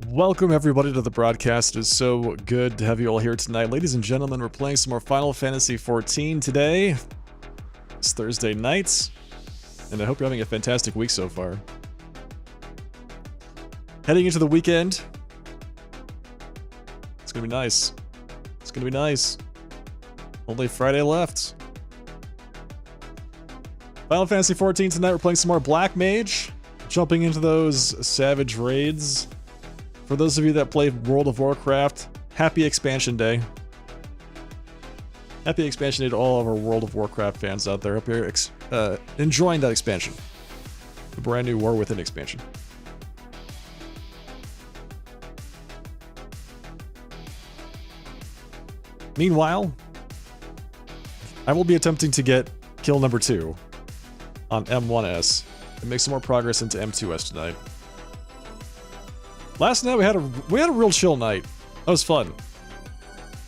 Welcome everybody to the broadcast. It is so good to have you all here tonight. Ladies and gentlemen, we're playing some more Final Fantasy XIV today. It's Thursday night, and I hope you're having a fantastic week so far. Heading into the weekend. It's gonna be nice. It's gonna be nice. Only Friday left. Final Fantasy XIV tonight, we're playing some more Black Mage. Jumping into those savage raids. For those of you that play World of Warcraft, happy expansion day. Happy expansion day to all of our World of Warcraft fans out there. Hope you're enjoying that expansion. The brand new War Within expansion. Meanwhile, I will be attempting to get kill number 2 on M1S and make some more progress into M2S tonight. Last night we had a real chill night. That was fun.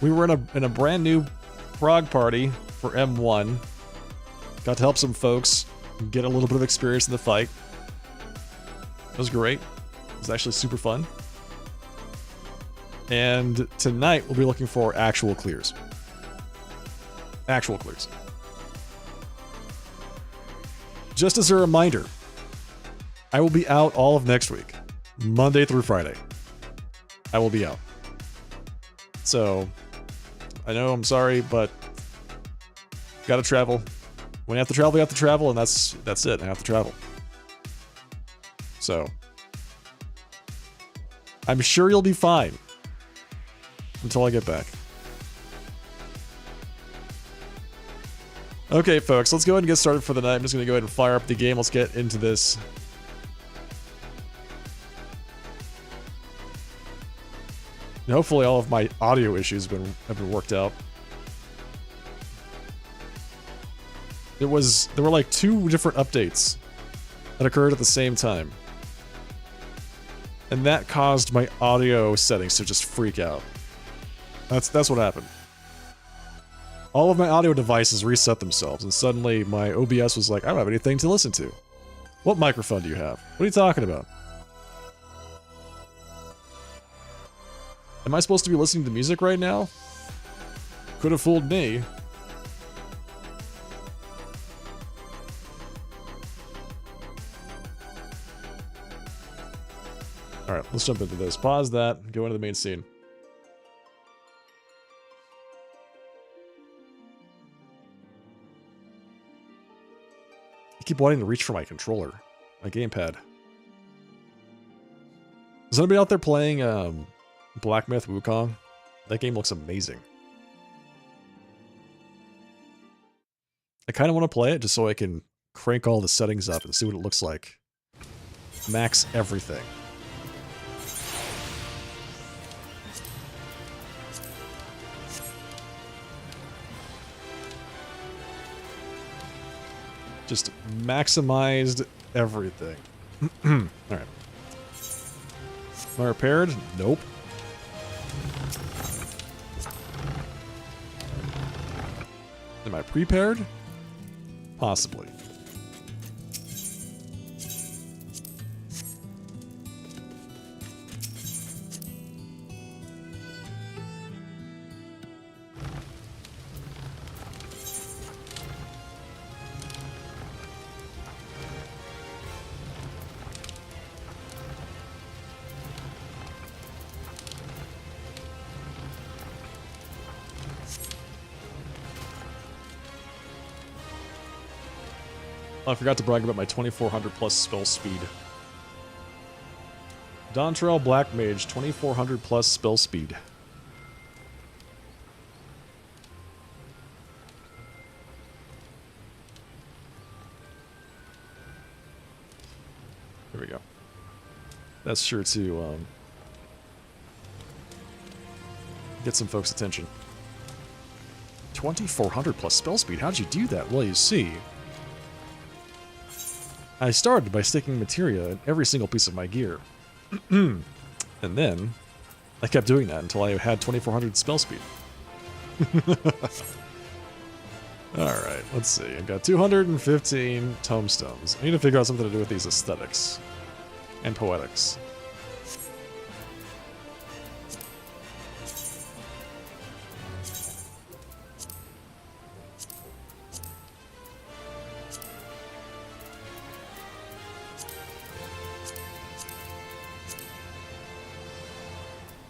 We were in a brand new prog party for M1. Got to help some folks get a little bit of experience in the fight. It was great. It was actually super fun. And tonight we'll be looking for actual clears. Actual clears. Just as a reminder, I will be out all of next week. Monday through Friday. I will be out. So, I know I'm sorry, but gotta travel. When you have to travel, you have to travel, and that's it. I have to travel. So, I'm sure you'll be fine until I get back. Okay, folks, let's go ahead and get started for the night. I'm just gonna go ahead and fire up the game. Let's get into this. And hopefully all of my audio issues have been worked out. There were like 2 different updates that occurred at the same time. And that caused my audio settings to just freak out. That's what happened. All of my audio devices reset themselves, and suddenly my OBS was like, I don't have anything to listen to. What microphone do you have? What are you talking about? Am I supposed to be listening to music right now? Could have fooled me. Alright, let's jump into this. Pause that, go into the main scene. I keep wanting to reach for my controller, my gamepad. Is anybody out there playing, Black Myth Wukong? That game looks amazing. I kind of want to play it just so I can crank all the settings up and see what it looks like. Max everything. Just maximized everything. Alright. Am I repaired? Nope. Am I prepared? Possibly. Oh, I forgot to brag about my 2400 plus spell speed. Dontrell Black Mage, 2400 plus spell speed. Here we go. That's sure to get some folks' attention. 2400 plus spell speed, how'd you do that? Well, you see, I started by sticking materia in every single piece of my gear. And then, I kept doing that until I had 2400 spell speed. Alright, let's see. I've got 215 tomestones. I need to figure out something to do with these aesthetics. And poetics.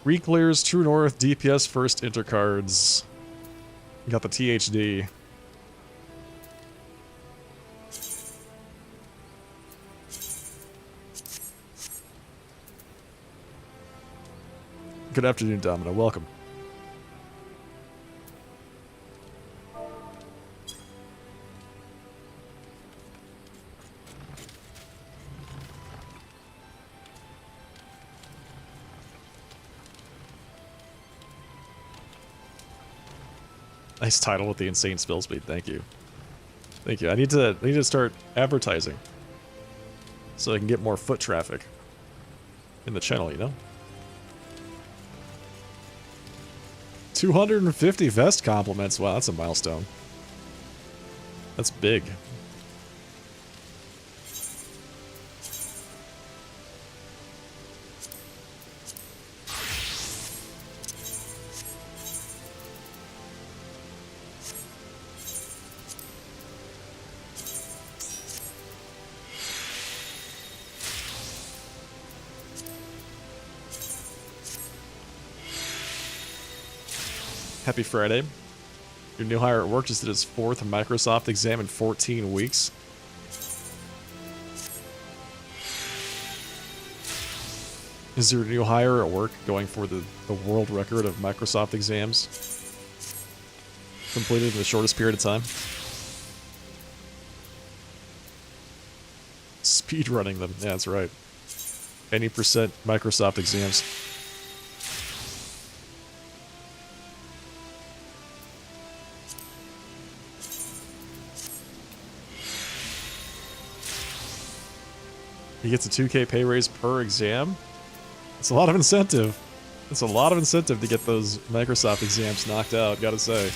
Reclears, True North, DPS first intercards. Got the THD. Good afternoon, Domino. Welcome. Nice title with the insane spill speed. Thank you. Thank you. I need to start advertising so I can get more foot traffic in the channel, you know? 250 vest compliments. Wow, that's a milestone. That's big. Happy Friday. Your new hire at work just did his 4th Microsoft exam in 14 weeks. Is your new hire at work going for the world record of Microsoft exams? Completed in the shortest period of time? Speed running them. Yeah, that's right. Any percent Microsoft exams. He gets a 2K pay raise per exam. It's a lot of incentive. It's a lot of incentive to get those Microsoft exams knocked out, gotta say.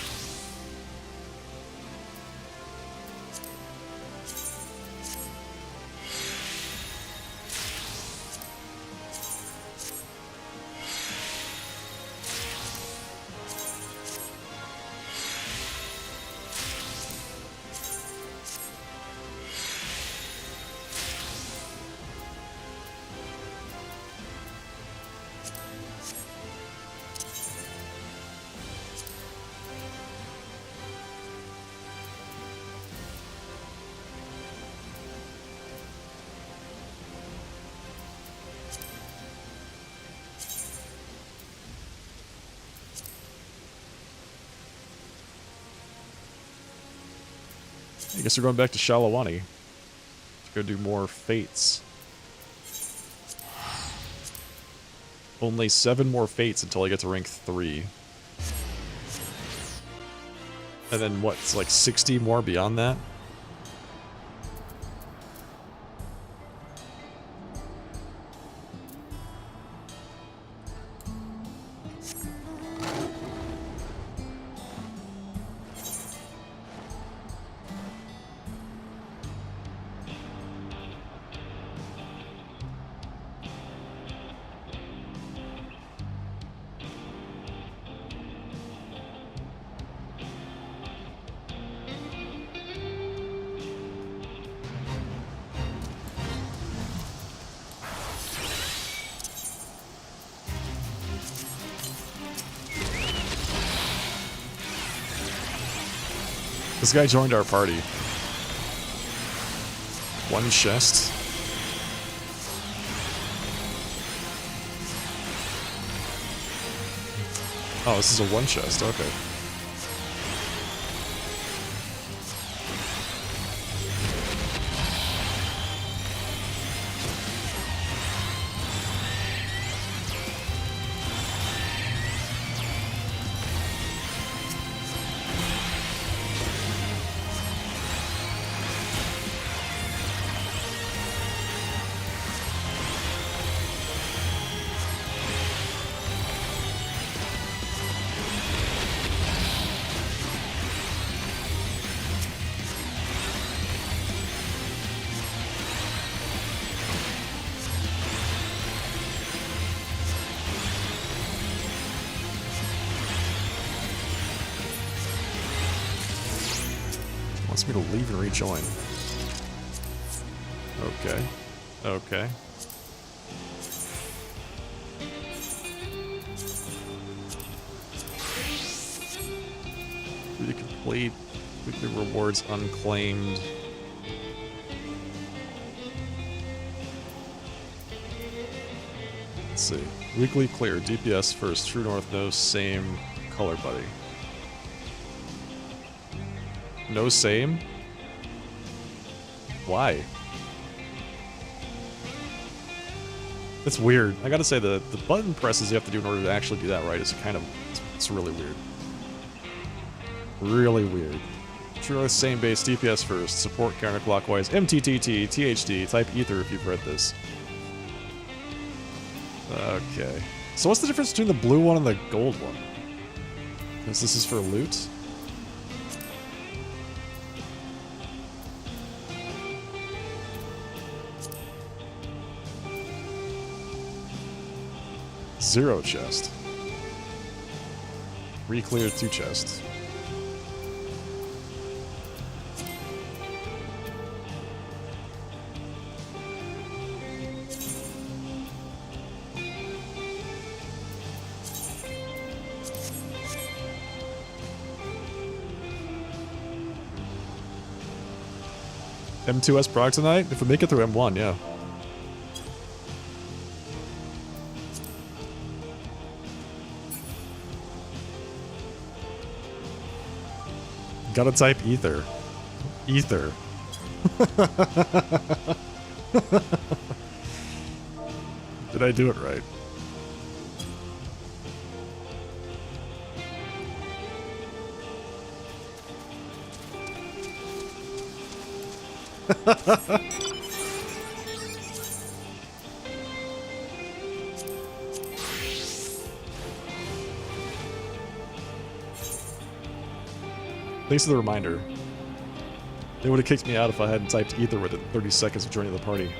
I guess we're going back to Shalawani to go do more fates. Only 7 more fates until I get to rank 3. And then what, it's like 60 more beyond that? This guy joined our party. One chest. Oh, this is a one chest, okay. Wants me to leave and rejoin. Okay. Okay. Complete. Weekly rewards unclaimed. Let's see. Weekly clear. DPS first. True North. No same color buddy. No same? Why? It's weird. I gotta say, the button presses you have to do in order to actually do that right is kind of... It's really weird. Really weird. True North, same base, DPS first, support counterclockwise, MTTT, THD, type ether if you've read this. Okay. So what's the difference between the blue one and the gold one? Because this is for loot? Zero chest. Re-cleared 2 chests. M2S prog tonight? If we make it through M1, yeah. Gotta type ether. Ether. Did I do it right? Thanks for the reminder. They would have kicked me out if I hadn't typed ether within 30 seconds of joining the party.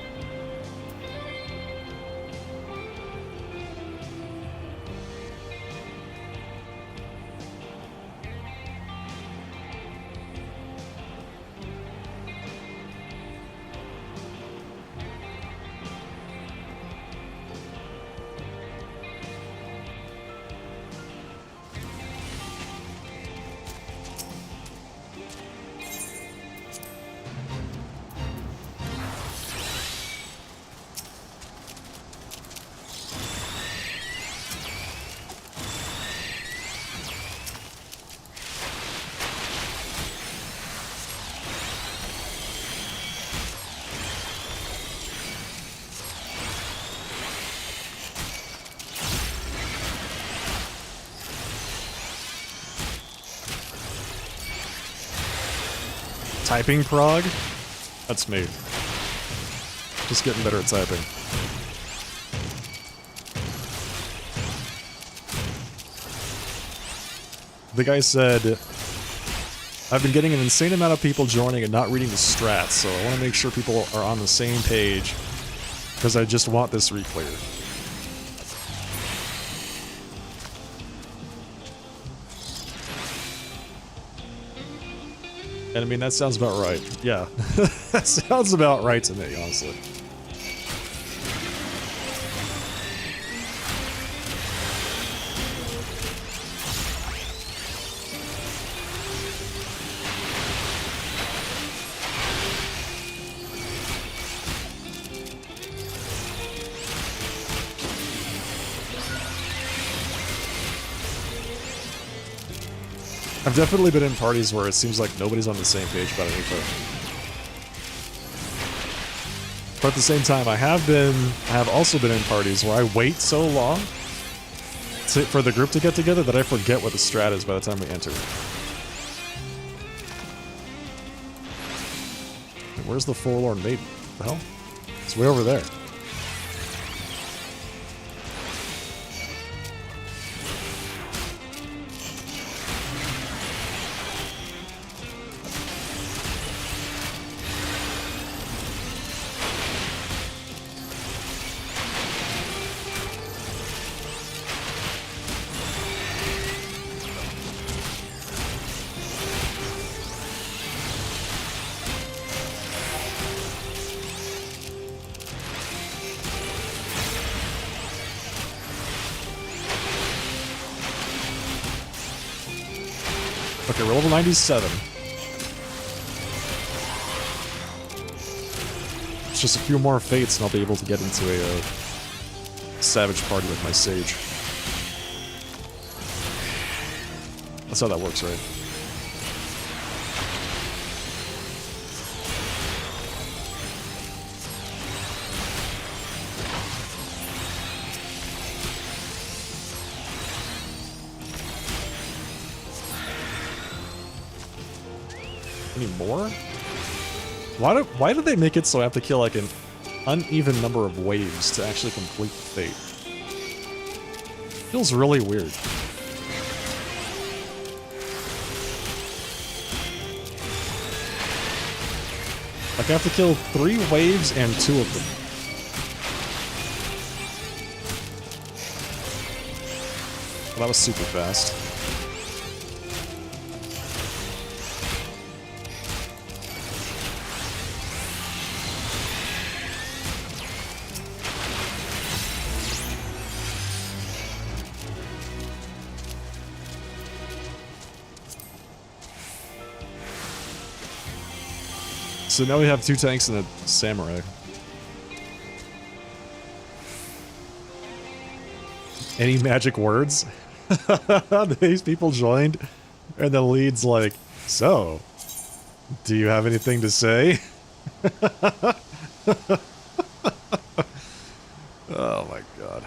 Typing prog? That's me. Just getting better at typing. The guy said, I've been getting an insane amount of people joining and not reading the strats, so I want to make sure people are on the same page, because I just want this re-clear. And I mean, that sounds about right. Yeah. That sounds about right to me, honestly. I've definitely been in parties where it seems like nobody's on the same page about anything. But at the same time, I have also been in parties where I wait so long for the group to get together that I forget what the strat is by the time we enter. Where's the Forlorn Maiden? What the hell? It's way over there. Okay, we're level 97. It's just a few more fates and I'll be able to get into a savage party with my Sage. That's how that works, right? Any more? Why did they make it so I have to kill like an uneven number of waves to actually complete the fate? Feels really weird. Like I have to kill 3 waves and 2 of them. Well, that was super fast. So now we have 2 tanks and a samurai. Any magic words? These people joined, and the lead's like, so, do you have anything to say? Oh my god.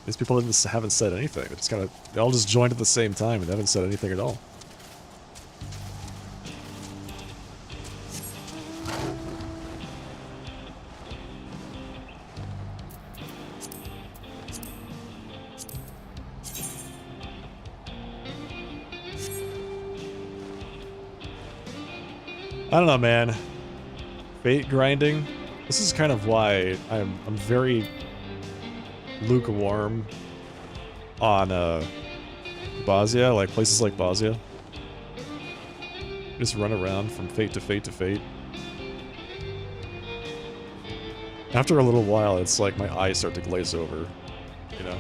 These people haven't said anything. They all just joined at the same time and haven't said anything at all. I don't know, man. Fate grinding. This is kind of why I'm very lukewarm on Bosnia, like places like Bosnia. Just run around from fate to fate to fate. After a little while, it's like my eyes start to glaze over, you know?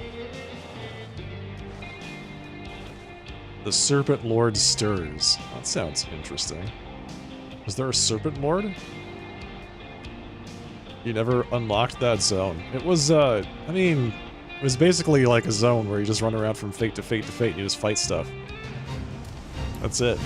The Serpent Lord stirs. That sounds interesting. Was there a Serpent Lord? You never unlocked that zone. It was, I mean, it was basically like a zone where you just run around from fate to fate to fate and you just fight stuff. That's it.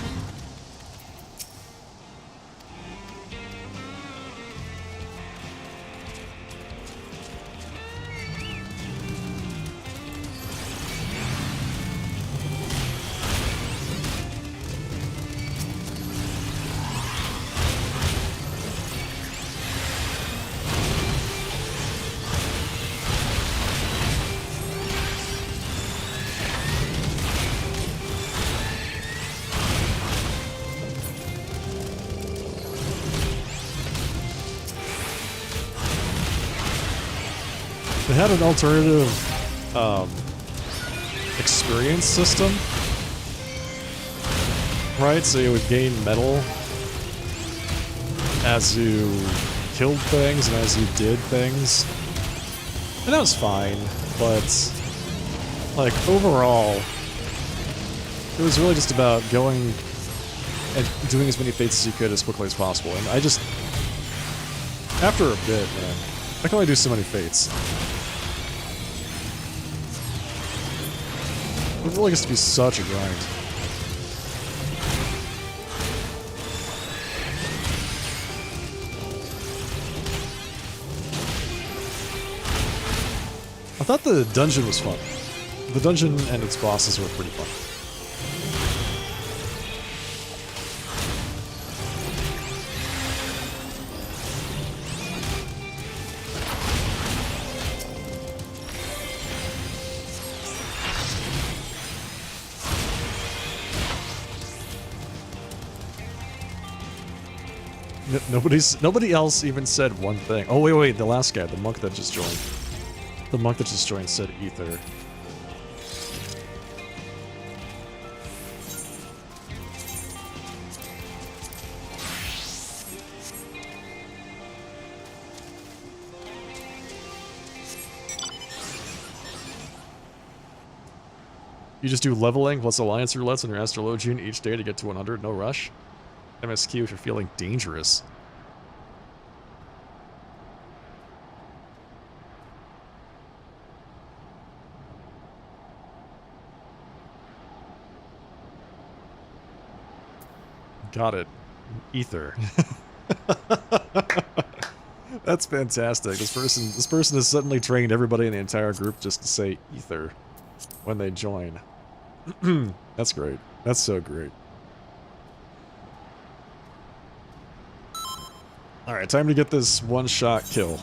They had an alternative experience system, right? So you would gain metal as you killed things and as you did things. And that was fine, but like overall, it was really just about going and doing as many fates as you could as quickly as possible. And I just, after a bit, man, I can only do so many fates. It really gets to be such a grind. I thought the dungeon was fun. The dungeon and its bosses were pretty fun. Nobody else even said one thing. Oh, wait, the last guy, the monk that just joined. The monk that just joined said ether. You just do leveling plus alliance roulettes on your astrologian each day to get to 100, no rush. MSQ if you're feeling dangerous. Got it. Ether. That's fantastic. This person has suddenly trained everybody in the entire group just to say ether when they join. That's great. That's so great. Alright, time to get this one-shot kill.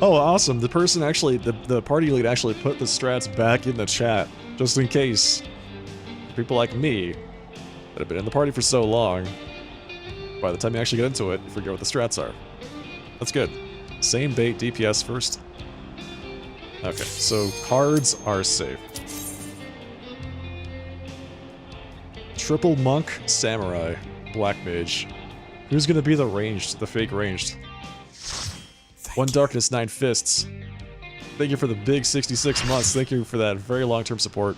Oh, awesome. The person actually, the party lead actually put the strats back in the chat, just in case people like me that have been in the party for so long, by the time you actually get into it, you forget what the strats are. That's good. Same bait, DPS first. Okay, so cards are safe. Triple Monk, Samurai, Black Mage. Who's gonna be the ranged, the fake ranged? One Darkness, 9 Fists. Thank you for the big 66 months. Thank you for that very long-term support.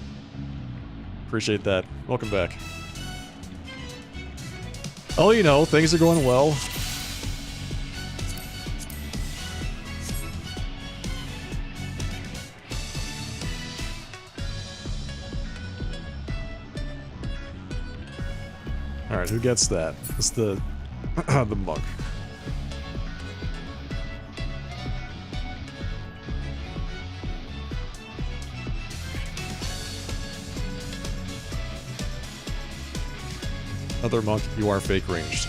Appreciate that. Welcome back. Oh, you know, things are going well. Alright, who gets that? It's the the monk. Other monk, you are fake ranged.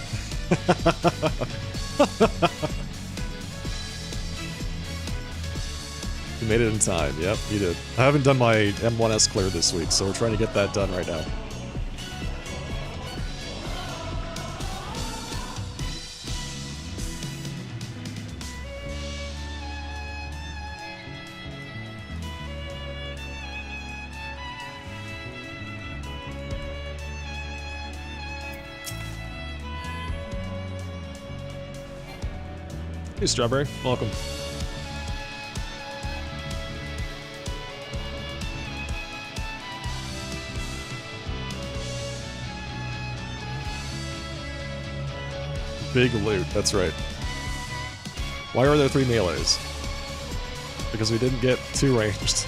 You made it in time. Yep, you did. I haven't done my M1S clear this week, so we're trying to get that done right now. Hey, Strawberry. Welcome. Big loot, that's right. Why are there 3 melees? Because we didn't get 2 ranged.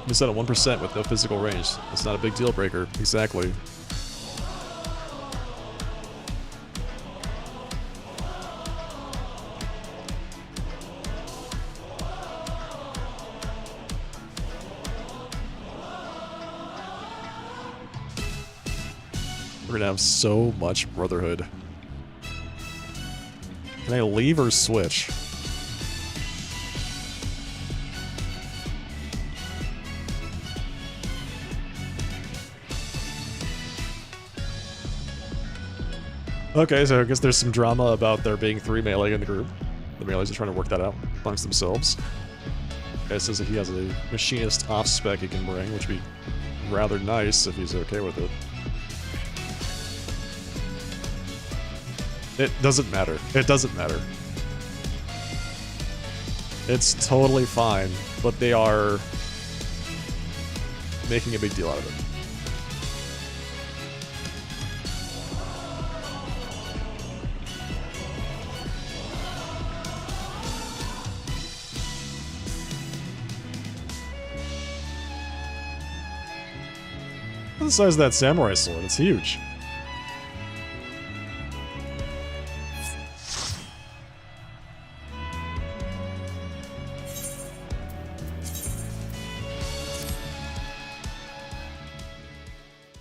You said at 1% with no physical range. It's not a big deal breaker. Exactly. We're gonna have so much brotherhood. Can I leave or switch? Okay, so I guess there's some drama about there being 3 melee in the group. The melees are trying to work that out amongst themselves. Guy says that he has a machinist off-spec he can bring, which would be rather nice if he's okay with it. It doesn't matter. It doesn't matter. It's totally fine, but they are making a big deal out of it. Look at the size of that samurai sword. It's huge.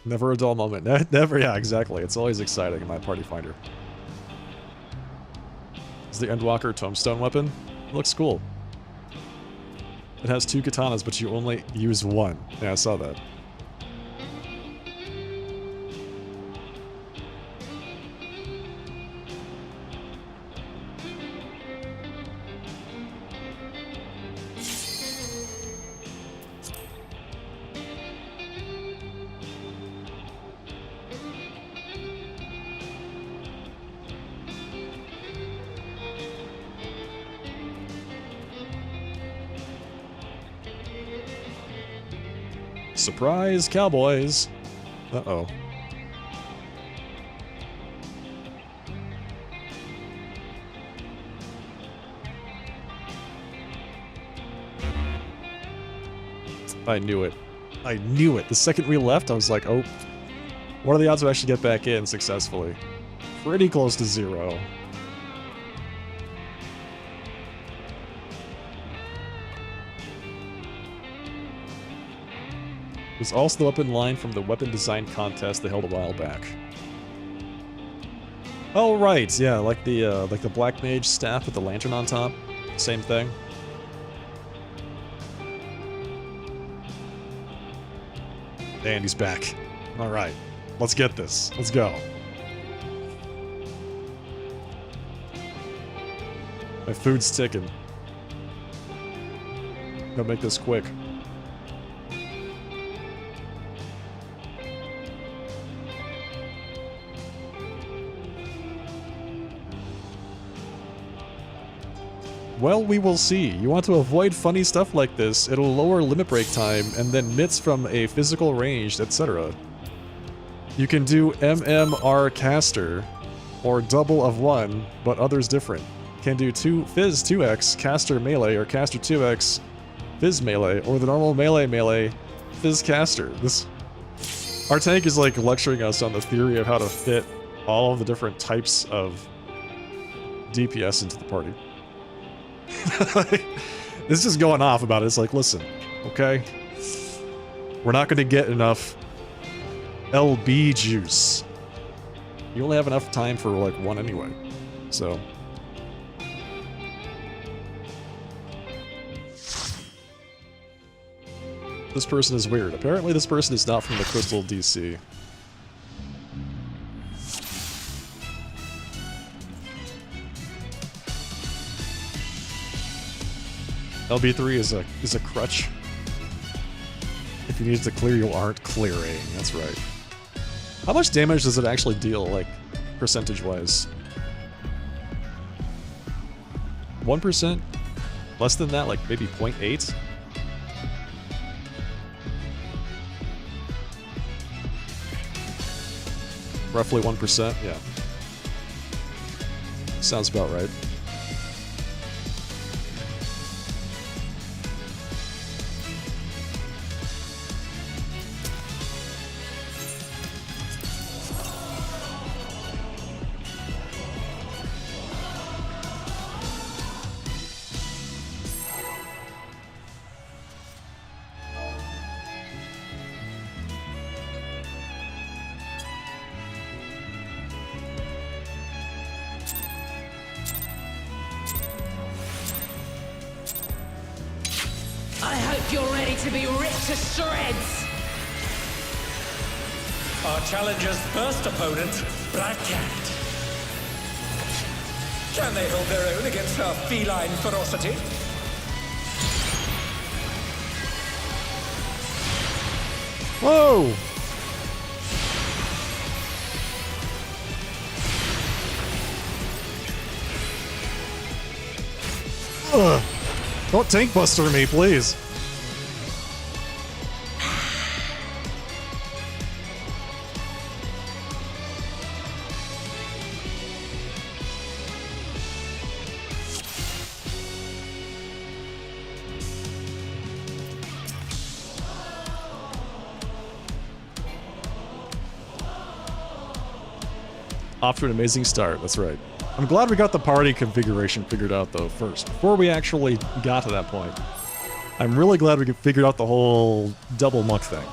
Never a dull moment. Never, yeah, exactly. It's always exciting in my party finder. Is the Endwalker tombstone weapon? It looks cool. It has 2 katanas, but you only use 1. Yeah, I saw that. Surprise, cowboys! Uh-oh. I knew it. I knew it. The second we left, I was like, oh, what are the odds of actually get back in successfully? Pretty close to 0. It was also the weapon line from the weapon design contest they held a while back. Oh right, yeah, like the Black Mage staff with the lantern on top. Same thing. And he's back. Alright, let's get this. Let's go. My food's ticking. Gotta make this quick. Well, we will see. You want to avoid funny stuff like this, it'll lower limit break time and then mits from a physical range, etc. You can do MMR caster, or double of 1, but others different. Can do Fizz 2x, caster melee, or caster 2x, Fizz melee, or the normal melee, Fizz caster. Our tank is like lecturing us on the theory of how to fit all of the different types of DPS into the party. This is going off about it. It's like, listen, okay? We're not going to get enough LB juice. You only have enough time for, like, 1 anyway. So. This person is weird. Apparently this person is not from the Crystal DC. LB3 is a crutch. If you need to clear, you aren't clearing. That's right. How much damage does it actually deal, like, percentage-wise? 1%? Less than that, like maybe 0.8? Roughly 1%, yeah. Sounds about right. Challenger's first opponent, Black Cat. Can they hold their own against her feline ferocity? Whoa! Ugh. Don't tank buster me, please. Off to an amazing start, that's right. I'm glad we got the party configuration figured out, though, first, before we actually got to that point. I'm really glad we figured out the whole double monk thing.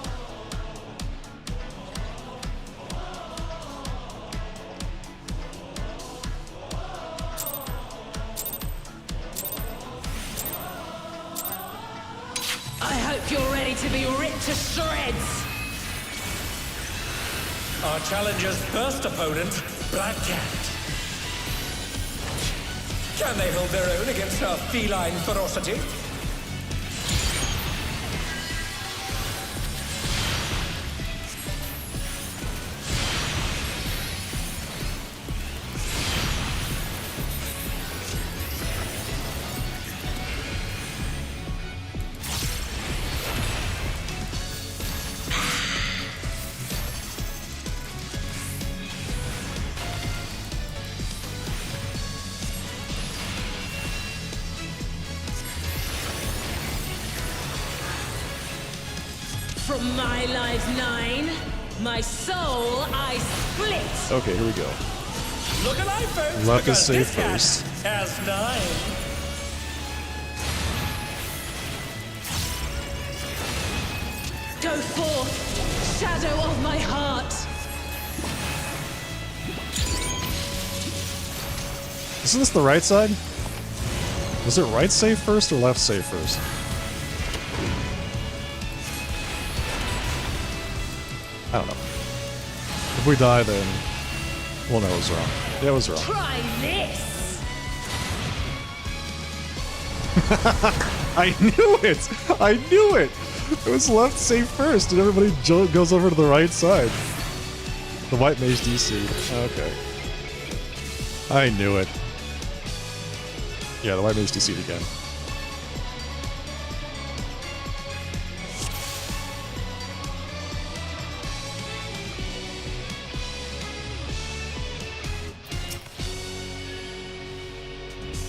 I hope you're ready to be ripped to shreds! Our challenger's first opponent, Bradcat. Can they hold their own against her feline ferocity? From my life 9, my soul I split! Okay, here we go. Look alive, folks! Left is because safe this cat first. has 9. Go forth, shadow of my heart! Isn't this the right side? Was it right save first or left save first? I don't know. If we die, then... Well, no, it was wrong. Yeah, it was wrong. Try this! I knew it! I knew it! It was left save first, and everybody goes over to the right side. The white mage DC. Okay. I knew it. Yeah, the white mage DC'd again.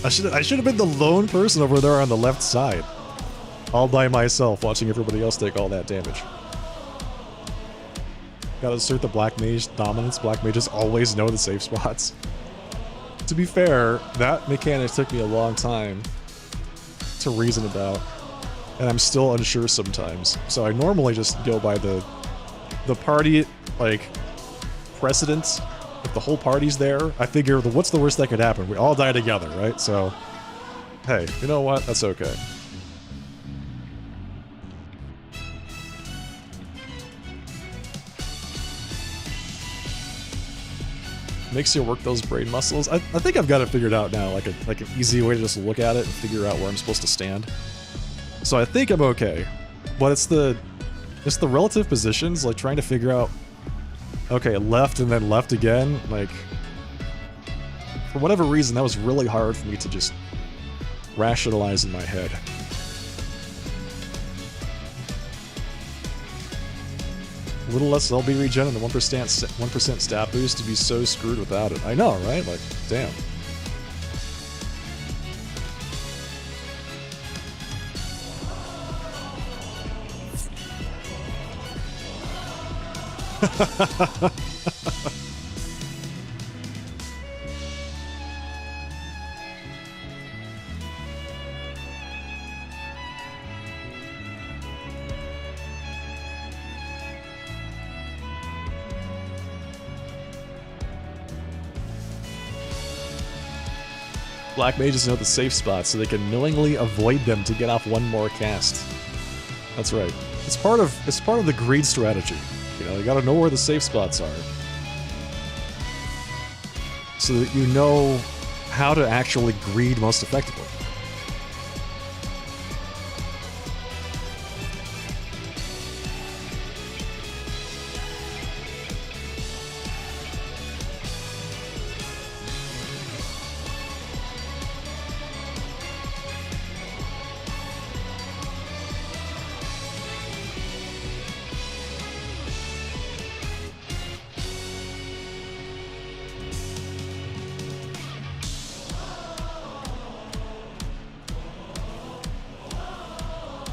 I should have been the lone person over there on the left side. All by myself, watching everybody else take all that damage. Gotta assert the black mage dominance. Black mages always know the safe spots. To be fair, that mechanic took me a long time to reason about, and I'm still unsure sometimes. So I normally just go by the party, like, precedence. If the whole party's there, I figure, what's the worst that could happen? We all die together, right? So, hey, you know what? That's okay. Makes you work those brain muscles. I think I've got it figured out now, like an easy way to just look at it and figure out where I'm supposed to stand. So I think I'm okay, but it's the relative positions, like trying to figure out, okay, left and then left again, like, for whatever reason, that was really hard for me to just rationalize in my head. A little less LB regen and the 1% stat boost to be so screwed without it. I know, right? Like, damn. Black mages know the safe spots, so they can knowingly avoid them to get off one more cast. That's right. It's part of the greed strategy. You know, you gotta know where the safe spots are, so that you know how to actually greed most effectively.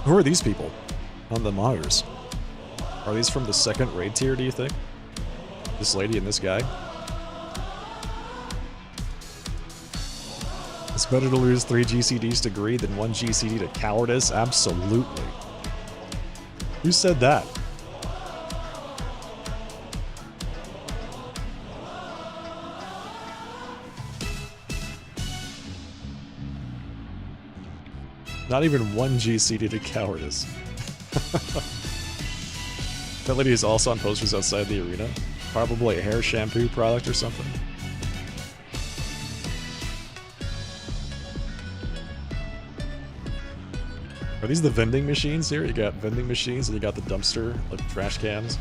Who are these people on the monitors? Are these from the second raid tier, do you think? This lady and this guy? It's better to lose 3 GCDs to greed than 1 GCD to cowardice? Absolutely. Who said that? Not even 1 GCD to cowardice. That lady is also on posters outside the arena. Probably a hair shampoo product or something. Are these the vending machines here? You got vending machines and you got the dumpster, like trash cans.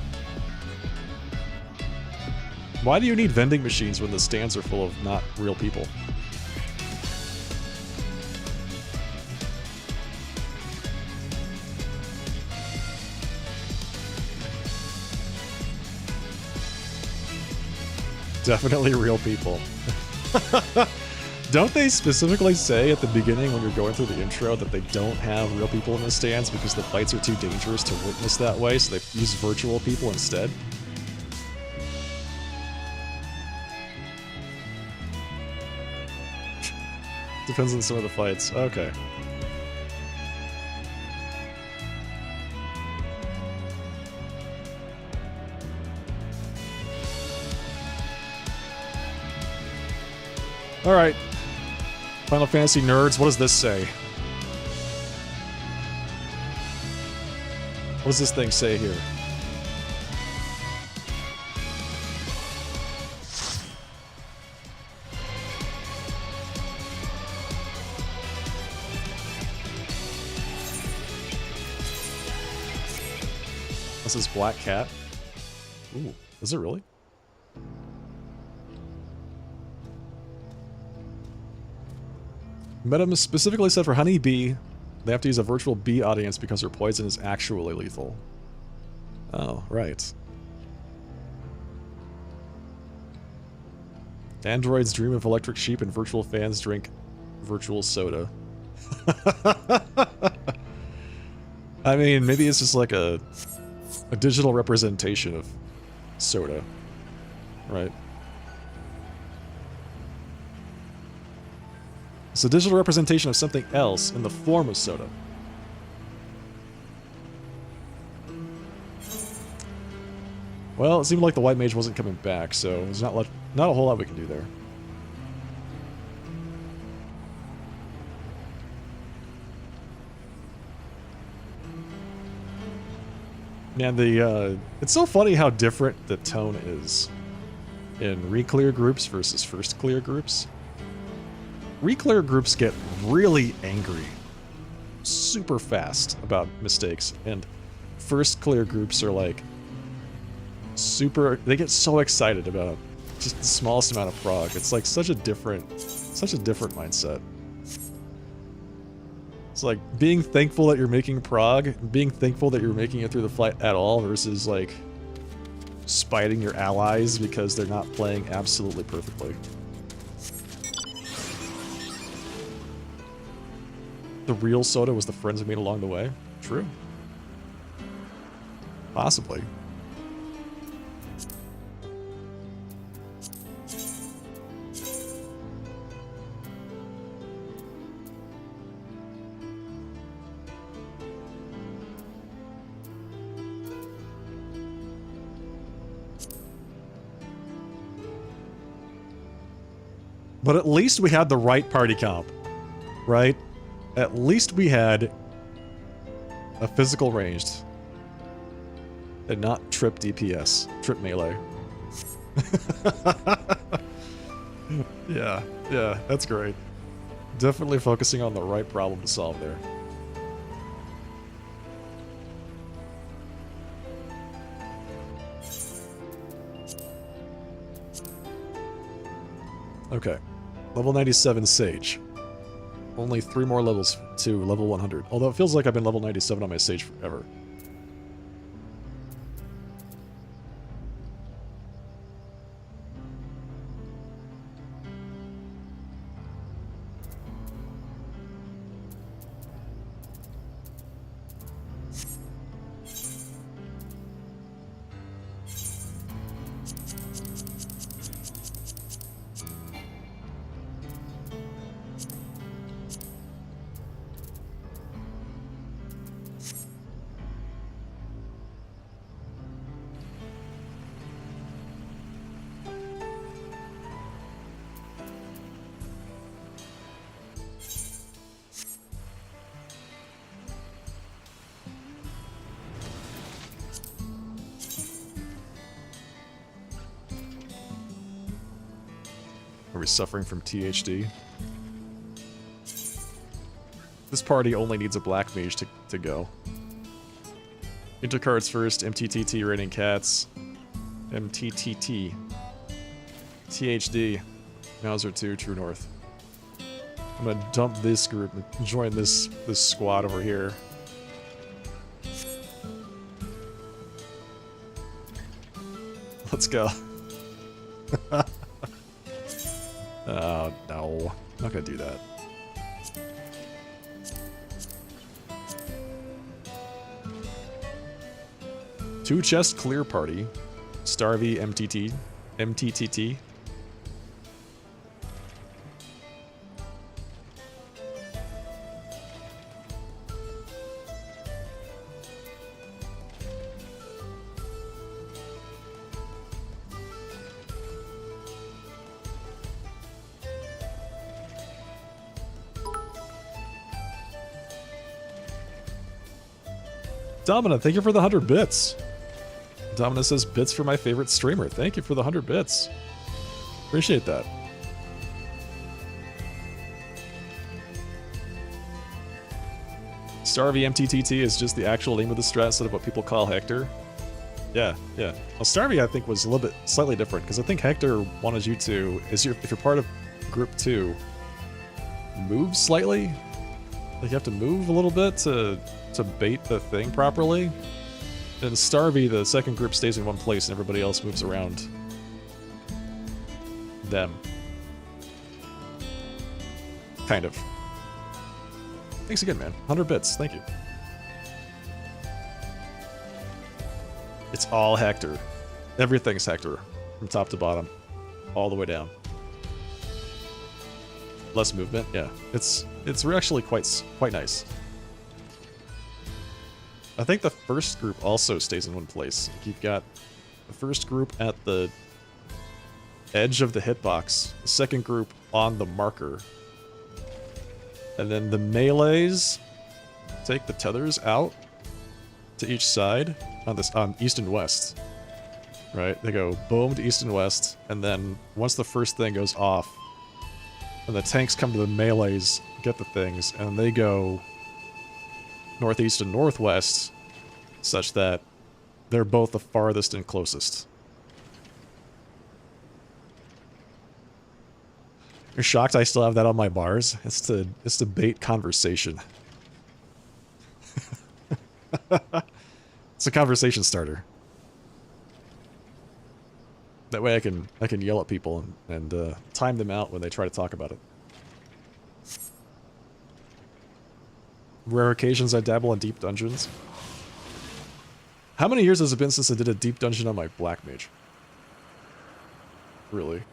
Why do you need vending machines when the stands are full of not real people? Definitely real people. Don't they specifically say at the beginning when you're going through the intro that they don't have real people in the stands because the fights are too dangerous to witness that way, so they use virtual people instead? Depends on some of the fights. Okay. All right. Final Fantasy nerds, what does this say? What does this thing say here? This is Black Cat. Ooh, is it really? Meta specifically said for Honey Bee, they have to use a virtual bee audience because her poison is actually lethal. Oh, right. Androids dream of electric sheep and virtual fans drink virtual soda. I mean, maybe it's just like a digital representation of soda, right? It's a digital representation of something else in the form of soda. Well, it seemed like the White Mage wasn't coming back, so there's not a whole lot we can do there. Man, it's so funny how different the tone is in re-clear groups versus first clear groups. Re-clear groups get really angry super fast about mistakes, and first clear groups are like they get so excited about just the smallest amount of prog. It's like such a different mindset. It's like being thankful that you're making prog, being thankful that you're making it through the fight at all versus like spiting your allies because they're not playing absolutely perfectly. The real soda was the friends we made along the way? True. Possibly. But at least we had the right party comp, right? At least we had a physical ranged and not trip DPS, trip melee. Yeah, that's great. Definitely focusing on the right problem to solve there. Okay, level 97 Sage. Only 3 more levels to level 100. Although it feels like I've been level 97 on my Sage forever. Are we suffering from THD? This party only needs a black mage to go. Enter cards first, MTTT raining cats. MTTT. THD. Mauser 2, True North. I'm gonna dump this group and join this squad over here. Let's go. Oh, no. I'm not gonna do that. Two chest clear party. Starvey MTT. MTTT. Domina, thank you for the 100 bits. Domina says, bits for my favorite streamer. Thank you for the 100 bits. Appreciate that. Starvey MTTT is just the actual name of the strat instead of what people call Hector. Yeah, yeah. Well, Starvey, I think, was a little bit slightly different, because I think Hector wanted you to, if you're part of Group 2, move slightly. Like, you have to move a little bit to bait the thing properly. And Starvey, the second group, stays in one place and everybody else moves around them. Kind of. Thanks again, man. 100 bits. Thank you. It's all Hector. Everything's Hector. From top to bottom. All the way down. Less movement, yeah. It's actually quite nice. I think the first group also stays in one place. You've got the first group at the edge of the hitbox, the second group on the marker, and then the melees take the tethers out to each side on east and west. Right? They go boom to east and west, and then once the first thing goes off, and the tanks come to the melees, get the things, and they go northeast and northwest, such that they're both the farthest and closest. You're shocked I still have that on my bars? It's to bait conversation. It's a conversation starter. That way I can yell at people and time them out when they try to talk about it. Rare occasions I dabble in deep dungeons. How many years has it been since I did a deep dungeon on my Black Mage? Really?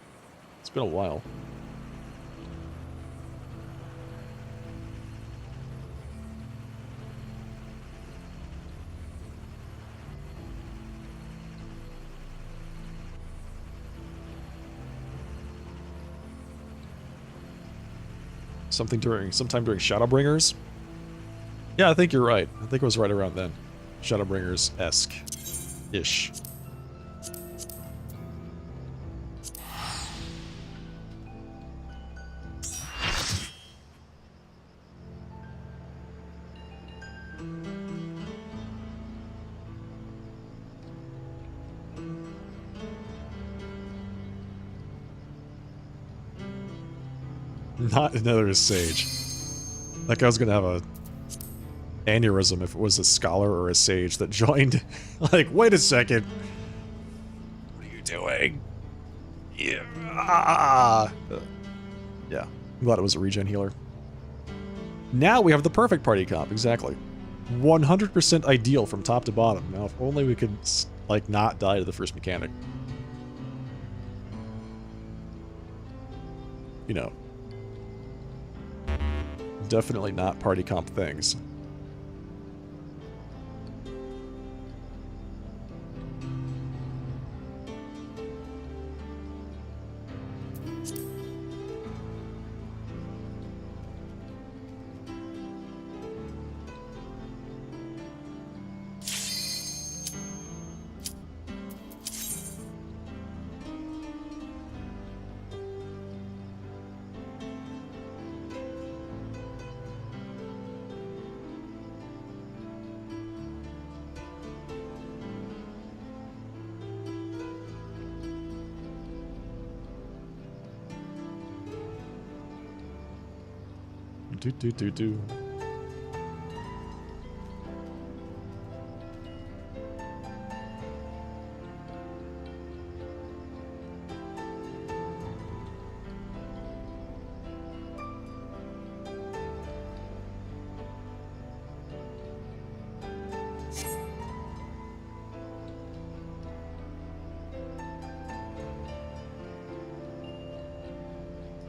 It's been a while. Sometime during Shadowbringers? Yeah, I think you're right. I think it was right around then. Shadowbringers-esque. Ish. Not another sage. That guy was gonna have a aneurysm if it was a scholar or a sage that joined. Like, wait a second. What are you doing? Yeah. Yeah. I'm glad it was a regen healer. Now we have the perfect party comp, exactly. 100% ideal from top to bottom. Now, if only we could, like, not die to the first mechanic. You know. Definitely not party comp things. Do do do do.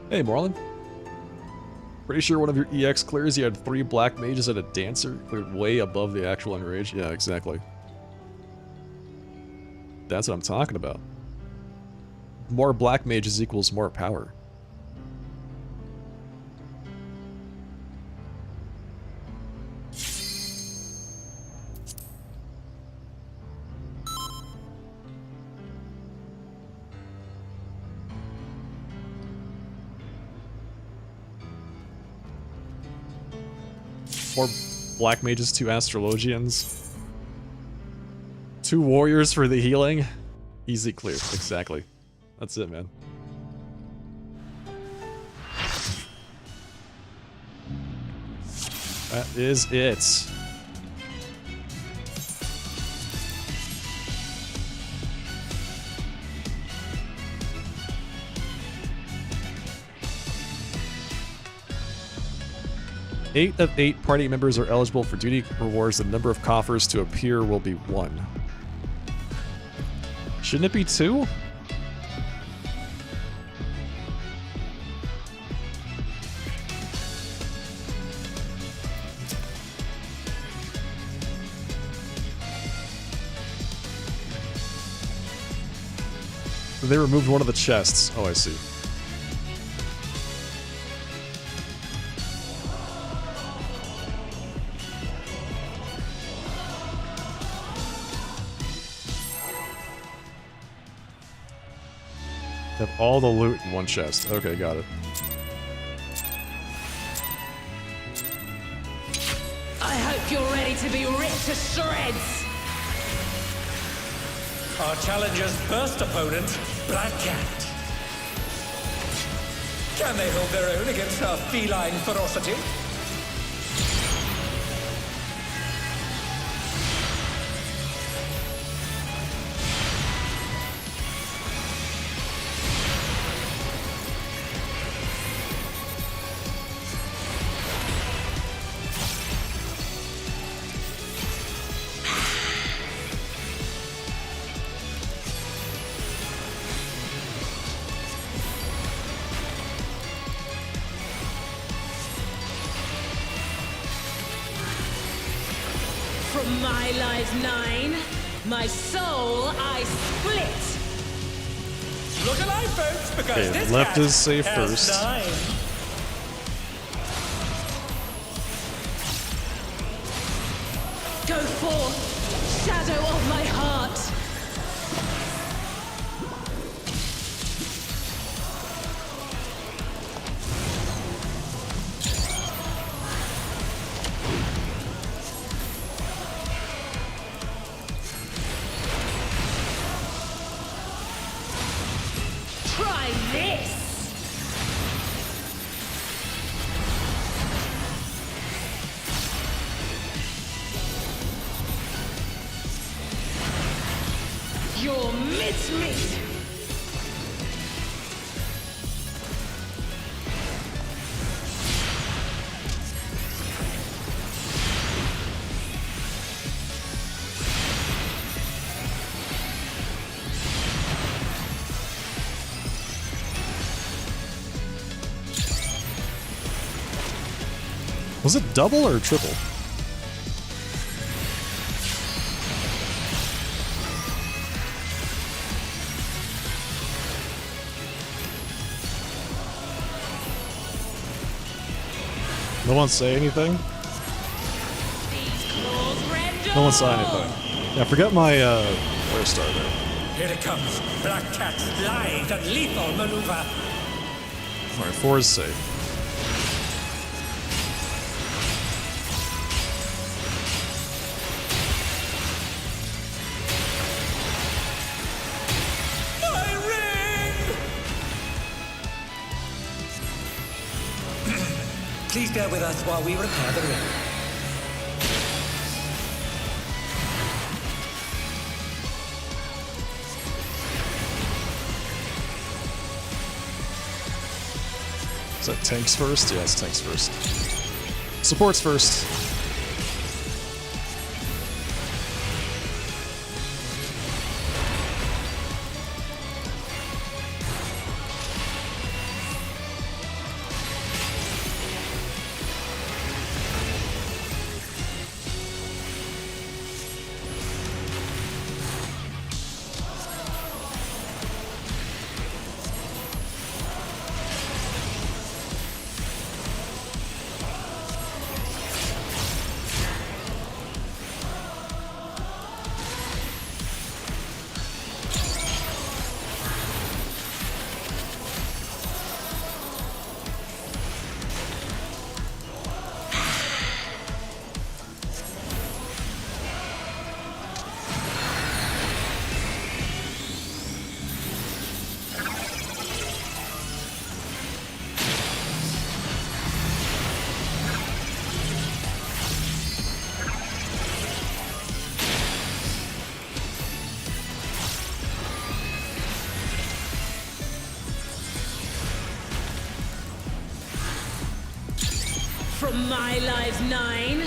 Hey, Marlon. Pretty sure one of your EX clears, you had 3 black mages and a dancer, cleared way above the actual enrage. Yeah, exactly. That's what I'm talking about. More black mages equals more power. Four black mages, 2 astrologians. 2 warriors for the healing. Easy clear, exactly. That's it, man. That is it. Eight of 8 party members are eligible for duty rewards. The number of coffers to appear will be 1. Shouldn't it be 2? They removed one of the chests. Oh, I see. Have all the loot in one chest. Okay, got it. I hope you're ready to be ripped to shreds. Our challenger's first opponent, Black Cat. Can they hold their own against our feline ferocity? From my life 9, my soul I split. Look alive, folks, because Okay, this left cat is safe has first. 9. Go forth, shadow of my heart. Try this! Your mincemeat! Was it double or triple? No one say anything? These claws rend No one saw all. anything. Yeah, forget my where star there. Here it comes. Black Cat's lithe and lethal maneuver. Alright, 4 is safe. My ring! Please Please go with us while we repair the ring. Is that tanks first? Yeah, it's tanks first. Supports first. From my lives 9,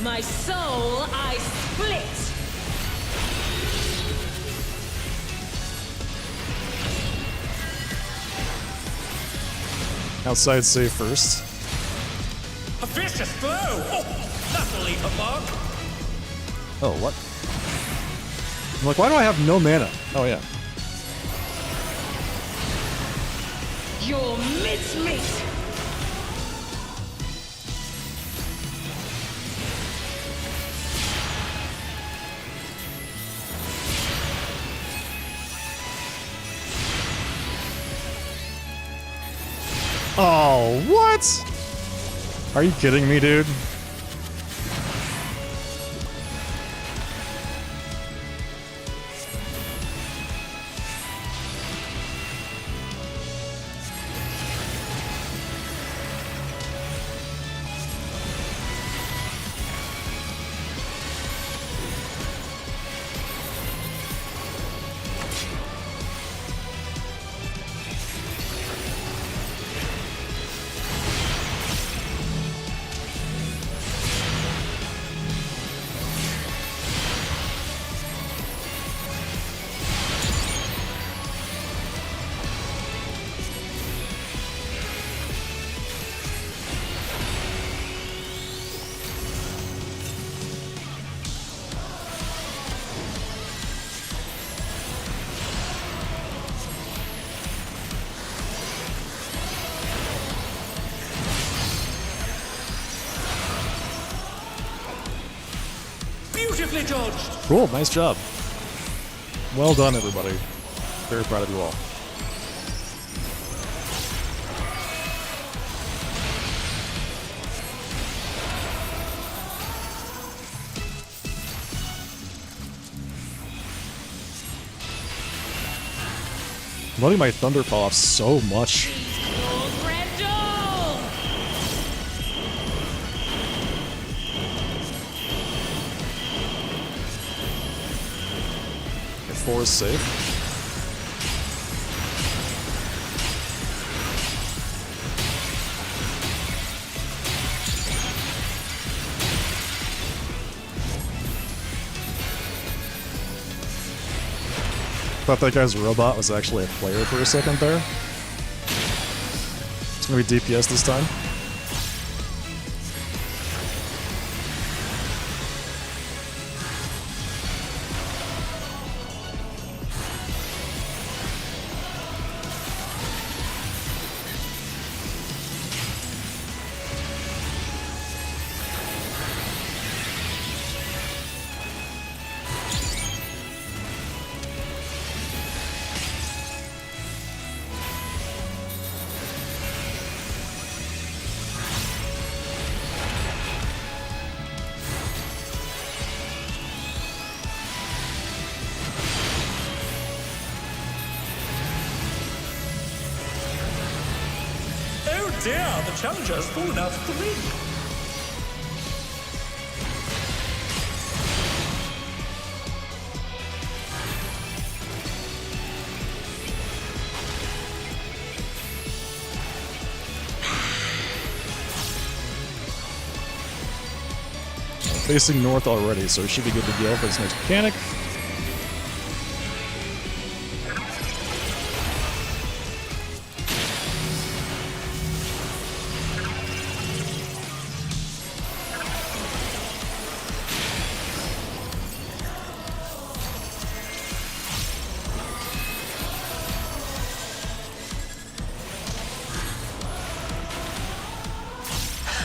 my soul I split. Outside save first. A vicious blow! Oh, that'll leave a mark. Oh, what? I'm like, why do I have no mana? Oh, yeah. Your mincemeat. Oh, what? Are you kidding me, dude? Beautifully dodged! Cool, nice job. Well done, everybody. Very proud of you all. I'm letting my thunder fall off so much. Okay, 4 is safe. Thought that guy's robot was actually a player for a second there. It's gonna be DPS this time. dear, the challenger's fallen out of the ring. Facing north already, so it should be good to go for his next mechanic.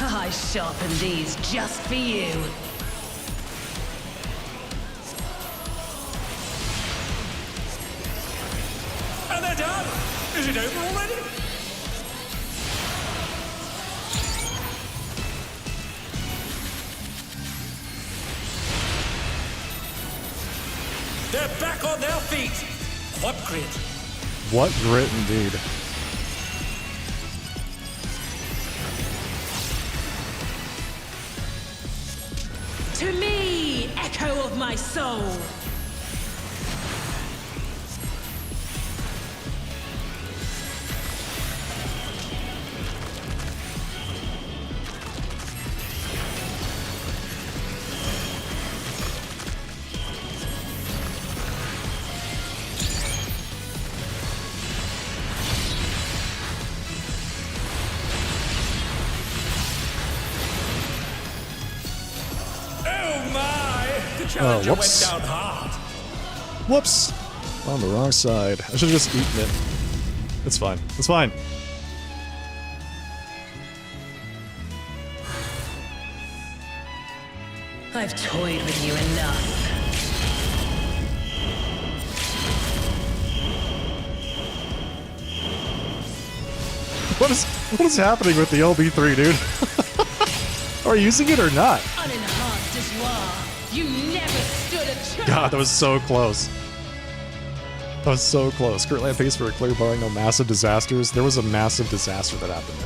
I sharpened these just for you. And they're done. Is it over already? They're back on their feet. What grit? What grit indeed. To me, echo of my soul. Oh my! The challenger went whoops. down hard. Whoops! On the wrong side. I should have just eaten it. It's fine. It's fine. I've toyed with you enough. What is happening with the LB3, dude? Are you using it or not? Unenhanced as you are, you never stood a chance. God, that was so close. That was so close. Currently on pace for a clear barring no massive disasters. There was a massive disaster that happened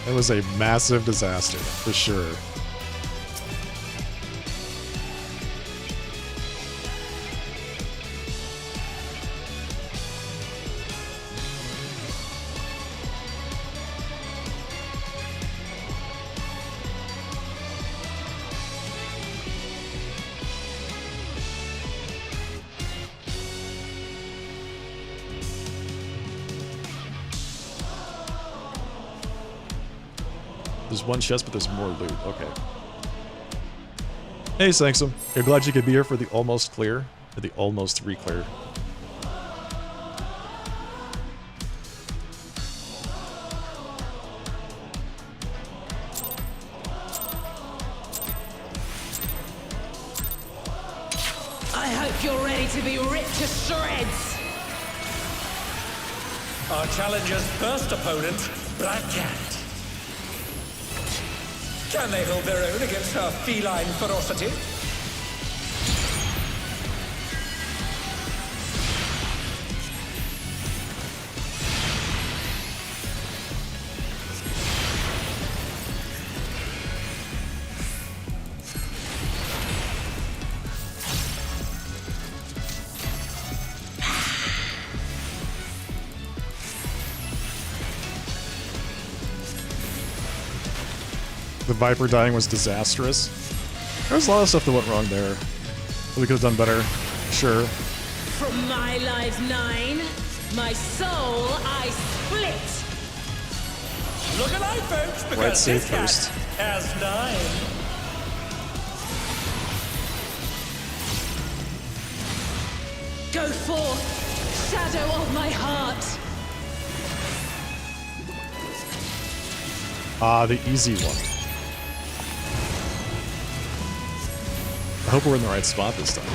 there. It was a massive disaster, for sure. There's one chest, but there's more loot. Okay. Hey, Sanksum. I'm glad you could be here for the almost clear, or the almost re-clear. I hope you're ready to be ripped to shreds. Our challenger's first opponent, Black Cat. Can they hold their own against her feline ferocity? The Viper dying was disastrous. There's a lot of stuff that went wrong there. We could have done better. Sure. From my lives 9, my soul I split. Look alive, folks, because Right, save this cat first. has 9. Go forth, shadow of my heart. Ah, the easy one. I hope we're in the right spot this time.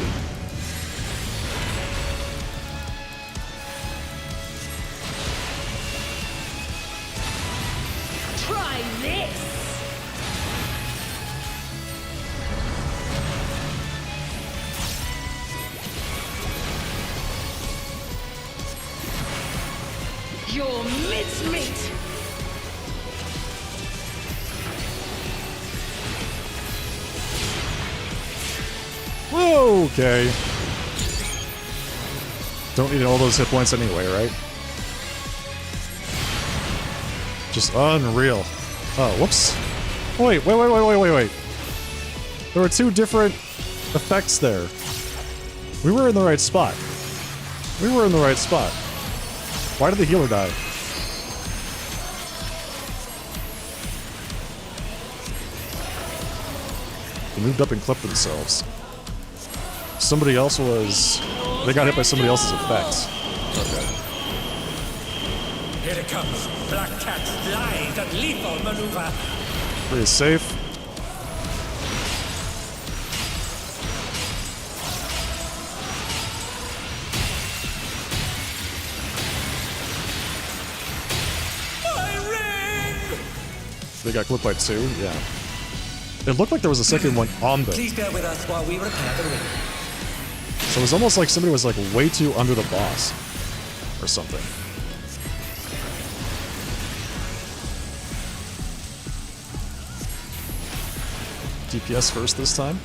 Try this. Your midst mincemeat! Okay. Don't need all those hit points anyway, right? Just unreal. Oh, whoops. Wait. There were two different effects there. We were in the right spot. Why did the healer die? They moved up and clipped themselves. Somebody else was... They got hit by somebody else's effects. Okay. Here it comes. Black Cat's lithe and lethal maneuver. Pretty safe. My ring! They got clipped by two? Yeah. It looked like there was a second one on them. Please bear with us while we repair the ring. So it was almost like somebody was like way too under the boss. Or something. DPS first this time.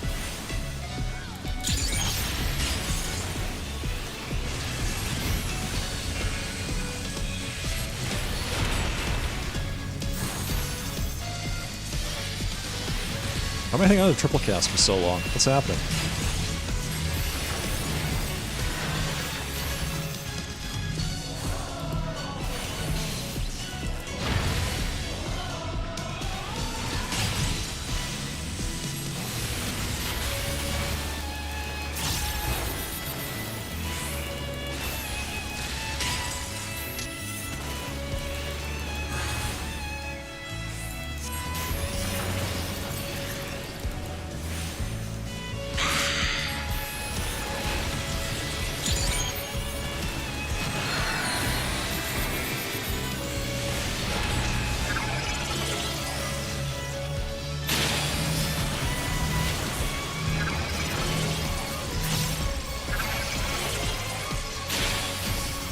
How am I hanging out a triple cast for so long? What's happening?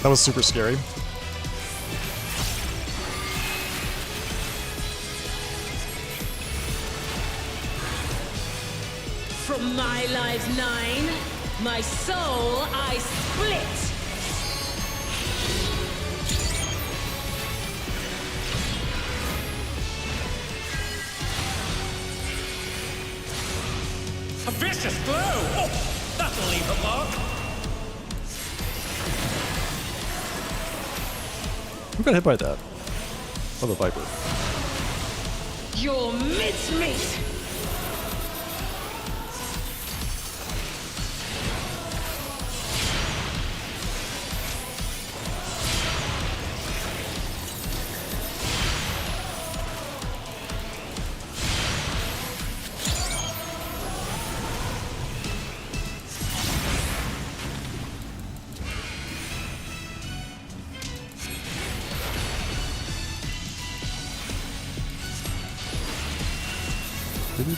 That was super scary. From my lives 9, my soul I split! A vicious blow! Oh, that'll leave a mark. Who got hit by that? Oh, the Viper. Your mincemeat!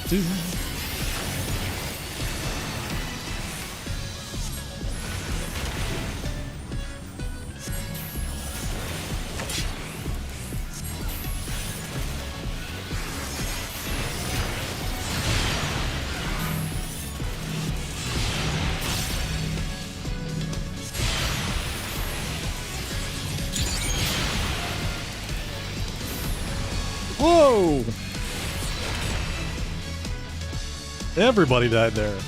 Do. Whoa! Everybody died there.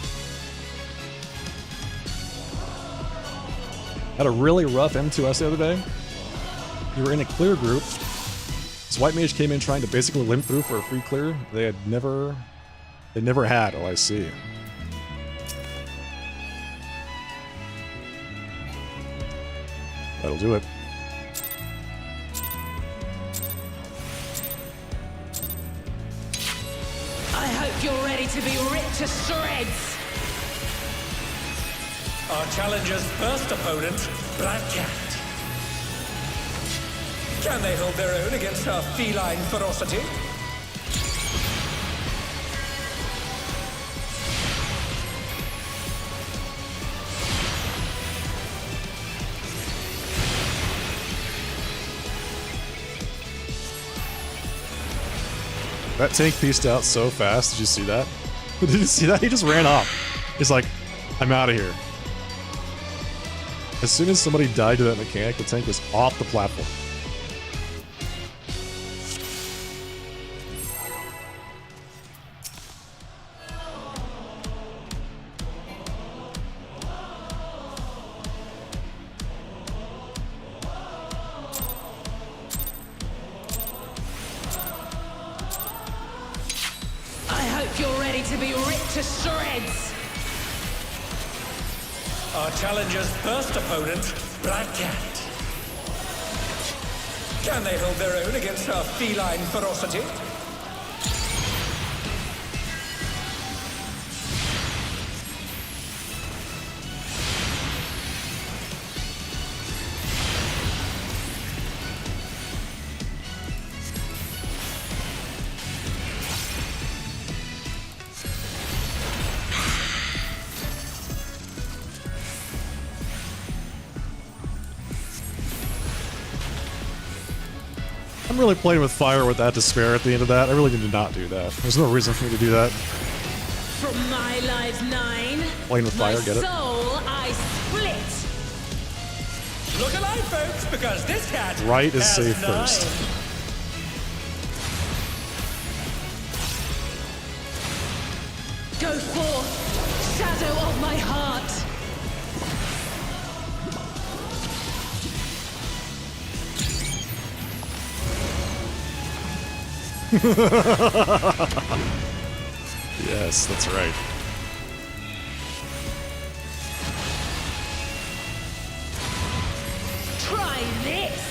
Had a really rough M2S the other day. You were in a clear group. This white mage came in trying to basically limp through for a free clear. They never had OIC. That'll do it. I hope you're ready to be ripped to shreds! Our challenger's first opponent, Black Cat. Can they hold their own against our feline ferocity? That tank pieced out so fast. Did you see that? Did you see that? He just ran off. He's like, I'm out of here. As soon as somebody died to that mechanic, the tank was off the platform. You're ready to be ripped to shreds. Our challenger's first opponent, Black Cat. Can they hold their own against our feline ferocity? I'm really playing with fire with that despair at the end of that. I really need to not do that. There's no reason for me to do that. From my lives 9, Playing with fire, get it? my soul I split. Look alive, folks, because this cat Right is has safe 9. first. Go forth, shadow of my heart. Yes, that's right. Try this.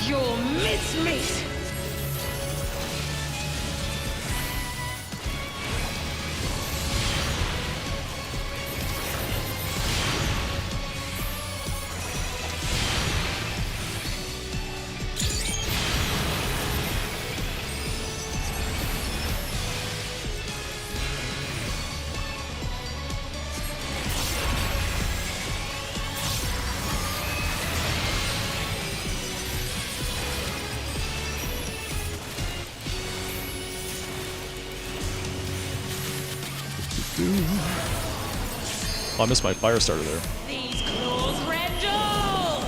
Your mincemeat. Oh, I missed my fire starter there. These claws rendle.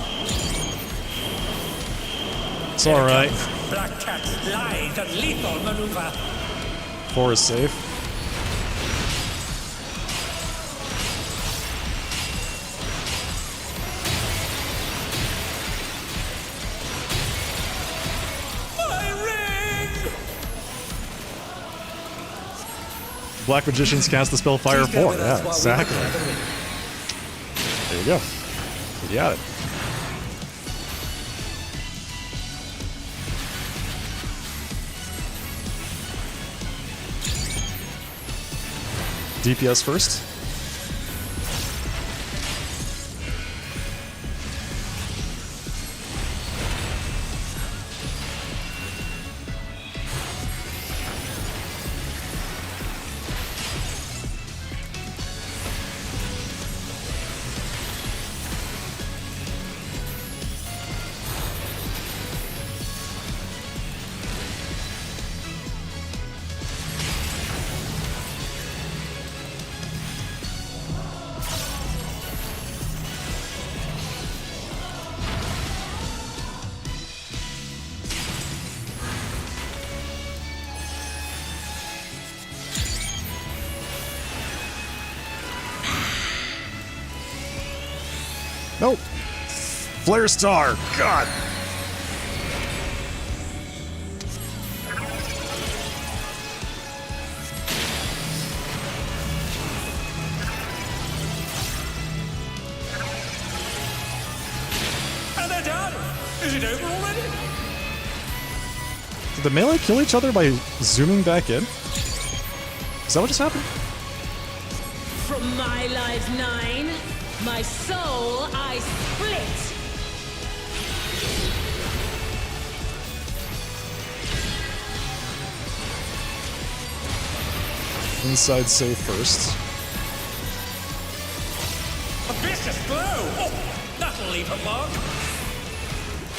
It's alright. Black Cat's lithe and lethal maneuver. 4 is safe. Black Magicians cast the spell Fire 4. Yeah, exactly. There you go. You got it. DPS first. Nope. Flare Star. God. And they're done. Is it over already? Did the melee kill each other by zooming back in? Is that what just happened? From my lives 9, my soul I split. Inside save first. vicious blow! Oh, that'll leave a mark.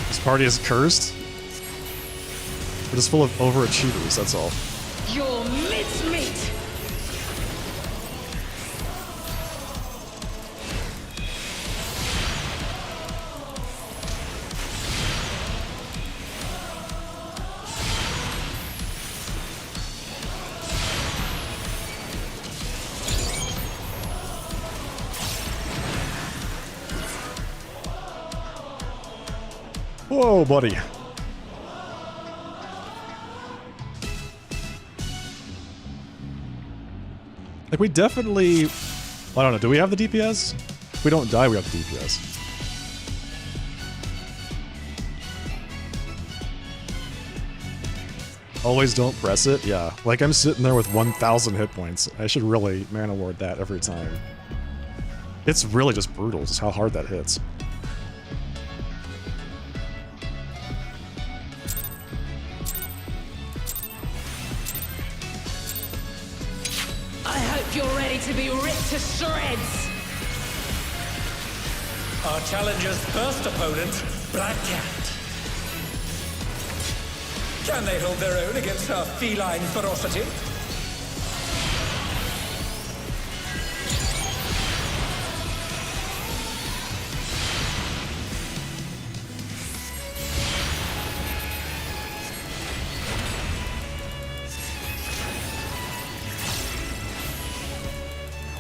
This party is cursed. We're just full of overachievers, that's all. Your mincemeat! Whoa, buddy. Like, we definitely... I don't know, do we have the DPS? If we don't die, we have the DPS. Always don't press it? Yeah. Like, I'm sitting there with 1,000 hit points. I should really mana ward that every time. It's really just brutal, just how hard that hits. I hope you're ready to be ripped to shreds! Our challenger's first opponent, Black Cat. Can they hold their own against her feline ferocity?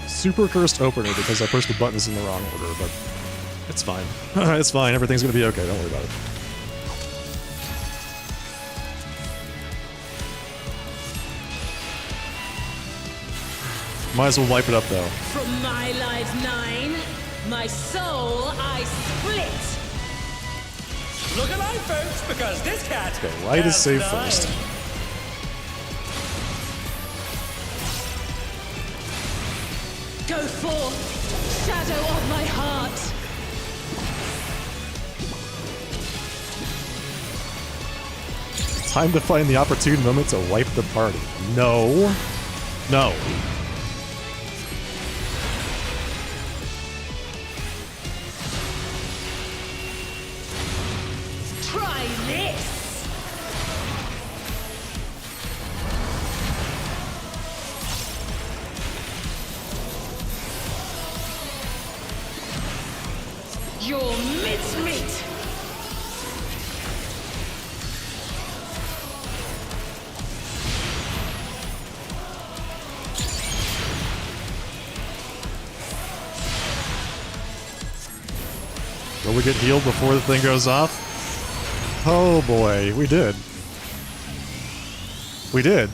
Super cursed opener because I pushed the buttons in the wrong order, but it's fine. It's fine. Everything's gonna be okay. Don't worry about it. Might as well wipe it up though. From my life 9, my soul I split! Look alive, folks, because this cat Okay, light is has safe nine. first. Go forth, shadow of my heart! Time to find the opportune moment to wipe the party. No. No. Try this! Your mincemeat! Will we get healed before the thing goes off? Oh boy, we did. We did.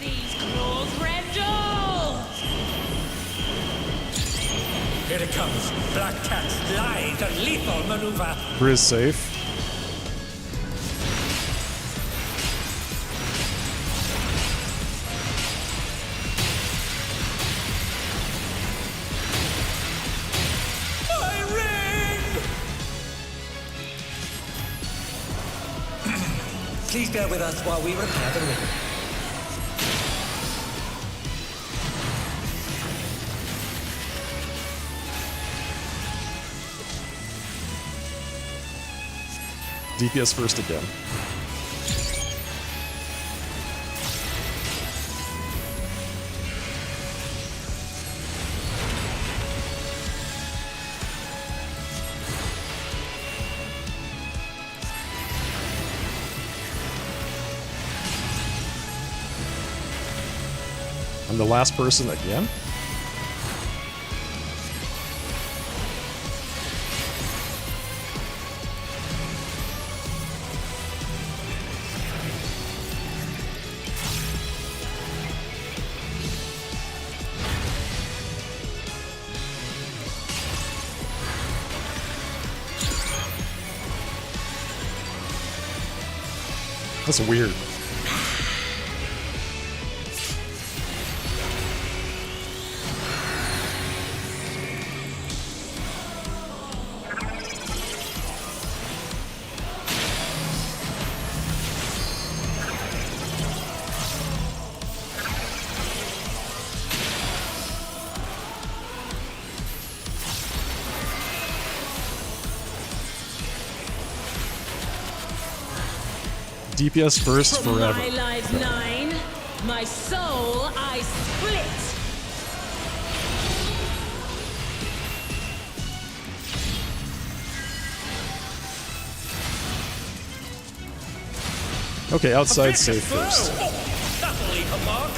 These claws rendle! Here it comes. Black Cat's lithe and lethal maneuver. Briz safe. My ring! Please bear with us while we repair the ring. DPS first again. I'm the last person again? That's weird. DPS first From forever. my lives 9, my soul I split. Okay, outside Vicious safe blow. first. Oh, that'll leave a mark.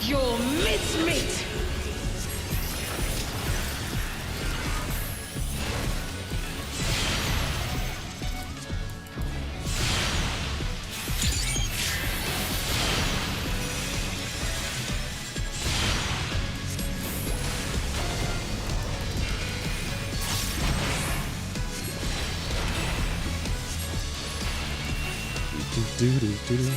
Your mincemeat. Do-do-do-do-do.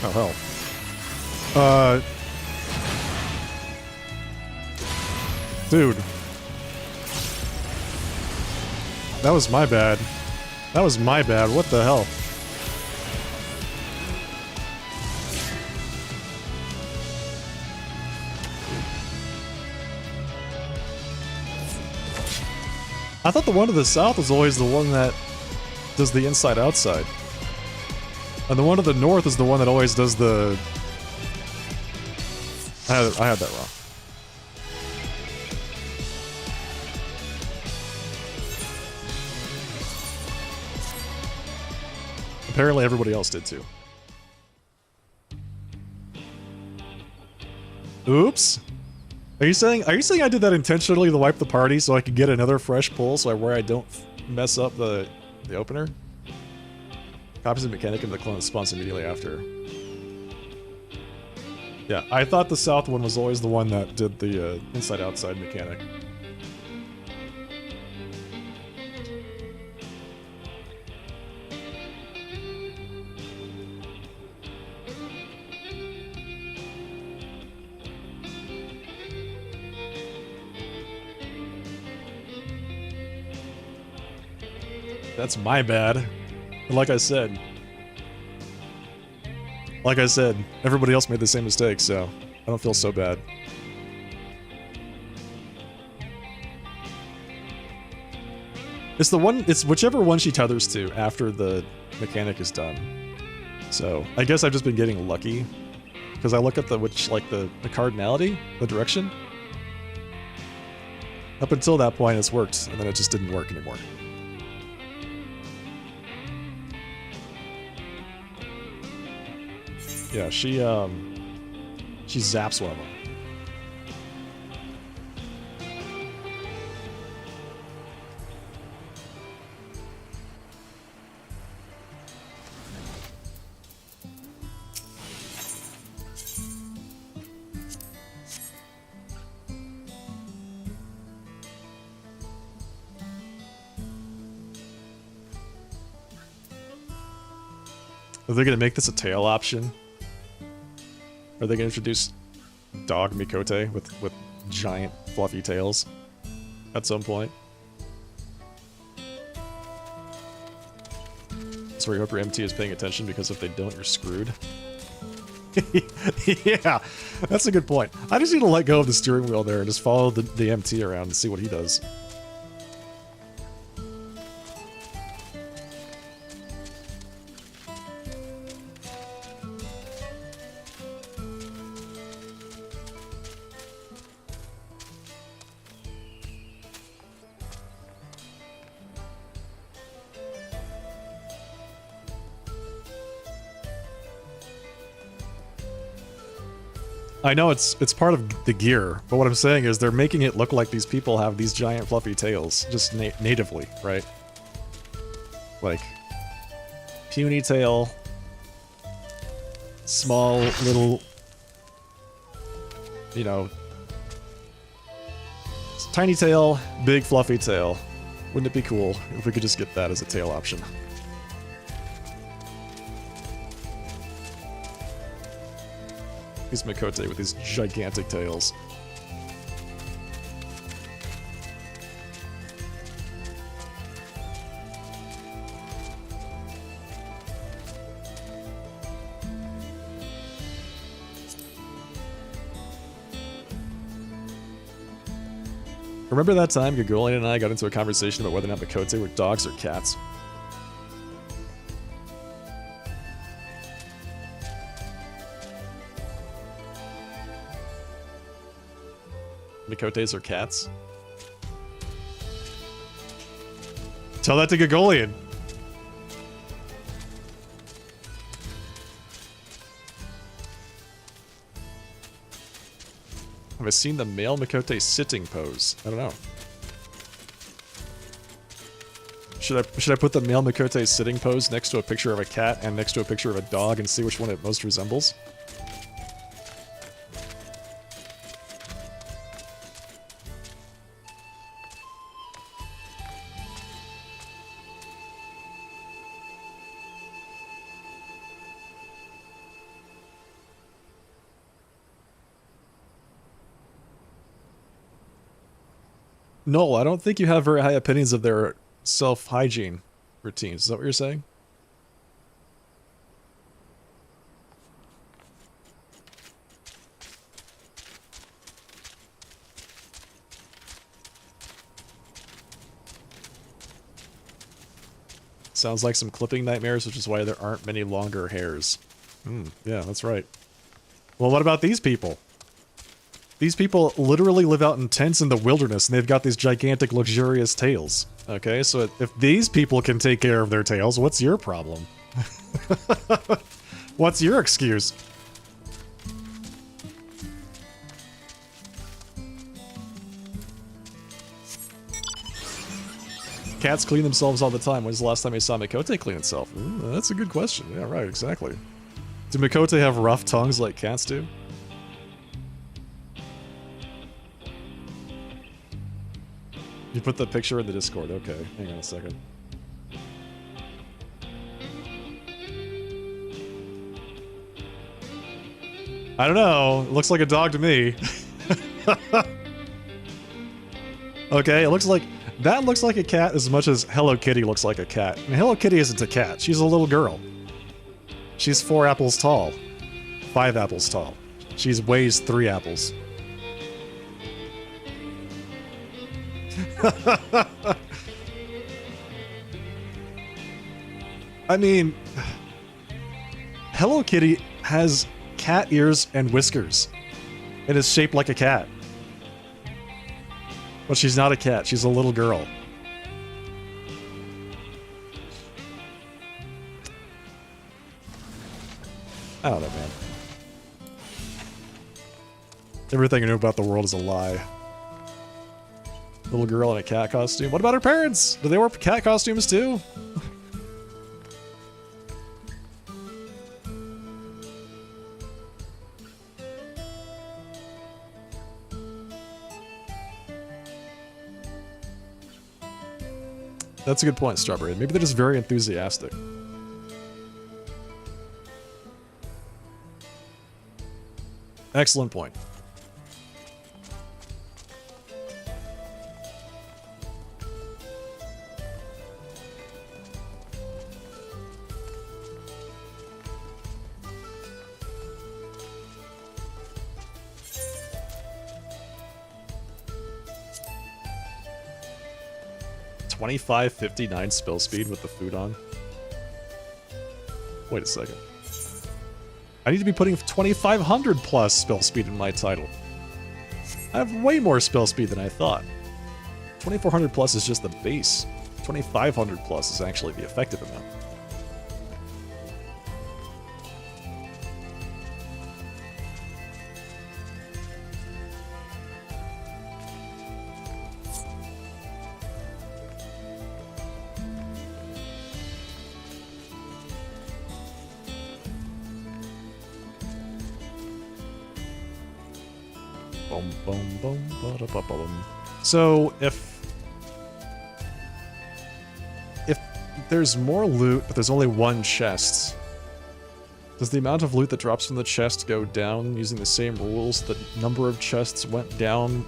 Oh hell. Dude. That was my bad. That was my bad. What the hell? I thought the one to the south was always the one that does the inside-outside. And the one to the north is the one that always does the... I had that wrong. Apparently everybody else did too. Oops. Are you saying I did that intentionally to wipe the party so I could get another fresh pull where I don't mess up the opener? Copies the mechanic and the clone spawns immediately after. Yeah, I thought the south one was always the one that did the inside-outside mechanic. That's my bad. And like I said, everybody else made the same mistake, so I don't feel so bad. It's whichever one she tethers to after the mechanic is done. So I guess I've just been getting lucky because I look at the cardinality, the direction. Up until that point, it's worked, and then it just didn't work anymore. Yeah, she zaps one of them. Are they gonna make this a tail option? Are they gonna introduce dog Mikote with giant fluffy tails at some point? Sorry, I hope your MT is paying attention because if they don't, you're screwed. Yeah, that's a good point. I just need to let go of the steering wheel there and just follow the MT around and see what he does. I know it's part of the gear, but what I'm saying is they're making it look like these people have these giant fluffy tails, just natively, right? Like, puny tail, small little, you know, tiny tail, big fluffy tail. Wouldn't it be cool if we could just get that as a tail option? He's Mikote with these gigantic tails. Remember that time Gagolian and I got into a conversation about whether or not Mikote were dogs or cats? Mikotes are cats? Tell that to Gagolian. Have I seen the male Mikote sitting pose? I don't know. Should I put the male Mikote sitting pose next to a picture of a cat and next to a picture of a dog and see which one it most resembles? No, I don't think you have very high opinions of their self-hygiene routines. Is that what you're saying? Sounds like some clipping nightmares, which is why there aren't many longer hairs. Yeah, that's right. Well, what about these people? These people literally live out in tents in the wilderness, and they've got these gigantic, luxurious tails. Okay, so if these people can take care of their tails, what's your problem? What's your excuse? Cats clean themselves all the time. When's the last time you saw Mikote clean itself? That's a good question. Yeah, right, exactly. Do Mikote have rough tongues like cats do? You put the picture in the Discord. Okay, hang on a second. I don't know. It looks like a dog to me. Okay, it looks like... That looks like a cat as much as Hello Kitty looks like a cat. And Hello Kitty isn't a cat. She's a little girl. She's 4 apples tall. 5 apples tall. She weighs 3 apples. I mean, Hello Kitty has cat ears and whiskers. It is shaped like a cat. But she's not a cat, she's a little girl. I don't know, man. Everything I know about the world is a lie. Little girl in a cat costume. What about her parents? Do they wear cat costumes too? That's a good point, Strawberry. Maybe they're just very enthusiastic. Excellent point. $25.59 spell speed with the food on. Wait a second. I need to be putting 2500 plus spell speed in my title. I have way more spell speed than I thought. 2400 plus is just the base. 2500 plus is actually the effective amount. So if there's more loot, but there's only one chest, does the amount of loot that drops from the chest go down using the same rules? The number of chests went down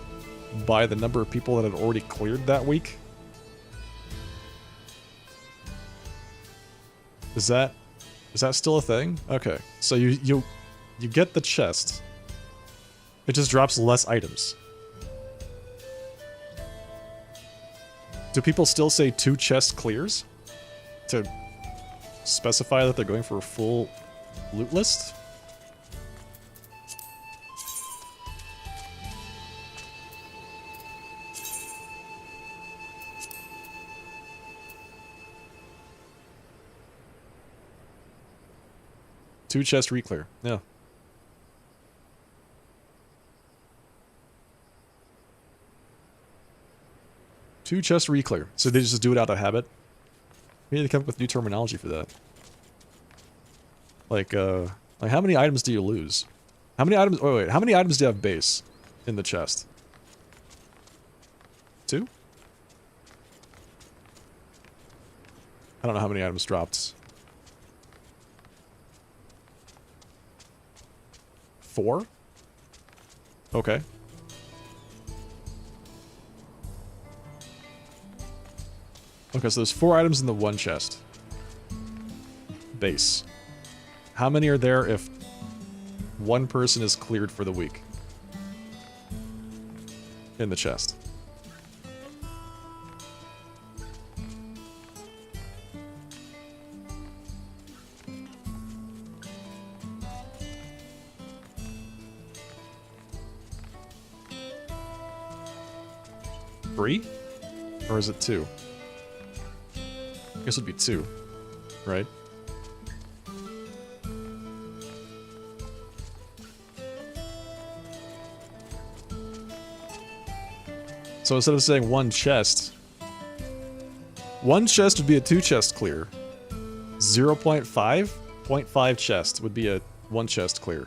by the number of people that had already cleared that week? Is that still a thing? Okay, so you get the chest. It just drops less items. Do people still say 2 chest clears? To specify that they're going for a full loot list? Two chest reclear, yeah. Two chest reclear. So they just do it out of habit? We need to come up with new terminology for that. Like how many items do you lose? How many items, wait, how many items do you have base in the chest? 2? I don't know how many items dropped. 4? Okay. Okay, so there's 4 items in the 1 chest. Base. How many are there if 1 person is cleared for the week? In the chest. Three? Or is it 2? I guess it'd be 2, right? So instead of saying 1 chest, 1 chest would be a 2 chest clear. 0.5? 0.5 chest would be a 1 chest clear.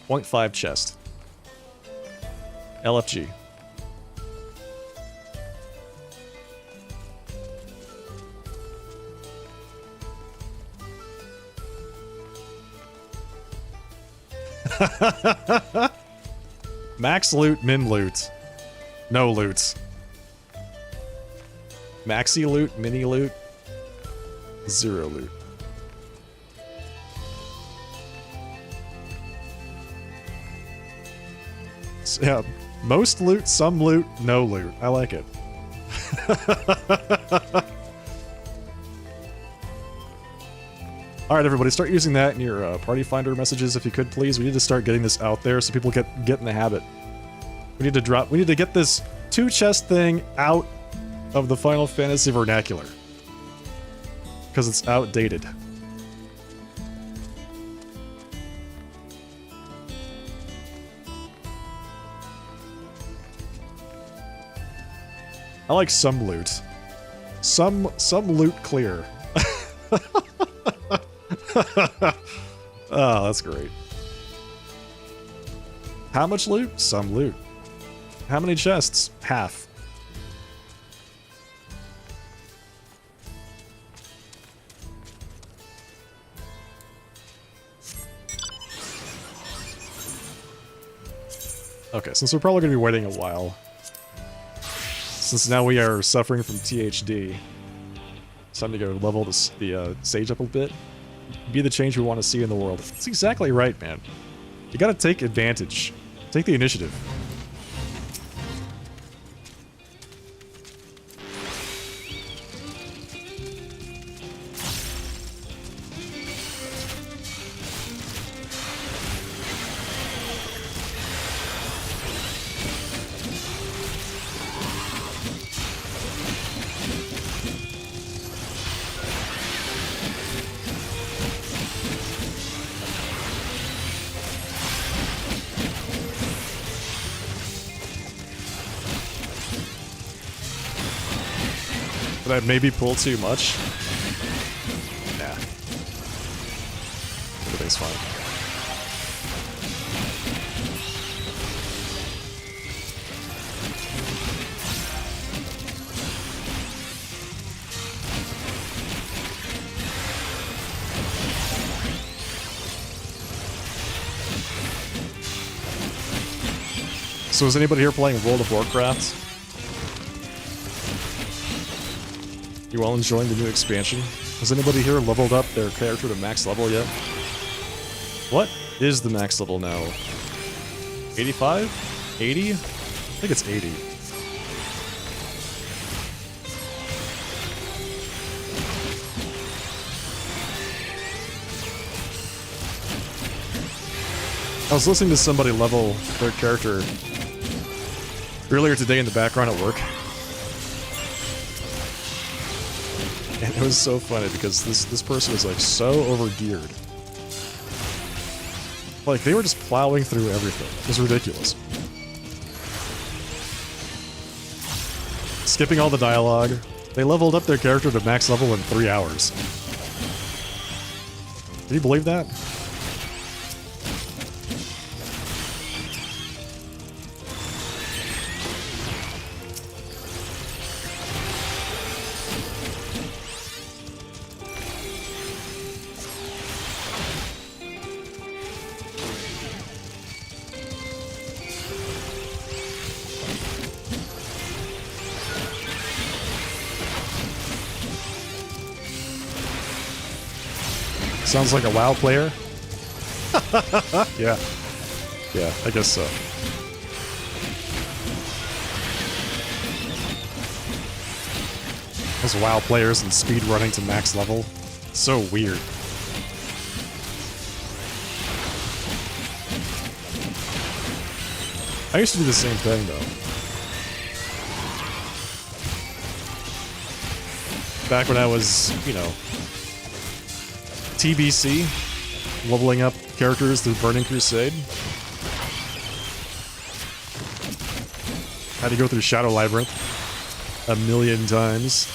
0.5 chest. LFG. Max loot, min loot. No loot. Maxi loot, mini loot. 0 loot. So, yeah, most loot, some loot, no loot. I like it. Alright, everybody, start using that in your party finder messages if you could, please. We need to start getting this out there so people get in the habit. We need to get this 2 chest thing out of the Final Fantasy vernacular. Because it's outdated. I like some loot. Some loot clear. Oh, that's great. How much loot? Some loot. How many chests? Half. Okay, since we're probably going to be waiting a while, since now we are suffering from THD, it's time to go level the Sage up a bit. Be the change we want to see in the world. That's exactly right, man. You gotta take advantage. Take the initiative. Did I maybe pull too much? Nah. Everything's fine. So is anybody here playing World of Warcraft? You all enjoying the new expansion? Has anybody here leveled up their character to max level yet? What is the max level now? 85? 80? I think it's 80. I was listening to somebody level their character earlier today in the background at work. And it was so funny because this person was like so over-geared. Like, they were just plowing through everything. It was ridiculous. Skipping all the dialogue. They leveled up their character to max level in 3 hours. Can you believe that? Sounds like a WoW player. Yeah. Yeah, I guess so. Those WoW players and speed running to max level. So weird. I used to do the same thing, though. Back when I was, you know, TBC, leveling up characters through Burning Crusade. Had to go through Shadow Labyrinth a million times.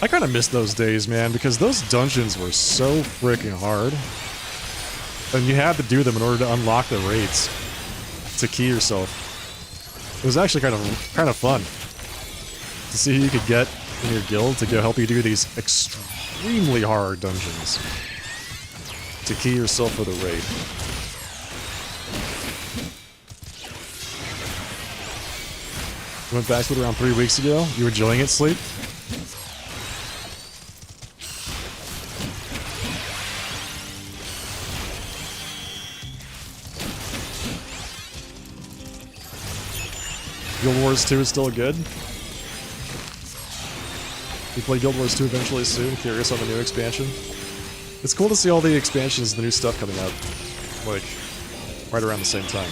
I kind of miss those days, man, because those dungeons were so freaking hard. And you had to do them in order to unlock the raids to key yourself. It was actually kind of fun to see who you could get in your guild to go help you do these extremely hard dungeons to key yourself for the raid. You went back to it around 3 weeks ago. You enjoying it, Sleep? Guild Wars 2 is still good. We play Guild Wars 2 eventually soon. Curious on the new expansion. It's cool to see all the expansions, the new stuff coming out, like, right around the same time.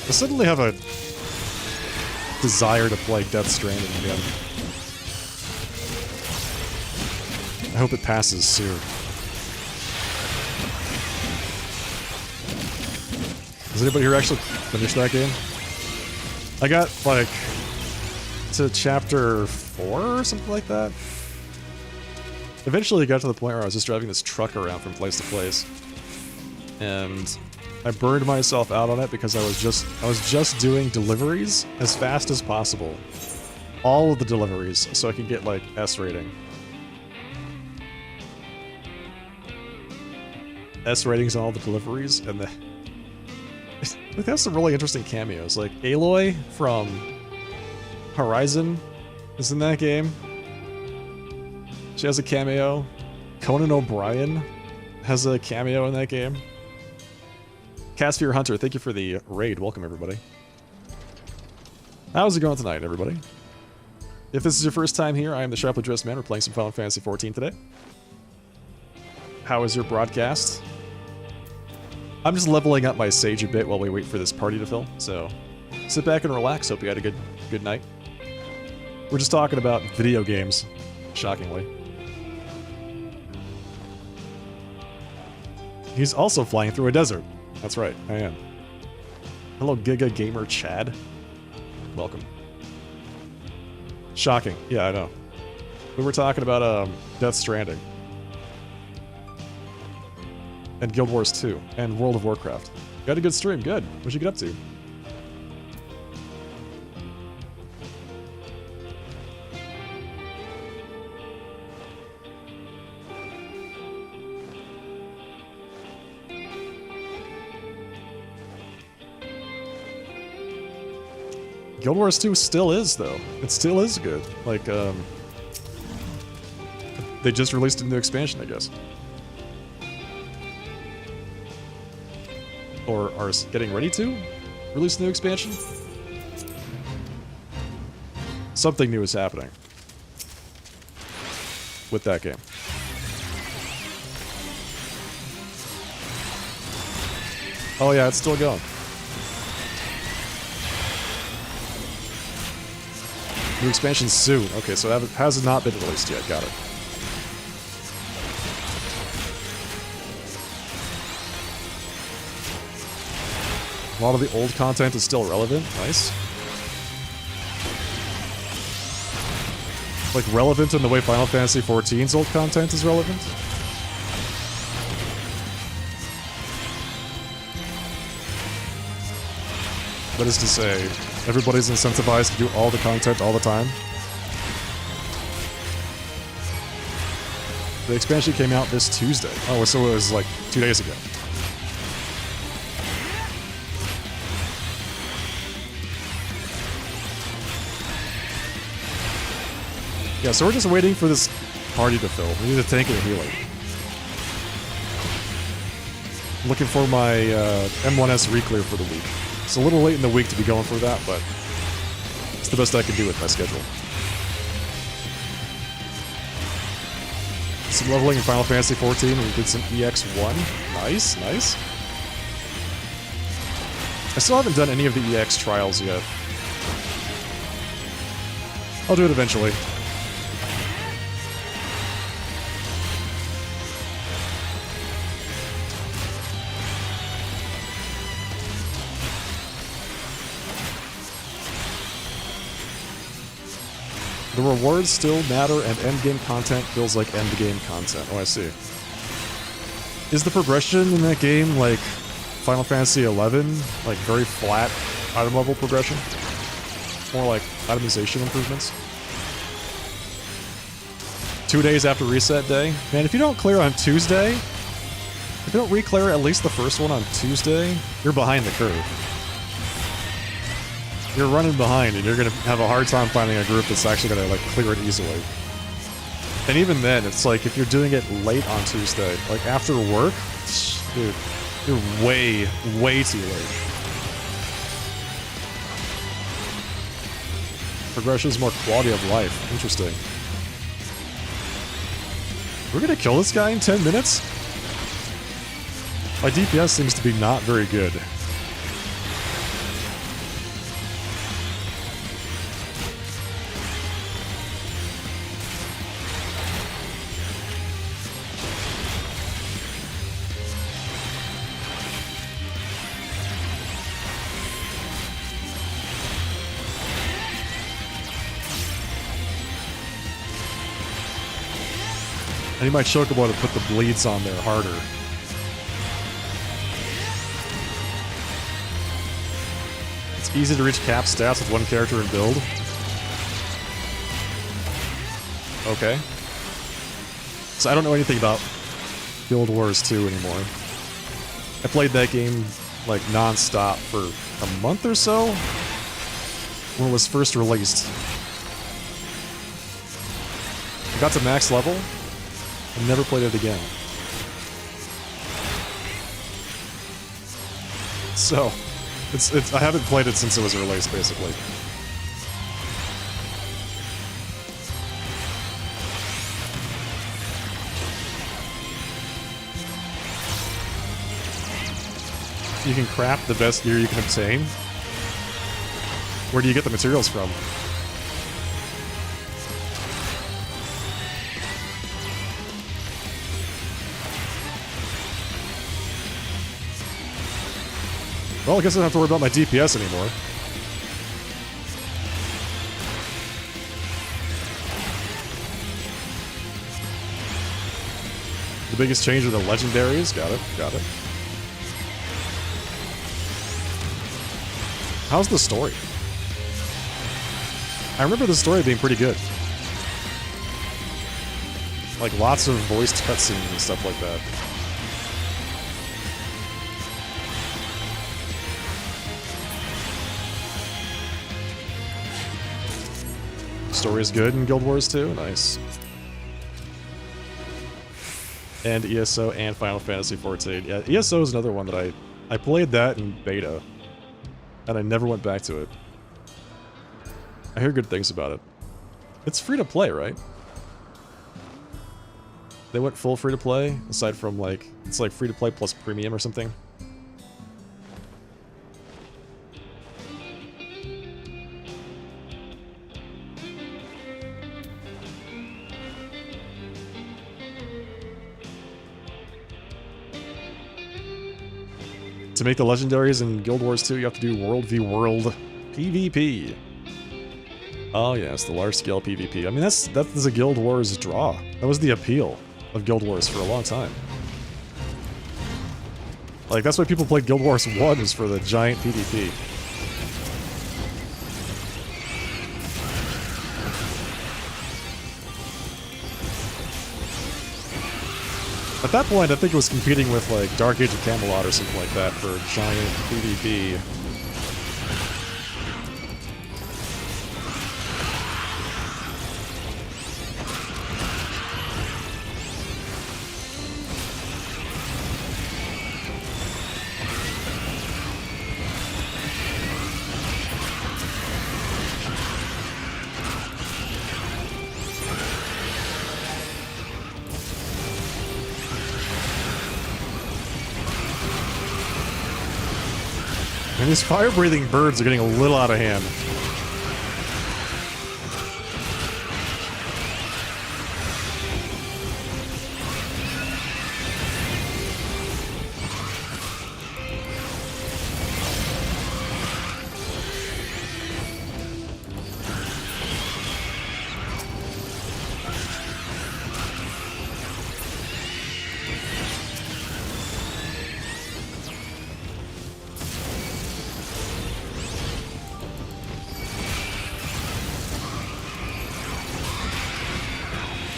I suddenly have a desire to play Death Stranding again. I hope it passes soon. Has anybody here actually finished that game? I got, like, to chapter 4 or something like that. Eventually I got to the point where I was just driving this truck around from place to place. And I burned myself out on it because I was just doing deliveries as fast as possible. All of the deliveries, so I could get, like, S rating. S ratings on all the deliveries, and the they have some really interesting cameos. Like Aloy from Horizon is in that game. She has a cameo. Conan O'Brien has a cameo in that game. Casphere Hunter, thank you for the raid. Welcome, everybody. How's it going tonight, everybody? If this is your first time here, I am the Sharply Dressed Man. We're playing some Final Fantasy XIV today. How is your broadcast? I'm just leveling up my Sage a bit while we wait for this party to fill, so sit back and relax. Hope you had a good night. We're just talking about video games, shockingly. He's also flying through a desert. That's right, I am. Hello, Giga Gamer Chad. Welcome. Shocking. Yeah, I know. We were talking about Death Stranding. And Guild Wars 2, and World of Warcraft. Got a good stream, good. What'd you get up to? Guild Wars 2 still is, though. It still is good. Like, they just released a new expansion, I guess. Or are getting ready to? release a new expansion? Something new is happening with that game. Oh yeah, it's still going. New expansion soon. Okay, so it has not been released yet. Got it. A lot of the old content is still relevant. Nice. Like, relevant in the way Final Fantasy XIV's old content is relevant? That is to say, everybody's incentivized to do all the content all the time. The expansion came out this Tuesday. Oh, so it was like 2 days ago. Yeah, so we're just waiting for this party to fill. We need a tank and a healer. I'm looking for my M1S reclear for the week. It's a little late in the week to be going for that, but it's the best I can do with my schedule. Some leveling in Final Fantasy XIV, and we did some EX1. Nice, nice. I still haven't done any of the EX trials yet. I'll do it eventually. The rewards still matter, and endgame content feels like endgame content. Oh, I see. Is the progression in that game like Final Fantasy XI? Like very flat item level progression? More like itemization improvements? 2 days after reset day? Man, if you don't clear on Tuesday, if you don't re-clear at least the first one on Tuesday, you're behind the curve. You're running behind, and you're gonna have a hard time finding a group that's actually gonna like clear it easily. And even then, it's like if you're doing it late on Tuesday, like after work, dude, you're way, way too late. Progression is more quality of life. Interesting. We're gonna kill this guy in 10 minutes? My DPS seems to be not very good. I need my Chocobo to put the bleeds on there harder. It's easy to reach cap stats with one character and build. Okay. So I don't know anything about Guild Wars 2 anymore. I played that game like non-stop for a month or so when it was first released. I got to max level and never played it again. So, I haven't played it since it was released, basically. You can craft the best gear you can obtain. Where do you get the materials from? Well, I guess I don't have to worry about my DPS anymore. The biggest change are the legendaries. Got it, got it. How's the story? I remember the story being pretty good. Like lots of voiced cutscenes and stuff like that. Story is good in Guild Wars 2. Nice. And ESO and Final Fantasy XIV. Yeah, ESO is another one that I played that in beta. and I never went back to it. I hear good things about it. It's free to play, right? They went full free to play, aside from like, it's like free to play plus premium or something. To make the legendaries in Guild Wars 2, you have to do World v World PvP. Oh yes, the large-scale PvP. I mean, that's a Guild Wars draw. That was the appeal of Guild Wars for a long time. Like, that's why people played Guild Wars 1, is for the giant PvP. At that point, I think it was competing with, like, Dark Age of Camelot or something like that for giant PvP. And these fire-breathing birds are getting a little out of hand.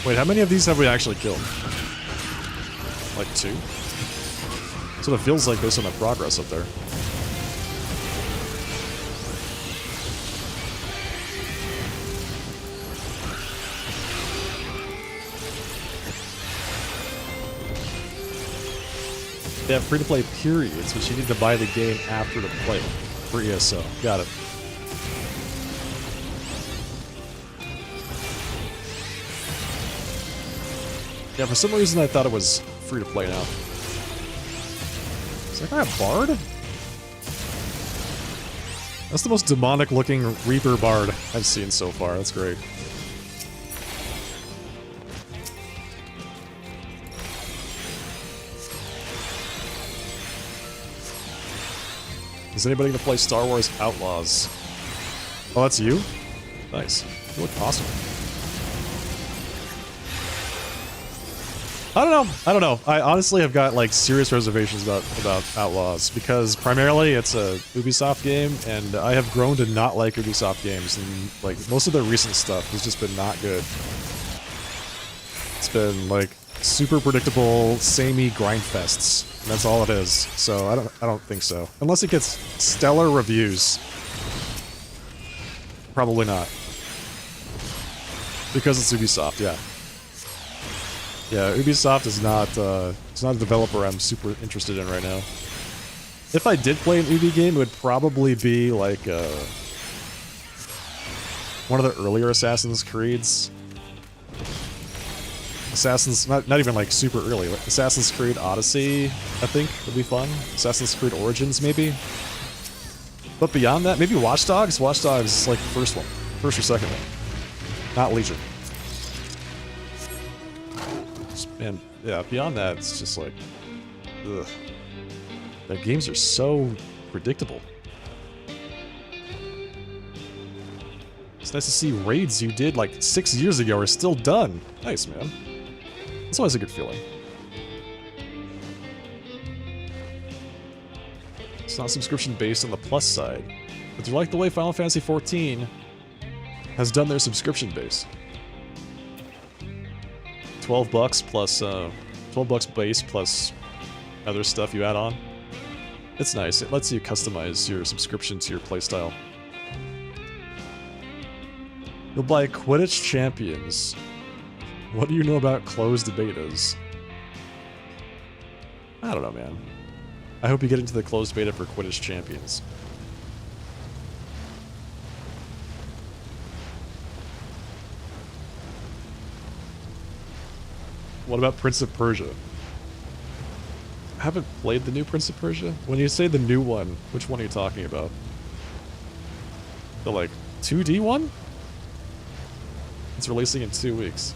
Wait, how many of these have we actually killed? Like 2? That's what it feels like based on the progress up there. They have free-to-play periods, which you need to buy the game after to play it for ESO. Got it. Yeah, for some reason I thought it was free to play now. Is that guy a bard? That's the most demonic looking Reaper bard I've seen so far. That's great. Is anybody gonna play Star Wars Outlaws? Oh, that's you? Nice. You look awesome. I don't know. I honestly have got like serious reservations about Outlaws because primarily it's a Ubisoft game, and I have grown to not like Ubisoft games, and like most of their recent stuff has just been not good. It's been like super predictable, samey grind fests, and that's all it is. So I don't think so. Unless it gets stellar reviews. Probably not. Because it's Ubisoft, yeah. Yeah, Ubisoft is not, it's not a developer I'm super interested in right now. If I did play an Ubi game, it would probably be like, one of the earlier Assassin's Creeds. Not even like super early, like Assassin's Creed Odyssey, I think, would be fun. Assassin's Creed Origins, maybe. But beyond that, maybe Watch Dogs? Watch Dogs is like the first one. First or second one. Not Legion. And yeah, beyond that, it's just like, ugh. The games are so predictable. It's nice to see raids you did like 6 years ago are still done. Nice, man. That's always a good feeling. It's not subscription based on the plus side, but they're like the way Final Fantasy XIV has done their subscription base. $12 plus, $12 base plus other stuff you add on. It's nice. It lets you customize your subscription to your playstyle. You'll buy Quidditch Champions. What do you know about closed betas? I don't know, man. I hope you get into the closed beta for Quidditch Champions. What about Prince of Persia? I haven't played the new Prince of Persia. When you say the new one, which one are you talking about? The, like, 2D one? It's releasing in 2 weeks.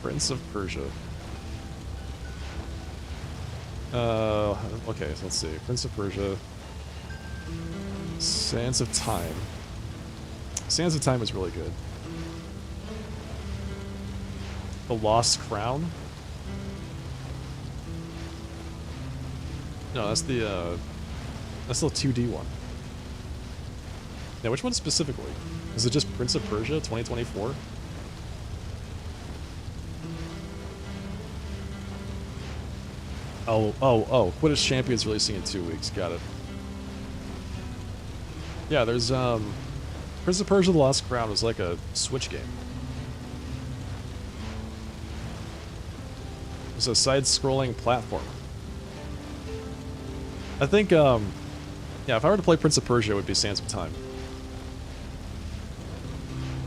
Prince of Persia. Okay, so let's see. Prince of Persia. Sands of Time. Sands of Time is really good. The Lost Crown? No, that's the 2D one. Now, which one specifically? Is it just Prince of Persia 2024? Oh, Quidditch Champion's releasing in 2 weeks. Got it. Yeah, there's, Prince of Persia: The Lost Crown was like a Switch game. It's a side-scrolling platformer. I think, yeah, if I were to play Prince of Persia, it would be Sands of Time.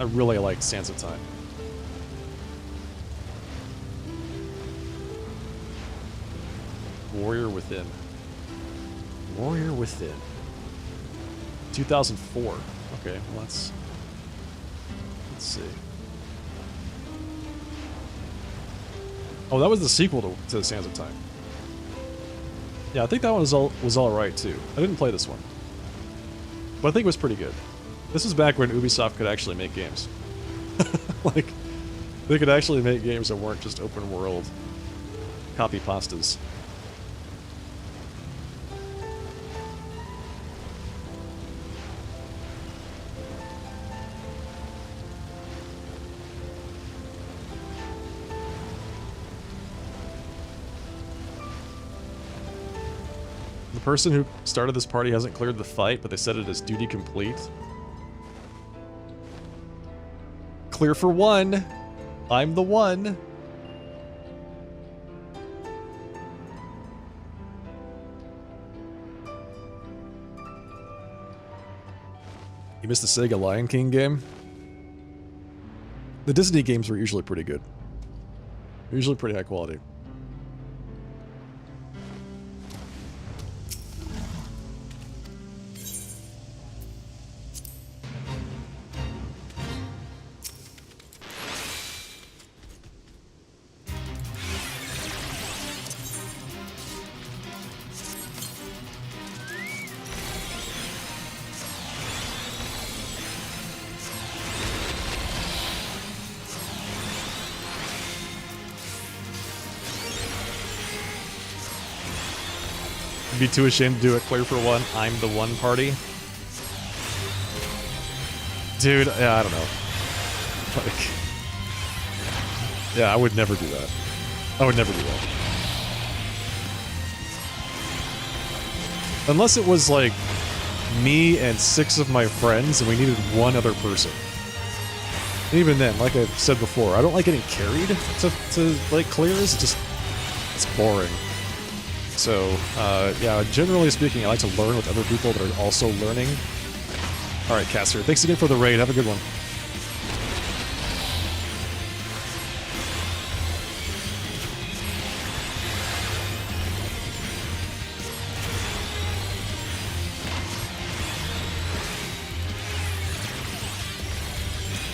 I really like Sands of Time. Warrior Within. Warrior Within. 2004. Okay, well, let's see. Oh, that was the sequel to Sands of Time. Yeah, I think that one was all right too. I didn't play this one, but I think it was pretty good. This was back when Ubisoft could actually make games. Like, they could actually make games that weren't just open world copy pastas. The person who started this party hasn't cleared the fight, but they said it is duty complete. Clear for one. I'm the one. You missed the Sega Lion King game? The Disney games were usually pretty good. Usually pretty high quality. Be too ashamed to do it. Clear for one. I'm the one party. Dude, yeah, I don't know. Like, yeah, I would never do that. I would never do that. Unless it was like me and 6 of my friends and we needed one other person. And even then, like I said before, I don't like getting carried to like clears. It's boring. So, yeah, generally speaking, I like to learn with other people that are also learning. Alright, Caster, thanks again for the raid. Have a good one.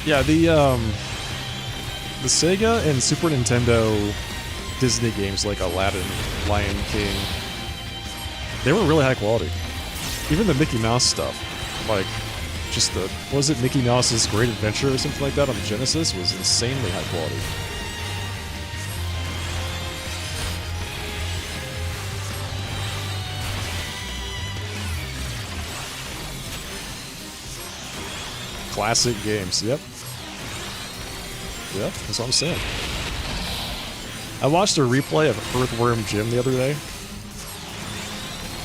Yeah, the Sega and Super Nintendo Disney games like Aladdin, Lion King, they were really high quality. Even the Mickey Mouse stuff, like just the, was it Mickey Mouse's Great Adventure or something like that on the Genesis, was insanely high quality. Classic games, yep. Yep, that's what I'm saying. I watched a replay of Earthworm Jim the other day,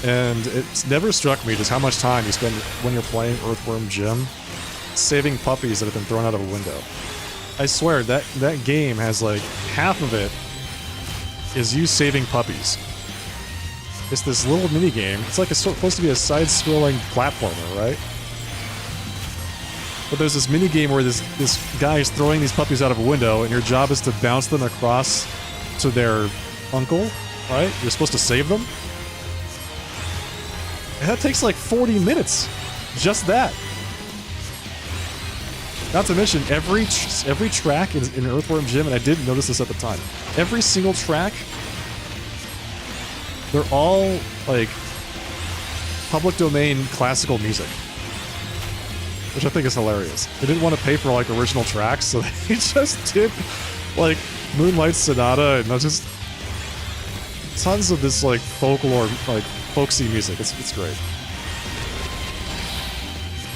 and it's never struck me just how much time you spend when you're playing Earthworm Jim saving puppies that have been thrown out of a window. I swear, that game has like half of it is you saving puppies. It's this little mini game. It's like it's supposed to be a side-scrolling platformer, right? But there's this mini game where this guy is throwing these puppies out of a window, and your job is to bounce them across to their uncle, right? You're supposed to save them. And that takes like 40 minutes. Just that. Not to mention, every track in Earthworm Jim, and I didn't notice this at the time, every single track, they're all, like, public domain classical music. Which I think is hilarious. They didn't want to pay for, like, original tracks, so they just did, like, Moonlight Sonata and just tons of this, like, folklore, like, folksy music. It's great.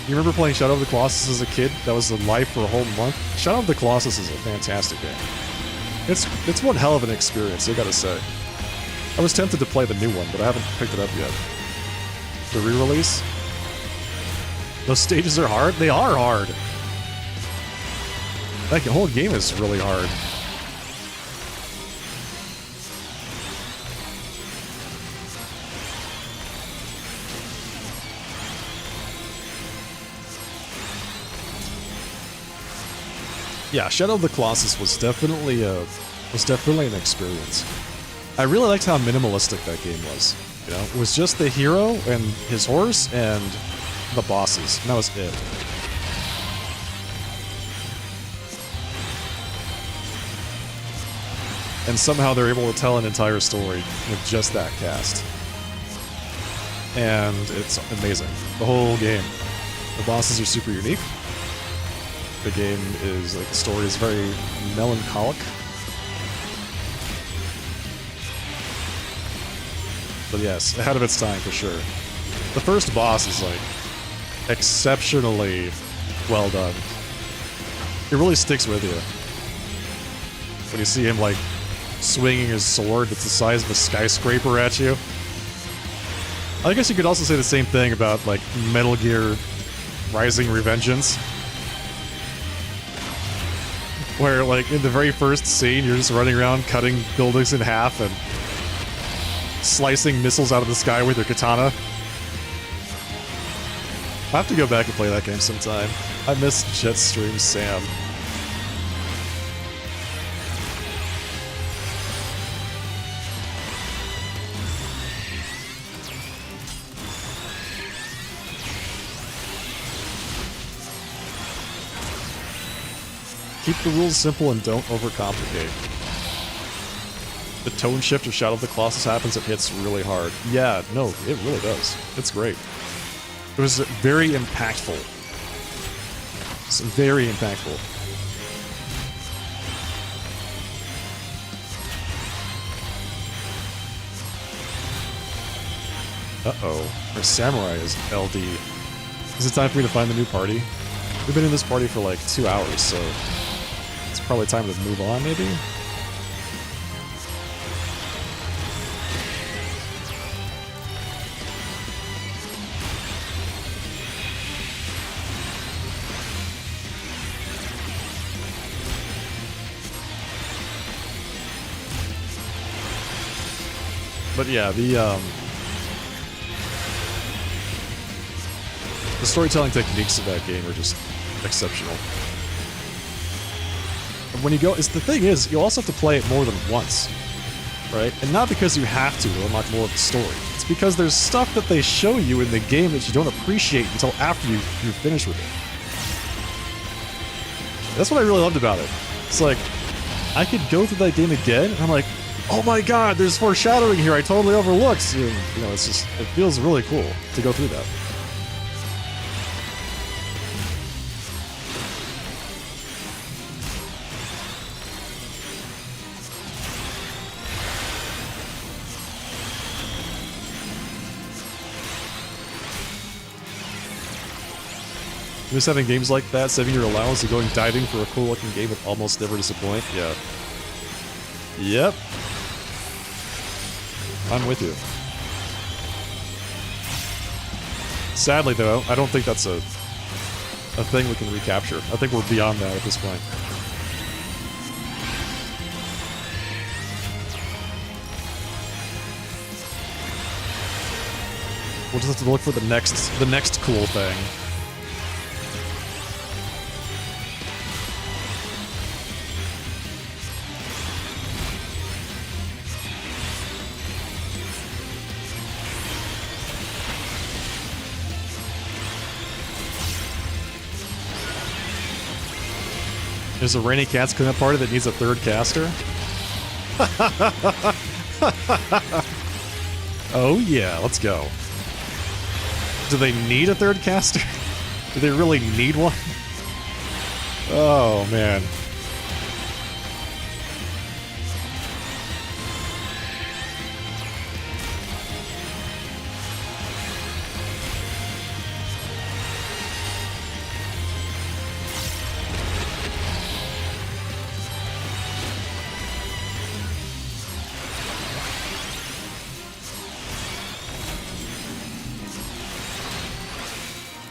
You remember playing Shadow of the Colossus as a kid? That was the life for a whole month. Shadow of the Colossus is a fantastic game. It's one hell of an experience, I gotta say. I was tempted to play the new one, but I haven't picked it up yet. The re-release? Those stages are hard? They are hard! Like, the whole game is really hard. Yeah, Shadow of the Colossus was definitely an experience. I really liked how minimalistic that game was. You know, it was just the hero and his horse and the bosses, and that was it. And somehow they're able to tell an entire story with just that cast. And it's amazing. The whole game. The bosses are super unique. The game is, like, the story is very melancholic. But yes, ahead of its time for sure. The first boss is, like, exceptionally well done. It really sticks with you. When you see him, like, swinging his sword that's the size of a skyscraper at you. I guess you could also say the same thing about, like, Metal Gear Rising: Revengeance. Where, like, in the very first scene, you're just running around cutting buildings in half and slicing missiles out of the sky with your katana. I have to go back and play that game sometime. I miss Jetstream Sam. Keep the rules simple and don't overcomplicate. The tone shift of Shadow of the Colossus happens, it hits really hard. Yeah, no, it really does. It's great. It was very impactful. It's very impactful. Uh-oh. Our samurai is LD. Is it time for me to find the new party? We've been in this party for like 2 hours, so it's probably time to move on, maybe? But yeah, the storytelling techniques of that game are just exceptional. And when you go, the thing is, you also have to play it more than once, right? And not because you have to unlock more of the story. It's because there's stuff that they show you in the game that you don't appreciate until after you're finished with it. That's what I really loved about it. It's like, I could go through that game again, and I'm like, oh my god, there's foreshadowing here I totally overlooked. And, you know, it's just, it feels really cool to go through that. Just having games like that, saving your allowance and going diving for a cool looking game would almost never disappoint. Yeah. Yep. I'm with you. Sadly, though, I don't think that's a thing we can recapture. I think we're beyond that at this point. We'll just have to look for the next cool thing. There's a Rainy Cats cleanup party that needs a third caster? Oh yeah, let's go. Do they need a third caster? Do they really need one? Oh man.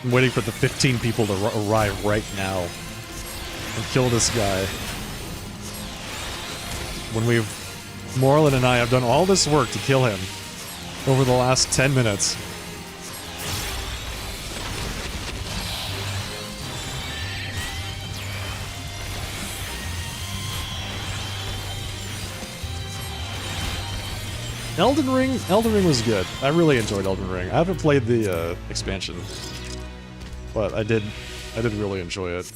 I'm waiting for the 15 people to arrive right now and kill this guy. When Morlin and I have done all this work to kill him over the last 10 minutes. Elden Ring was good. I really enjoyed Elden Ring. I haven't played the expansion, but I did really enjoy it.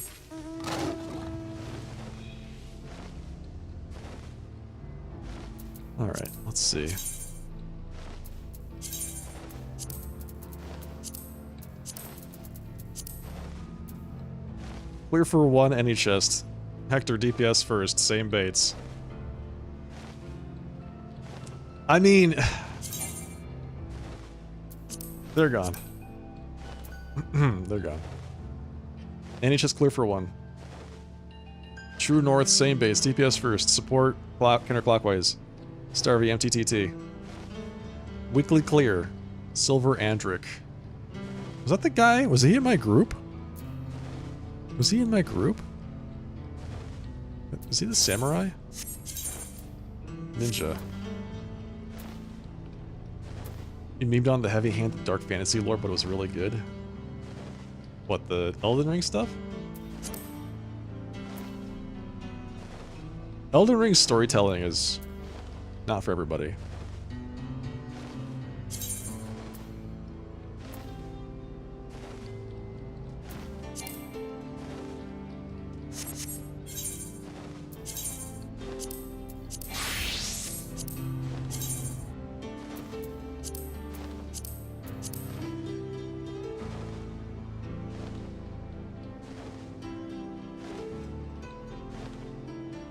All right, let's see. Clear for one, any chest. Hector DPS first, same baits. I mean, they're gone. They're gone. NHS clear for one. True North, same base. DPS first. Support counterclockwise. Starvey MTTT. Weekly clear. Silver Andric. Was that the guy? Was he in my group? Was he in my group? Was he the samurai? Ninja. You memed on the heavy-handed dark fantasy lore, but it was really good. What, the Elden Ring stuff? Elden Ring storytelling is not for everybody.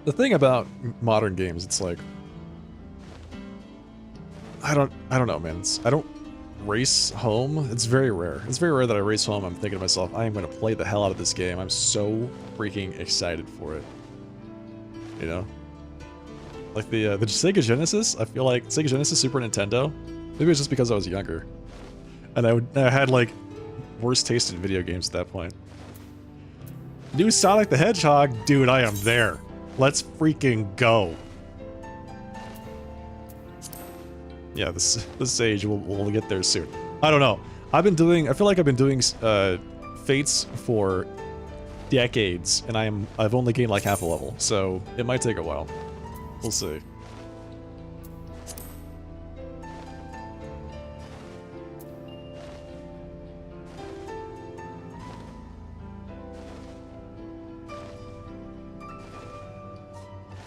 The thing about modern games, it's like, I don't know, man. I don't race home. It's very rare. It's very rare that I race home. I'm thinking to myself, I am going to play the hell out of this game. I'm so freaking excited for it. You know, like the Sega Genesis. I feel like Sega Genesis, Super Nintendo. Maybe it was just because I was younger, and I had like worse taste in video games at that point. New Sonic the Hedgehog, dude. I am there. Let's freaking go. Yeah, the Sage will get there soon. I don't know. I feel like I've been doing Fates for decades, and I've only gained like half a level, so it might take a while. We'll see.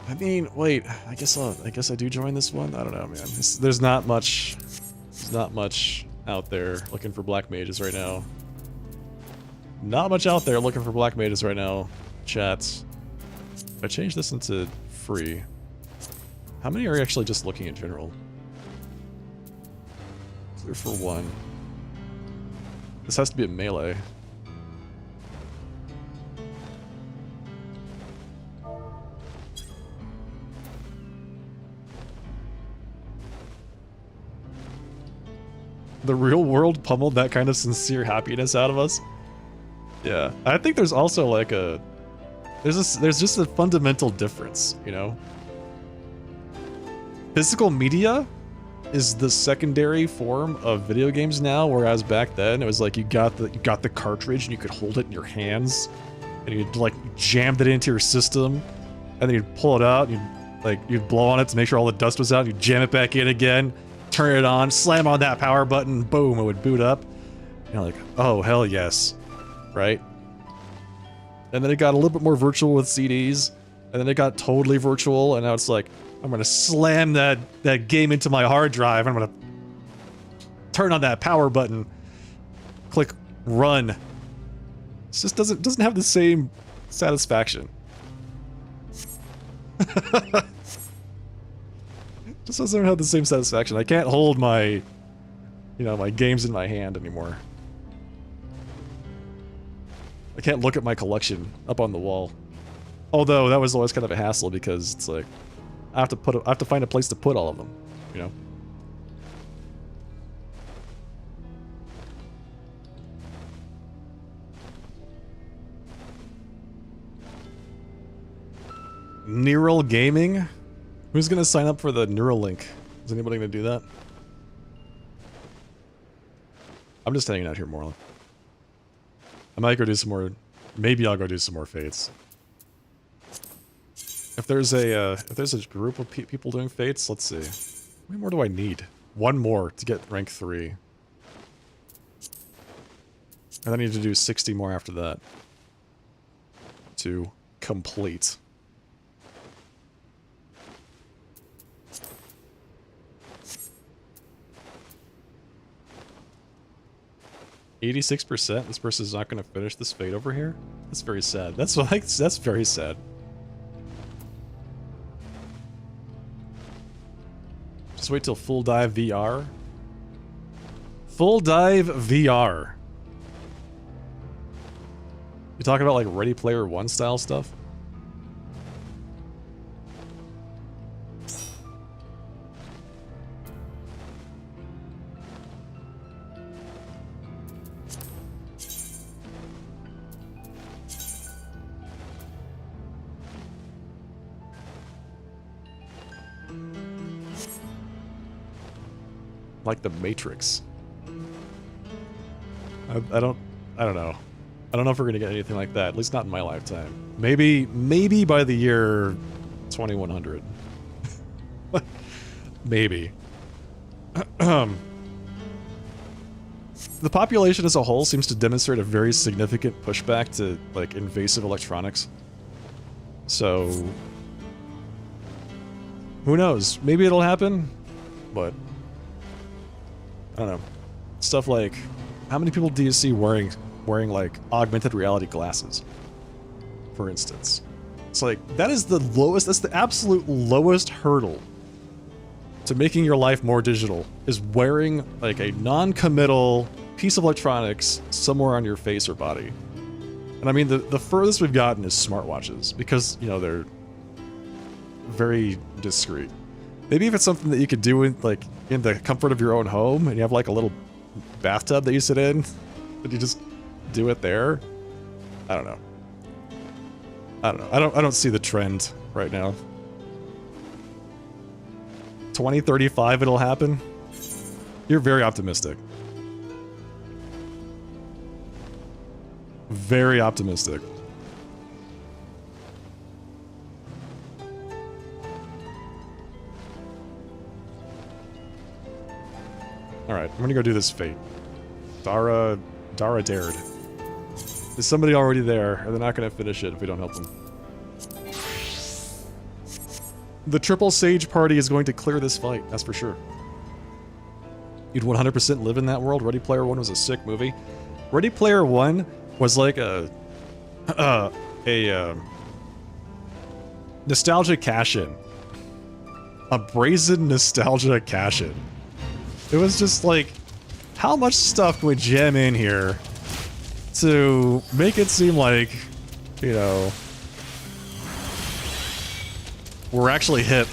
I mean, wait. I guess I do join this one. I don't know, man. There's not much out there looking for black mages right now. Not much out there looking for black mages right now. Chats. If I change this into free, how many are actually just looking in general? Clear for one. This has to be a melee. The real world pummeled that kind of sincere happiness out of us. Yeah, I think there's also like there's just a fundamental difference, you know. Physical media is the secondary form of video games now, whereas back then it was like you got the cartridge and you could hold it in your hands, and you'd like jammed it into your system, and then you'd pull it out, and you'd blow on it to make sure all the dust was out, and you'd jam it back in again. Turn it on, slam on that power button, boom, it would boot up. You're like, oh, hell yes. Right? and then it got a little bit more virtual with CDs, and then it got totally virtual, and now it's like, I'm gonna slam that game into my hard drive, I'm gonna turn on that power button, click run. It just doesn't have the same satisfaction. Just doesn't have the same satisfaction. I can't hold my, my games in my hand anymore. I can't look at my collection up on the wall. Although that was always kind of a hassle because it's like I have to find a place to put all of them, Neural Gaming? Who's gonna sign up for the Neuralink? Is anybody gonna do that? I'm just hanging out here more. I might go do some more. Maybe I'll go do some more Fates. If there's a group of people doing Fates, let's see. How many more do I need? One more to get rank 3. And I need to do 60 more after that to complete. %. This person's not going to finish this fate over here. That's very sad. That's very sad. Just wait till Full Dive VR. Full Dive VR. You talking about like Ready Player One style stuff? Like the Matrix. I don't know. I don't know if we're gonna get anything like that. At least not in my lifetime. Maybe by the year 2100. Maybe. The population as a whole seems to demonstrate a very significant pushback to like invasive electronics. So who knows? Maybe it'll happen, but I don't know. Stuff like, how many people do you see wearing like augmented reality glasses, for instance? It's like, that's the absolute lowest hurdle to making your life more digital, is wearing like a non-committal piece of electronics somewhere on your face or body. And I mean, the furthest we've gotten is smartwatches, because, they're very discreet. Maybe if it's something that you could do in the comfort of your own home, and you have like a little bathtub that you sit in, and you just do it there. I don't know. I don't see the trend right now. 2035 it'll happen? You're very optimistic. Very optimistic. Alright, I'm gonna go do this fate. Dara dared. Is somebody already there? Or they're not gonna finish it if we don't help them. The Triple Sage party is going to clear this fight, that's for sure. You'd 100% live in that world. Ready Player One was a sick movie. Ready Player One was like a nostalgia cash-in. A brazen nostalgia cash-in. It was just like, how much stuff can we jam in here to make it seem like, we're actually hip.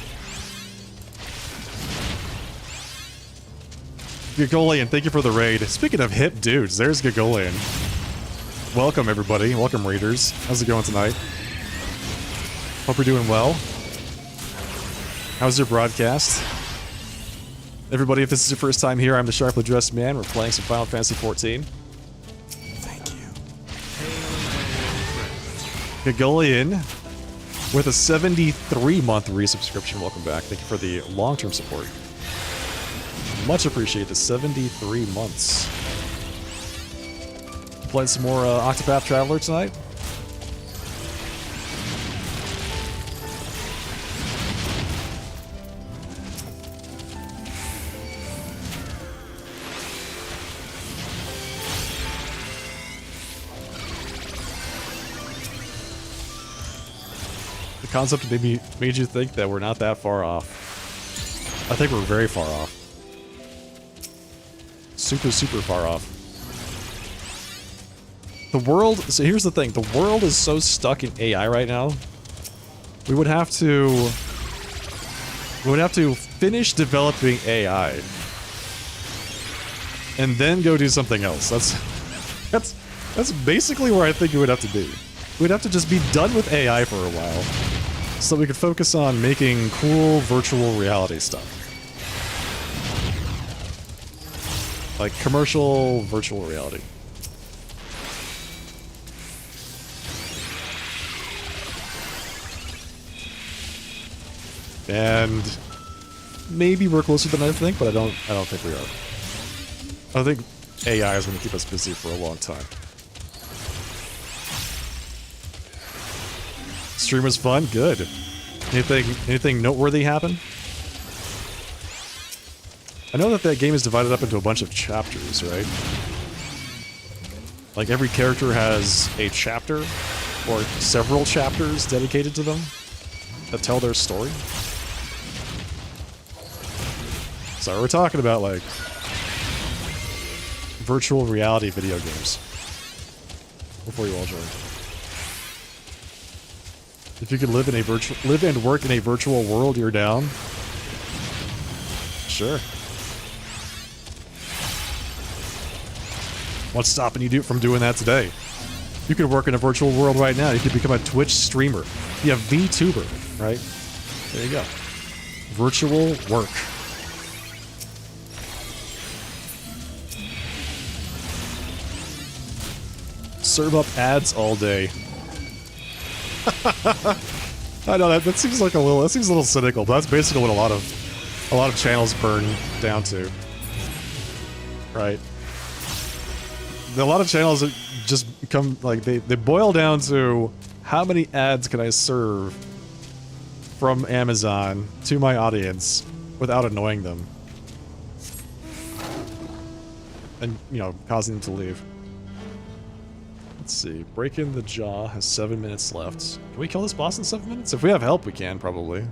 Gagolian, thank you for the raid. Speaking of hip dudes, there's Gagolian. Welcome, everybody. Welcome, readers. How's it going tonight? Hope you're doing well. How's your broadcast? Everybody, if this is your first time here, I'm the Sharply Dressed Man. We're playing some Final Fantasy XIV. Thank you. Gagolian with a 73-month resubscription. Welcome back. Thank you for the long-term support. Much appreciate the 73 months. Playing some more Octopath Traveler tonight. concept made you think that we're not that far off. I think we're very far off. Super, super far off. The world, so here's the thing, the world is so stuck in AI right now. We would have to finish developing AI and then go do something else. That's basically where I think it would have to be. We'd have to just be done with AI for a while so that we could focus on making cool virtual reality stuff. Like commercial virtual reality. And maybe we're closer than I think, but I don't think we are. I think AI is going to keep us busy for a long time. Stream was fun? Good. Anything noteworthy happen? I know that game is divided up into a bunch of chapters, right? Like every character has a chapter or several chapters dedicated to them that tell their story. So we're talking about like virtual reality video games before you all join. If you could live and work in a virtual world, you're down. Sure. What's stopping you from doing that today? You could work in a virtual world right now. You could become a Twitch streamer. Be a VTuber, right? There you go. Virtual work. Serve up ads all day. I know that seems like a little cynical, but that's basically what a lot of channels burn down to. Right? A lot of channels just become like they boil down to how many ads can I serve from Amazon to my audience without annoying them and, you know, causing them to leave. Let's see. Break in the Jaw has 7 minutes left. Can we kill this boss in 7 minutes? If we have help, we can, probably.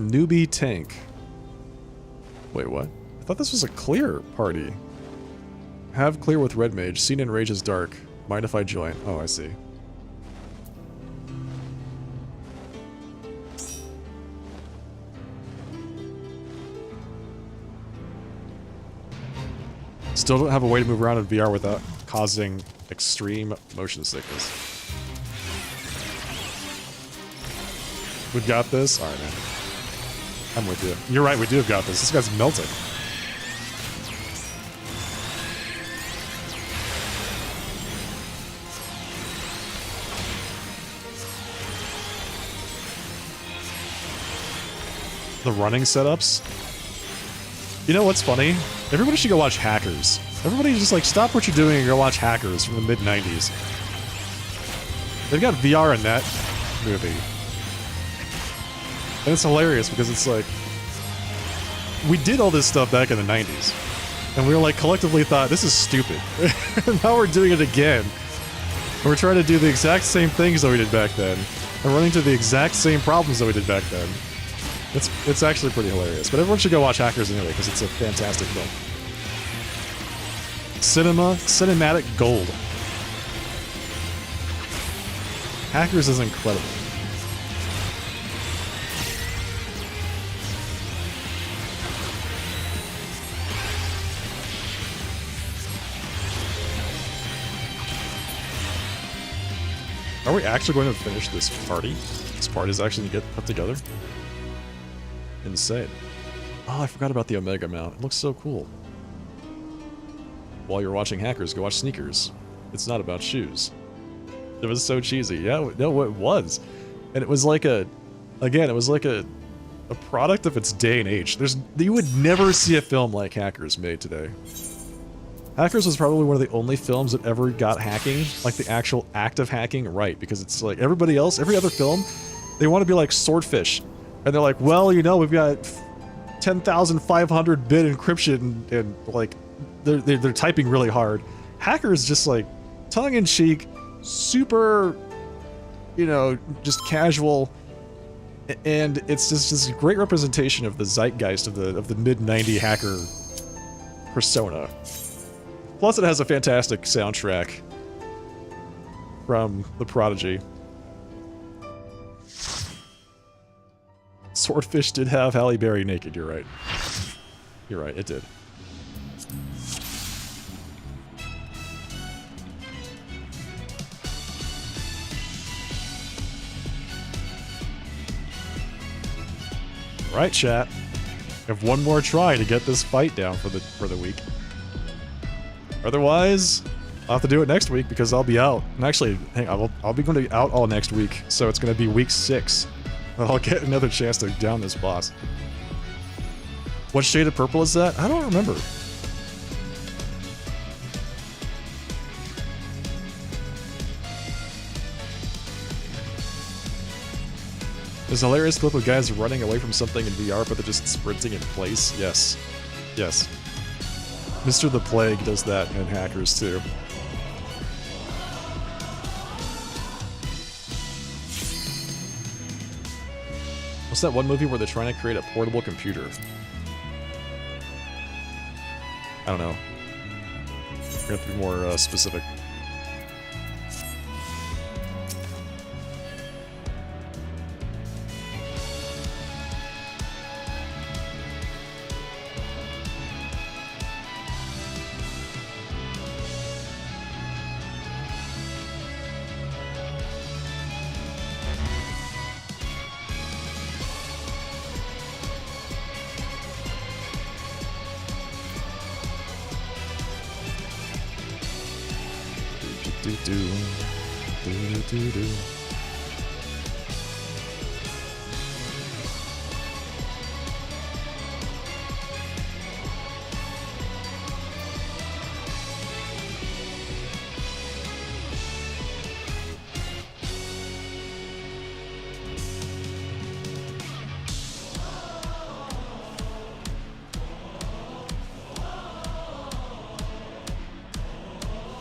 Newbie tank. Wait, what? I thought this was a clear party. Have clear with Red Mage. Scene in Rage is dark. Mind if I join? Oh, I see. Still don't have a way to move around in VR without causing extreme motion sickness. We've got this? Alright, man. I'm with you. You're right, we do have got this. This guy's melting. The running setups. You know what's funny? Everybody should go watch Hackers. Everybody just like stop what you're doing and go watch Hackers from the mid-90s. They've got VR in that movie. And it's hilarious because it's like, we did all this stuff back in the 90s. And we were like, collectively thought, this is stupid. And now we're doing it again. And we're trying to do the exact same things that we did back then. And running into the exact same problems that we did back then. It's actually pretty hilarious. But everyone should go watch Hackers anyway, because it's a fantastic film. Cinematic gold. Hackers is incredible. Are we actually going to finish this party? This party is actually going to get put together? Insane. Oh, I forgot about the Omega mount. It looks so cool. While you're watching Hackers, go watch Sneakers. It's not about shoes. It was so cheesy. Yeah, no, it was. And it was like a product of its day and age. You would never see a film like Hackers made today. Hackers was probably one of the only films that ever got hacking, like the actual act of hacking, right, because it's like everybody else, every other film, they want to be like Swordfish. And they're like, well, you know, we've got 10,500 bit encryption and like they're typing really hard. Hackers just like tongue-in-cheek, super, you know, just casual, and it's just this great representation of the zeitgeist of the mid-90 hacker persona. Plus, it has a fantastic soundtrack from The Prodigy. Swordfish did have Halle Berry naked, you're right. You're right, it did. Right, chat. I have one more try to get this fight down for the week. Otherwise, I'll have to do it next week because I'll be out. And actually, hang on, I'll be going to be out all next week, so it's going to be week 6. I'll get another chance to down this boss. What shade of purple is that? I don't remember. There's a hilarious clip of guys running away from something in VR, but they're just sprinting in place. Yes. Yes. Mr. the Plague does that in Hackers too. What's that one movie where they're trying to create a portable computer? I don't know. We're gonna have to be more specific.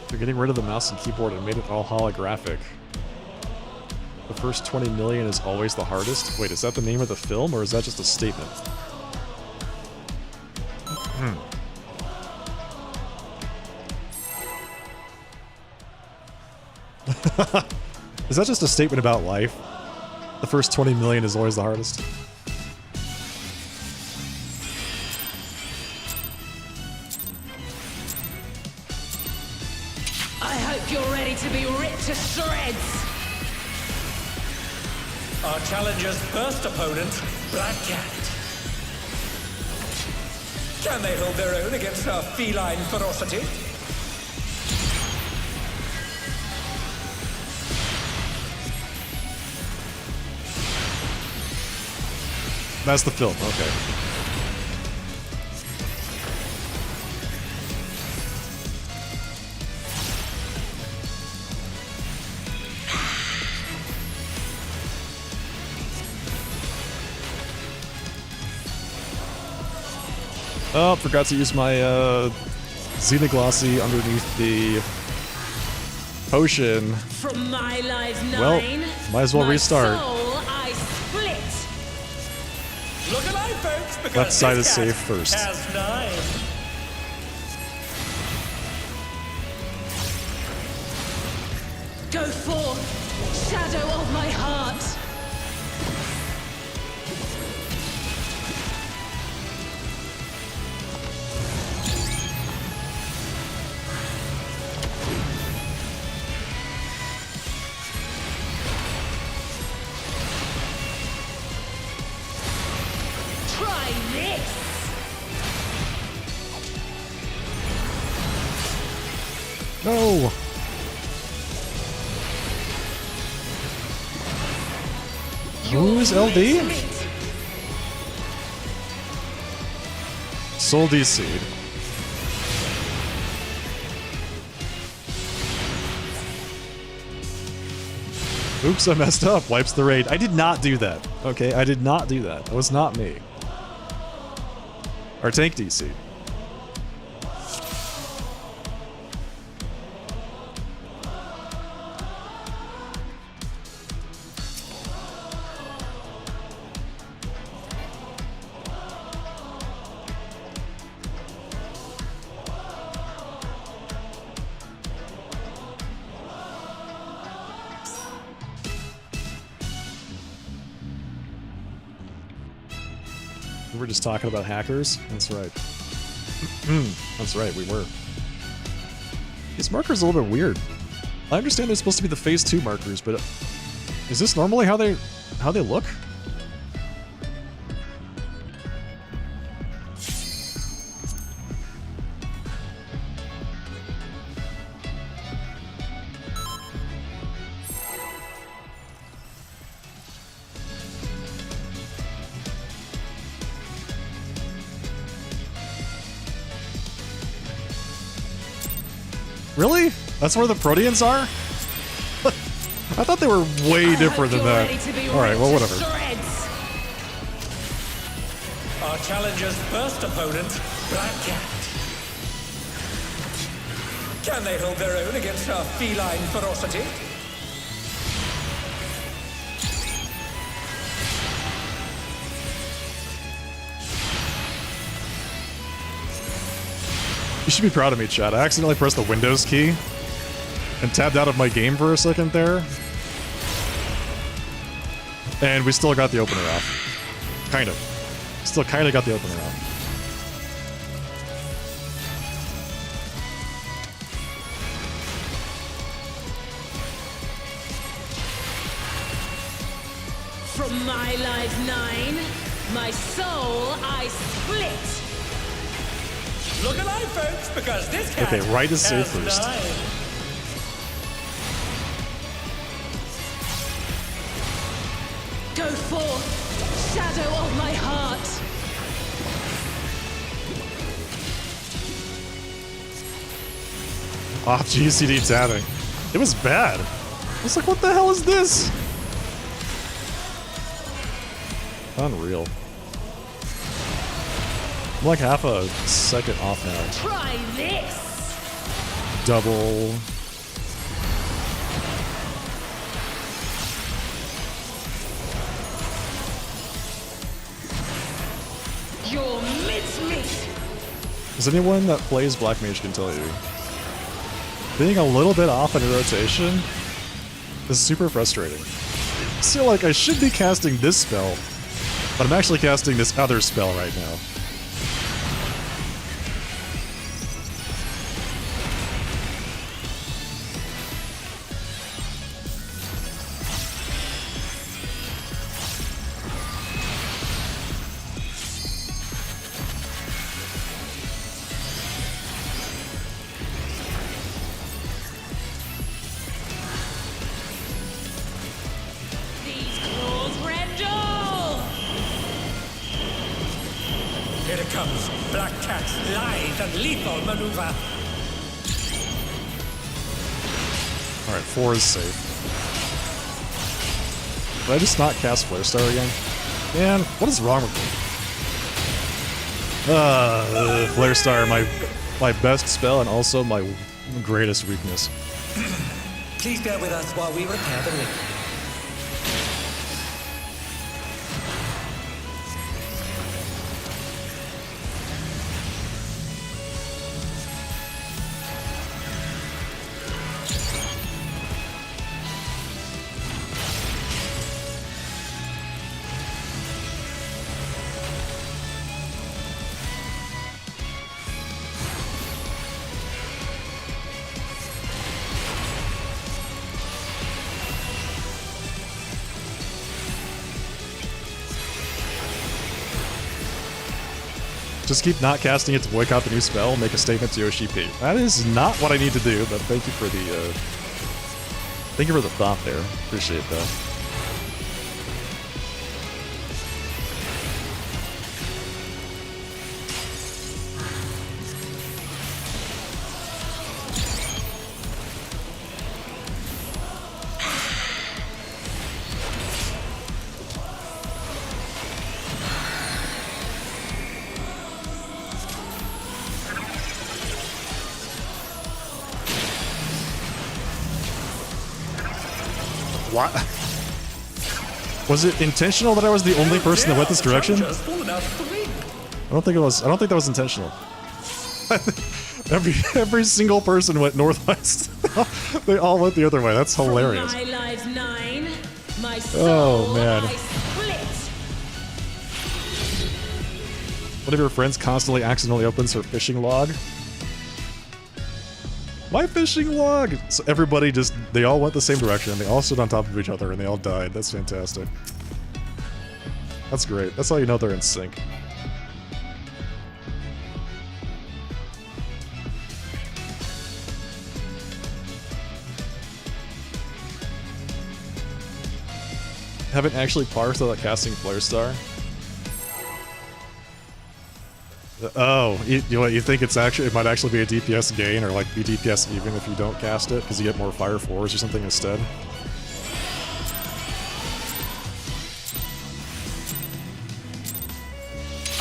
They're getting rid of the mouse and keyboard and made it all holographic. The first 20 million is always the hardest? Wait, is that the name of the film, or is that just a statement? Is that just a statement about life? The first 20 million is always the hardest? I hope you're ready to be ripped to shreds! Our challenger's first opponent, Black Cat. Can they hold their own against our feline ferocity? That's the film, okay. Oh, forgot to use my Xenoglossy underneath the potion. From my life 9, Well, might as well restart. Soul I split. Look alive, folks, because Left side this is cat safe first. has 9. Go forth, shadow of my heart. Try this. No! Who's LD? Soul D Seed. Oops, I messed up. Wipes the raid. I did not do that. Okay, I did not do that. That was not me. Our tank DC. We were just talking about hackers. That's right. That's right, we were. These markers are a little bit weird. I understand they're supposed to be the phase 2 markers, but is this normally how they look? Really? That's where the Proteans are? I thought they were way different than that. Alright, well, whatever. Our challenger's first opponent, Black Cat. Can they hold their own against our feline ferocity? You should be proud of me, Chad. I accidentally pressed the Windows key and tabbed out of my game for a second there. And we still got the opener off. Kind of. Still kind of got the opener off. From my life 9, my soul I split. Look alive, folks, because this cat Okay, right is safe has first. died. Go forth, shadow of my heart. Off GCD tabbing. It was bad. I was like, what the hell is this? Unreal. I'm like half a second off now. Try this. Double. Your mincemeat. As anyone that plays Black Mage can tell you, being a little bit off in a rotation is super frustrating. So like I should be casting this spell, but I'm actually casting this other spell right now. These claws rendle. Here it comes, Black Cat's lithe and lethal maneuver. Alright, 4 is safe. Did I just not cast Flare Star again? Man, what is wrong with me? Flare Star, my best spell and also my greatest weakness. Please bear with us while we repair the ring. Just keep not casting it to boycott the new spell, make a statement to Yoshi P. That is not what I need to do, but thank you for the thought there. Appreciate that. What? Was it intentional that I was the only person that went this direction? I don't think it was. I don't think that was intentional. Every single person went northwest. They all went the other way. That's hilarious. From my lives 9, my soul man. I split. One of your friends constantly accidentally opens her fishing log. My fishing log! So everybody just, they all went the same direction, and they all stood on top of each other, and they all died. That's fantastic. That's great. That's how you know they're in sync. Haven't actually parsed without casting Flare Star. Oh, you think it's actually, it might actually be a DPS gain or like be DPS even if you don't cast it because you get more Fire 4s or something instead?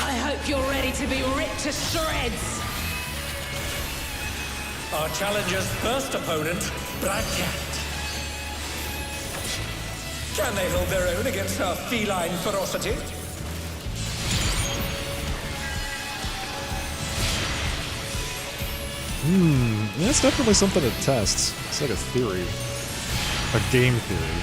I hope you're ready to be ripped to shreds. Our challenger's first opponent, Black Cat. Can they hold their own against her feline ferocity? That's definitely something to test. It's like a theory. A game theory.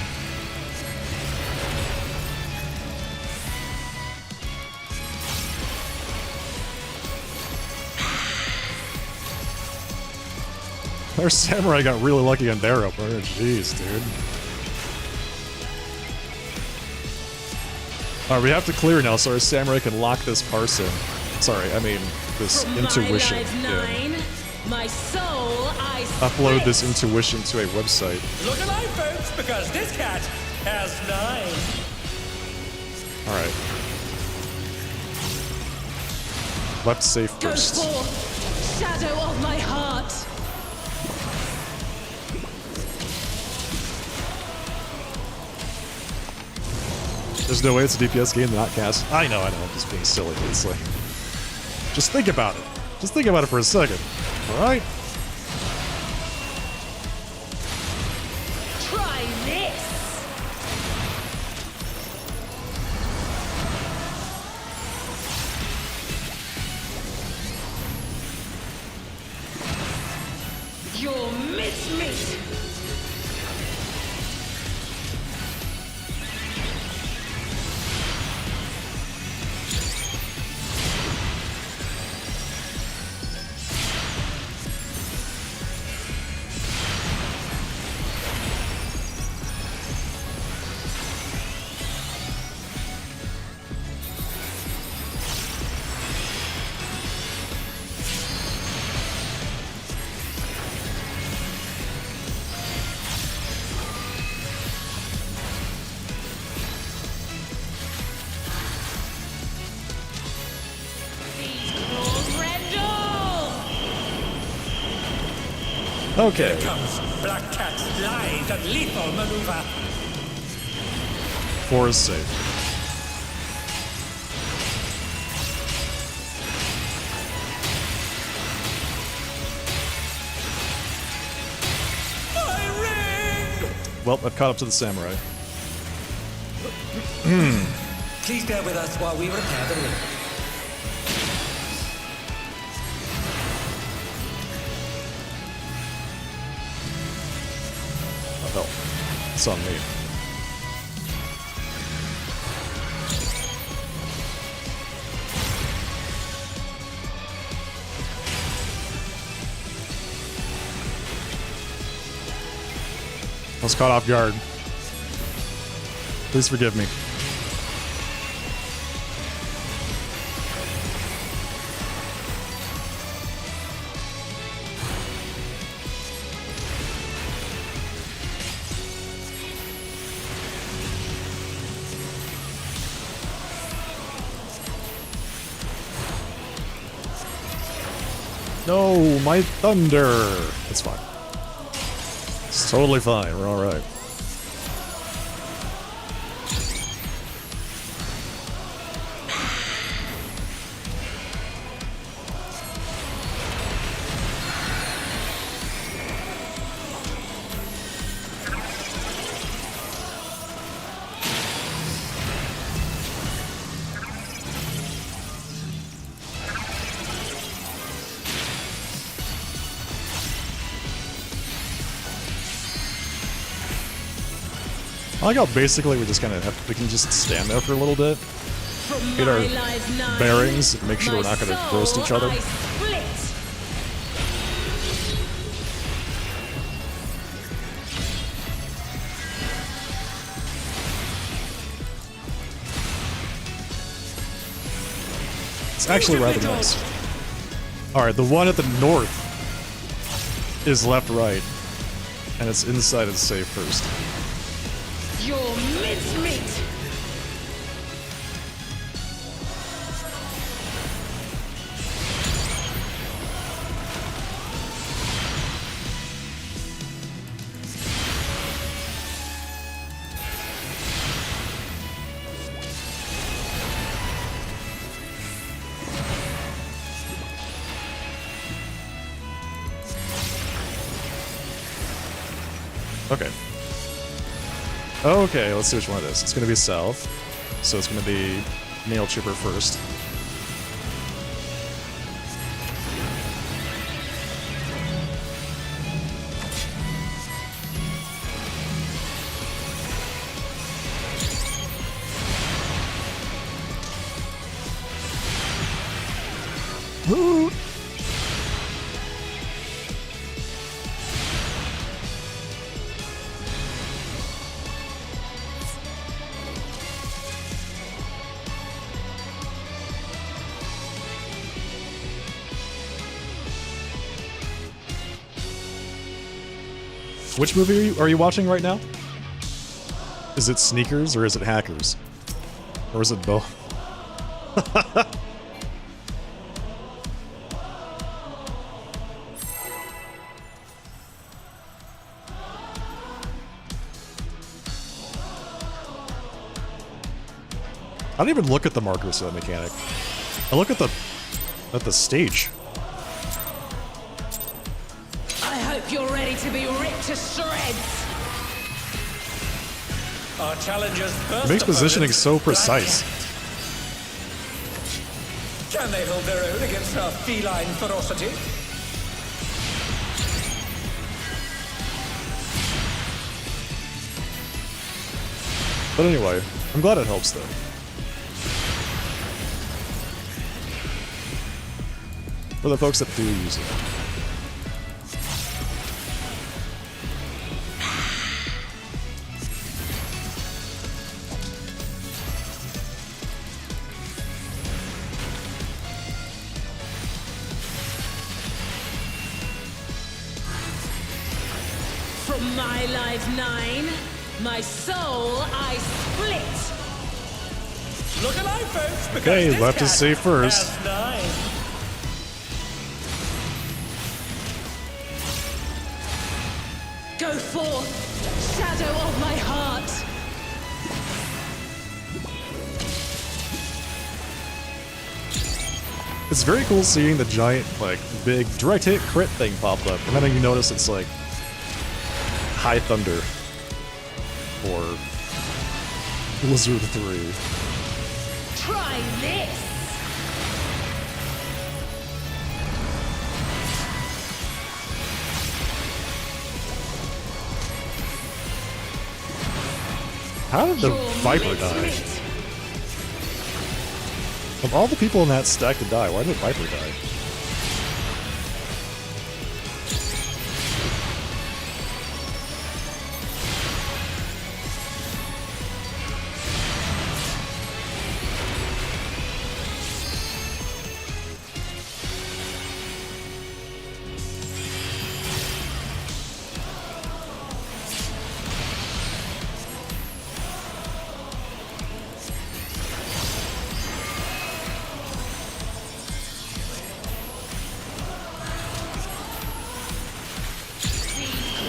Our samurai got really lucky on their opener. Jeez, dude. Alright, we have to clear now so our samurai can lock this parson. Sorry, I mean this From intuition. my lives 9, my soul I split. Upload this intuition to a website. Look alive, folks, because this cat has 9. Alright. Left safe Go first. forth, shadow of my heart. There's no way it's a DPS game to not cast. I know, I'm just being silly, it's like... Just think about it. Just think about it for a second. Alright? Try this. You're mincemeat. Okay. Here comes Black Cat's lithe and lethal maneuver. 4 is safe. My ring! Well, I've caught up to the samurai. Please bear with us while we repair the ring. Oh, hell. It's on me. I was caught off guard. Please forgive me. No, my thunder! It's fine. It's totally fine. We're alright. I like how basically we just kind of have we can just stand there for a little bit, From get my our life 9, bearings, and make sure we're my not going to soul roast each other. I split. It's actually rather nice. Alright, the one at the north is left-right, and it's inside of the safe first. Your mincemeat. Okay. Okay, let's see which one it is. It's going to be south, so it's going to be Nail Chipper first. Woo! Which movie are you watching right now? Is it Sneakers or is it Hackers? Or is it both? I don't even look at the markers of that mechanic. I look at the stage. I hope you're ready to be ripped to shreds. Our challengers first It makes positioning opponent, so precise. Can they hold their own against our feline ferocity? But anyway, I'm glad it helps though. For the folks that do use it. From my life 9, my soul I split. Look alive, folks! Because Okay, this left is cat safe first. has 9. Go forth, shadow of my heart. It's very cool seeing the giant, like, big direct hit crit thing pop up, and then you notice it's like High Thunder or Blizzard 3. Try this. How did the Your Viper die? mincemeat. Of all the people in that stack to die, why did the Viper die?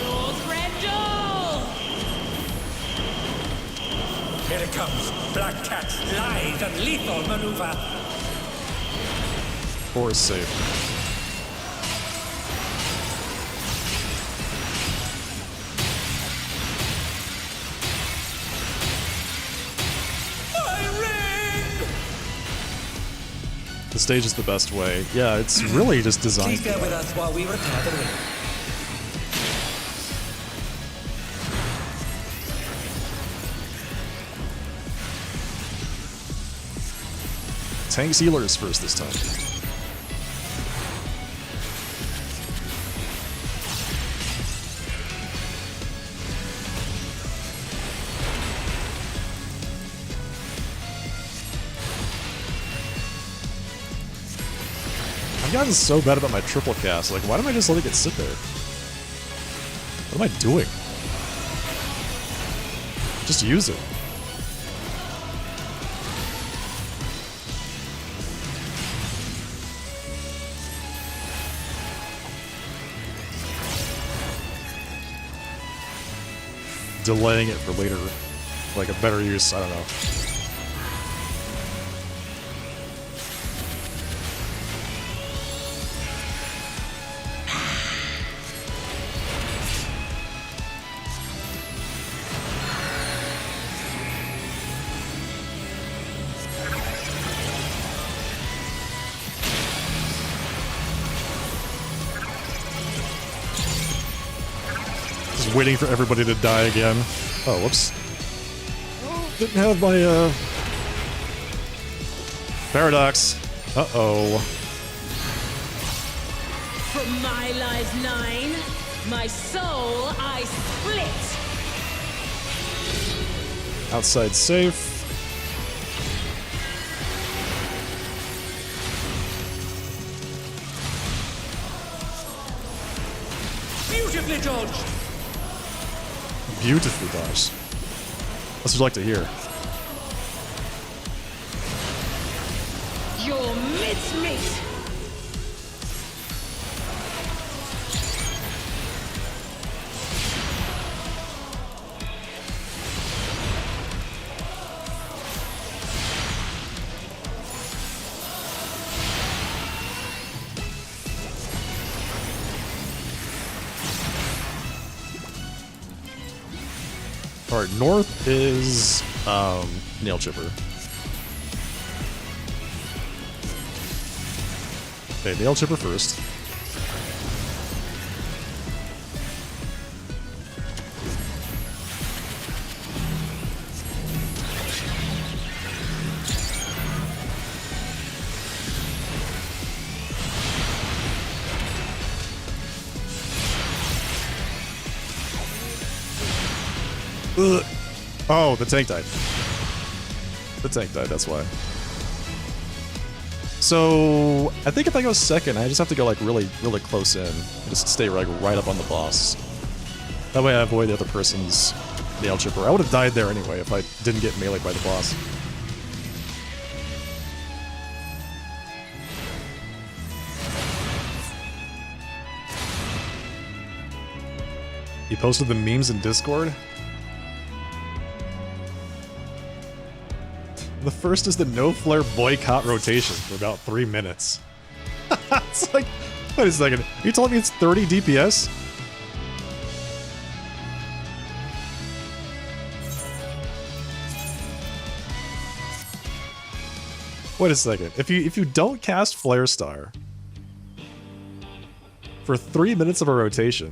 Claws Rendell. Here it comes. Black Cat's lithe and lethal maneuver. Or is safe. My ring! The stage is the best way. Yeah, it's really just designed Please for bear with that. us while we repair the ring. tanks healers first this time. I've gotten so bad about my triple cast. Like, why don't I just let it sit there? What am I doing? Just use it. Delaying it for later, like a better use, I don't know. Waiting for everybody to die again. Oh, whoops. Didn't have my, paradox. Uh-oh. From my lives 9, my soul I split. Outside safe. Beautifully dodged! Beautifully dodged. That's what you like to hear. Your mincemeat. Alright, north is nail chipper. Okay, nail chipper first. Ugh. Oh, the tank died. The tank died, that's why. So, I think if I go second, I just have to go like really close in. Just stay like right up on the boss. That way I avoid the other person's nail chipper. I would have died there anyway if I didn't get meleeed by the boss. He posted the memes in Discord? The first is the no flare boycott rotation for about 3 minutes. It's like, wait a second. Are you telling me it's 30 DPS? Wait a second. If you don't cast Flare Star for 3 minutes of a rotation,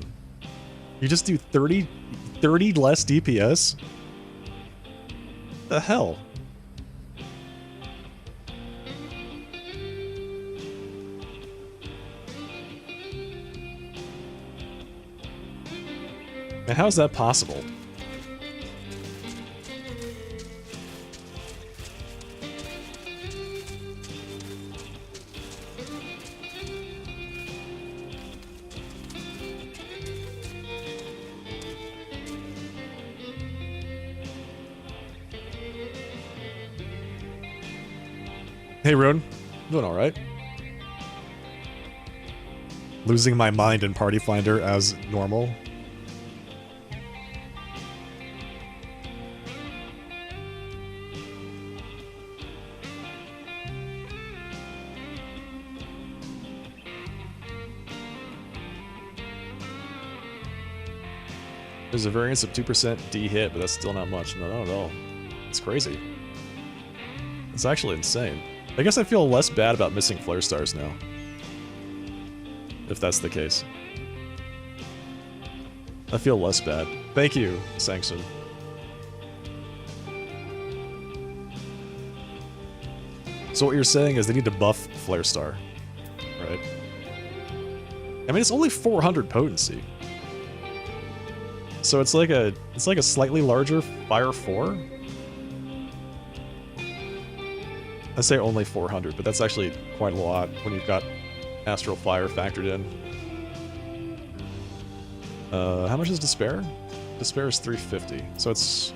you just do 30 less DPS? The hell? And how is that possible? Hey, Rune. Doing alright. Losing my mind in Party Finder as normal. There's a variance of 2% D hit, but that's still not much. No, not at all. It's crazy. It's actually insane. I guess I feel less bad about missing flare stars now. If that's the case. I feel less bad. Thank you, Sanction. So what you're saying is they need to buff Flare Star, right? I mean, it's only 400 potency. So it's like a slightly larger Fire 4. I say only 400, but that's actually quite a lot when you've got Astral Fire factored in. How much is Despair? Despair is 350, so it's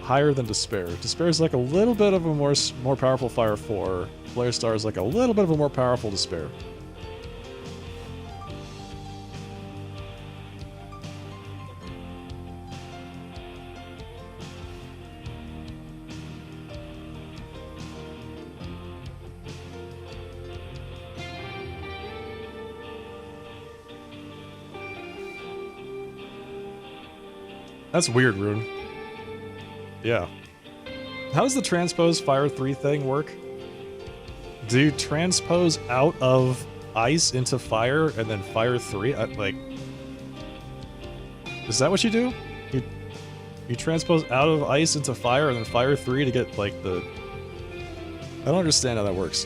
higher than Despair. Despair is like a little bit of a more powerful Fire 4. Flare Star is like a little bit of a more powerful Despair. That's weird, Rune. Yeah. How does the transpose Fire 3 thing work? Do you transpose out of ice into fire and then Fire 3? Like, is that what you do? You transpose out of ice into fire and then Fire 3 to get, like, the... I don't understand how that works.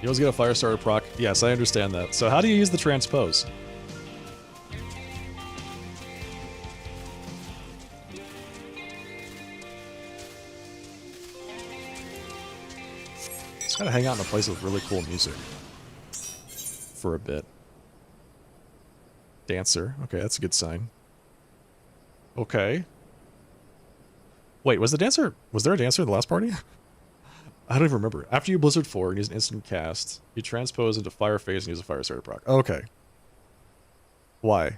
You always get a fire starter proc. Yes, I understand that. So how do you use the transpose? Just gotta hang out in a place with really cool music. For a bit. Dancer. Okay, that's a good sign. Okay. Wait, was there a dancer in the last party? I don't even remember. After you Blizzard 4 and use an instant cast, you transpose into Fire Phase and use a Fire Starter proc. Okay. Why?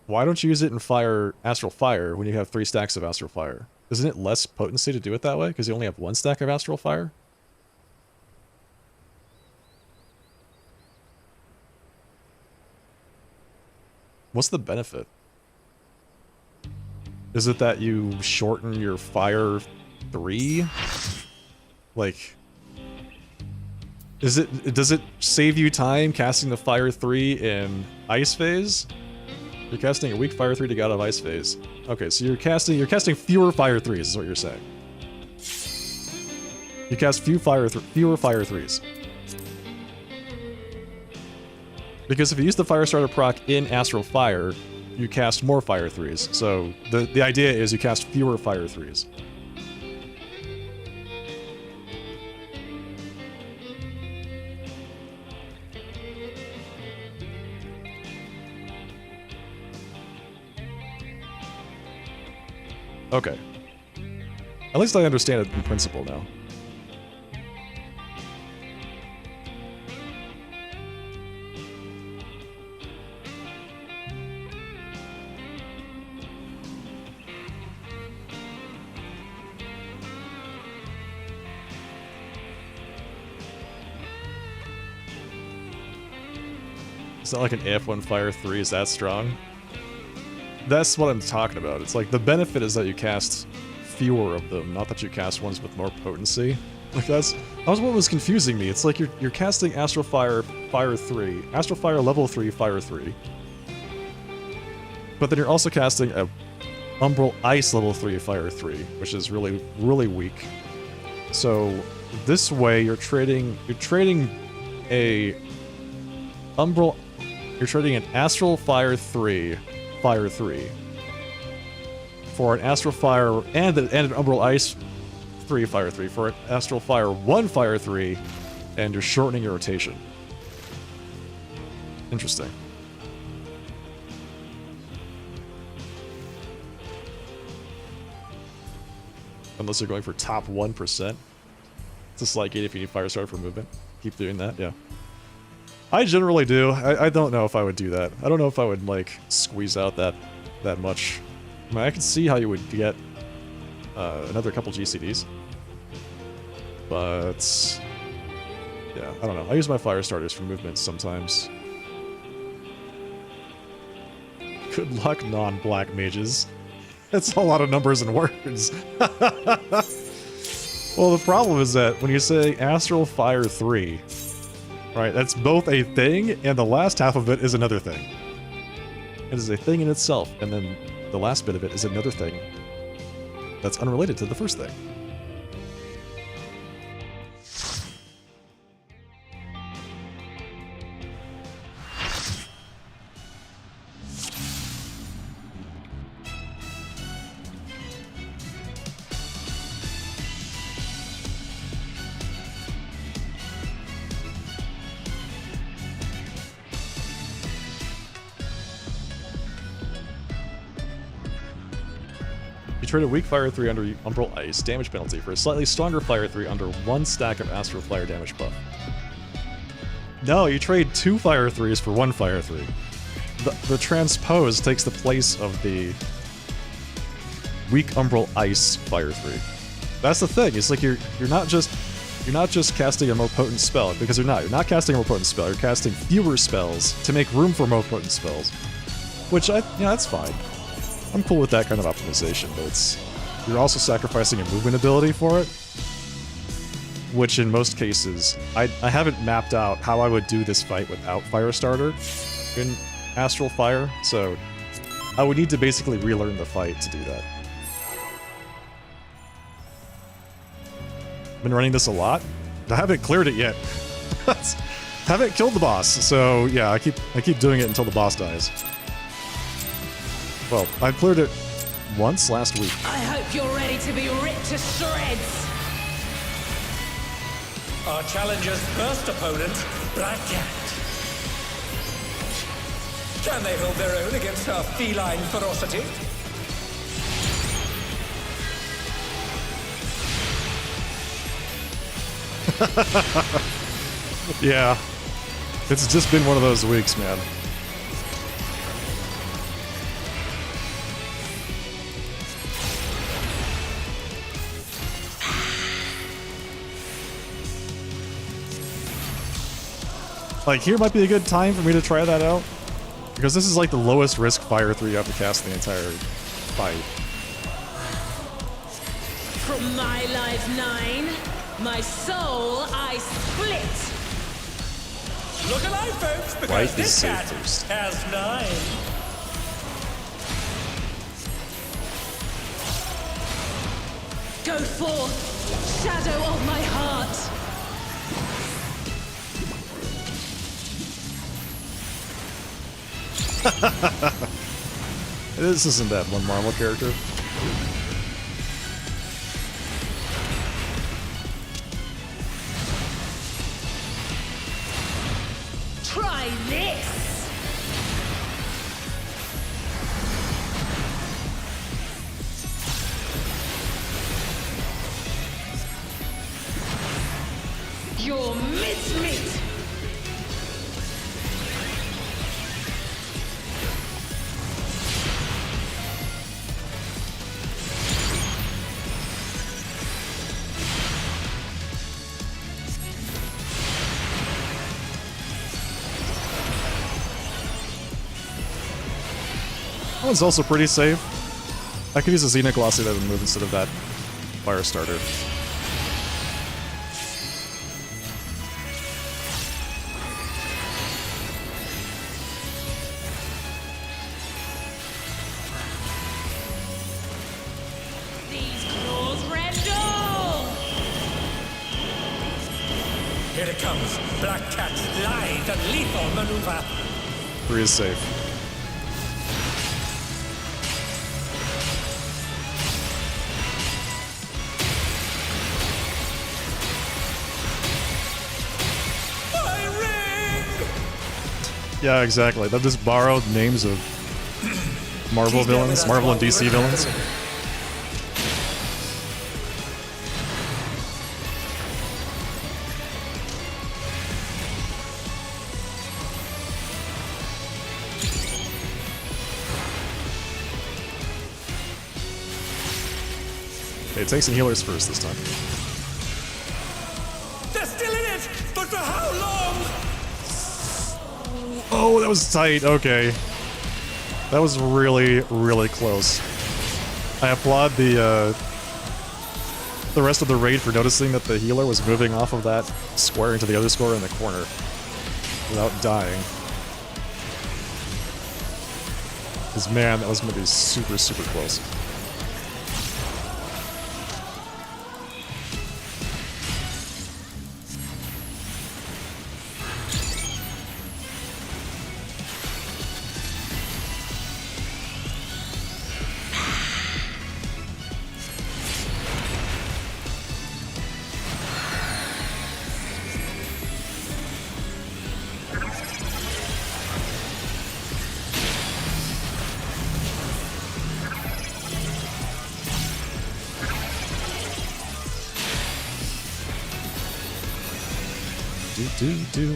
Why don't you use it in Astral Fire when you have 3 stacks of Astral Fire? Isn't it less potency to do it that way? Because you only have 1 stack of Astral Fire? What's the benefit? Is it that you shorten your Fire 3? Like, does it save you time casting the Fire 3 in Ice Phase? You're casting a weak Fire 3 to get out of Ice Phase. Okay, so you're casting fewer Fire 3s is what you're saying. You cast fewer Fire 3s. Because if you use the Fire Starter proc in Astral Fire, you cast more Fire 3s. So the idea is you cast fewer Fire 3s. Okay. At least I understand it in principle now. It's not like an if when Fire 3 is that strong. That's what I'm talking about. It's like the benefit is that you cast fewer of them, not that you cast ones with more potency. Like that was what was confusing me. It's like you're casting Astral Fire Fire 3, Astral Fire level 3 Fire 3. But then you're also casting a Umbral Ice level 3 Fire 3, which is really, really weak. So this way you're trading a Umbral. You're trading an Astral Fire 3 Fire 3 for an Astral Fire and an Umbral Ice 3 Fire 3 for an Astral Fire 1 Fire 3, and you're shortening your rotation. Interesting. Unless you're going for top 1%. It's a slight gate if you need Fire Starter for movement. Keep doing that, yeah. I generally do. I don't know if I would do that. I don't know if I would, like, squeeze out that much. I mean, I can see how you would get another couple GCDs. But yeah, I don't know. I use my Fire Starters for movements sometimes. Good luck, non-black mages. That's a lot of numbers and words. Well, the problem is that when you say Astral Fire 3 Right, that's both a thing, and the last half of it is another thing. It is a thing in itself, and then the last bit of it is another thing that's unrelated to the first thing. Trade a weak Fire 3 under Umbral Ice damage penalty for a slightly stronger Fire 3 under 1 stack of Astral Fire damage buff. No, you trade 2 Fire 3s for 1 Fire 3. The transpose takes the place of the weak Umbral Ice Fire 3. That's the thing. It's like you're not just casting a more potent spell, because you're not casting a more potent spell. You're casting fewer spells to make room for more potent spells, which that's fine. I'm cool with that kind of optimization, but you're also sacrificing a movement ability for it, which in most cases, I haven't mapped out how I would do this fight without Firestarter in Astral Fire, so I would need to basically relearn the fight to do that. Been running this a lot. I haven't cleared it yet. Haven't killed the boss, so yeah, I keep doing it until the boss dies. Well, I cleared it once last week. I hope you're ready to be ripped to shreds. Our challenger's first opponent, Black Cat. Can they hold their own against our feline ferocity? Yeah. It's just been one of those weeks, man. Like, here might be a good time for me to try that out, because this is like the lowest risk Fire 3 you have to cast in the entire fight. From my life 9, my soul I split. Look alive, folks, because Life is this safe cat first. has 9. Go forth, shadow of my heart. This isn't that one Marvel character. Try this. You're mincemeat. That one's also pretty safe. I could use a Xenoglossy that would move instead of that Firestarter. These claws rendle. Here it comes, Black Cat's lithe and lethal maneuver. 3 is safe. My ring! Yeah, exactly. They've just borrowed names of Marvel villains, Marvel and DC villains. Okay, take some healers first this time. They're still in it, but for how long? Oh, that was tight. Okay. That was really, really close. I applaud the rest of the raid for noticing that the healer was moving off of that square into the other square in the corner. without dying. Because man, that was going to be super, super close. Do.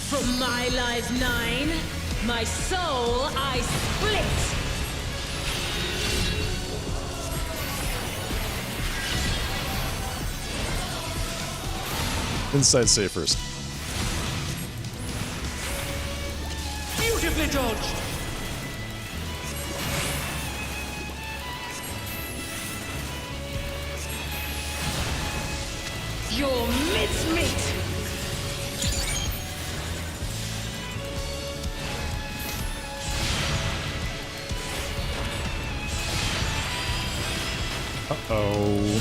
From my life 9, my soul I split. Inside save first. Beautifully dodged. Your mincemeat. Uh-oh.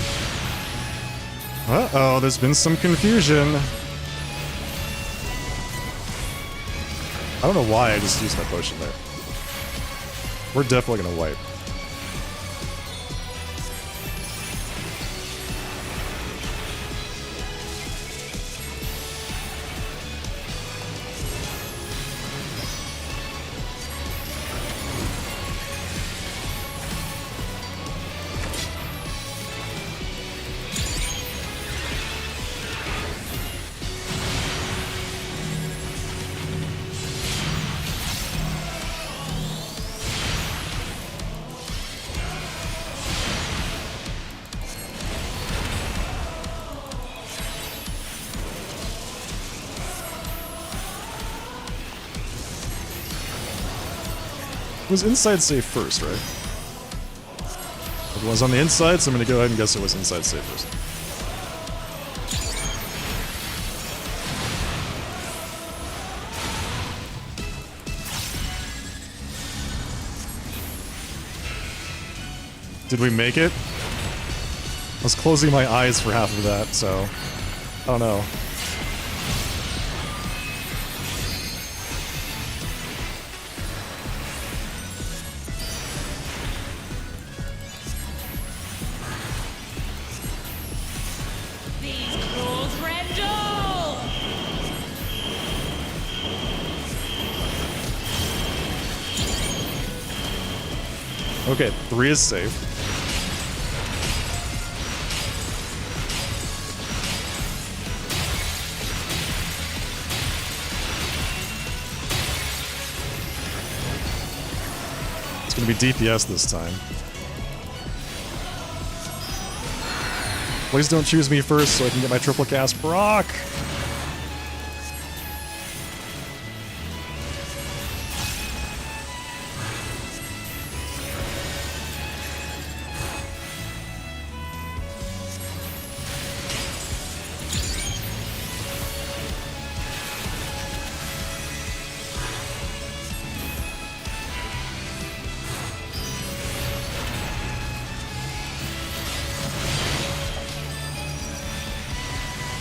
Uh-oh, there's been some confusion. I don't know why I just used my potion there. We're definitely gonna wipe. It was inside safe first, right? It was on the inside, so I'm gonna go ahead and guess it was inside safe first. Did we make it? I was closing my eyes for half of that, so I don't know. These crawls Rendell. Okay, 3 is safe. It's gonna be DPS this time. Please don't choose me first so I can get my triple cast proc.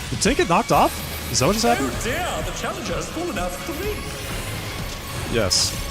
Did Tank get knocked off? Is that what just happened? Oh dear, the challenger has fallen out of 3. Yes.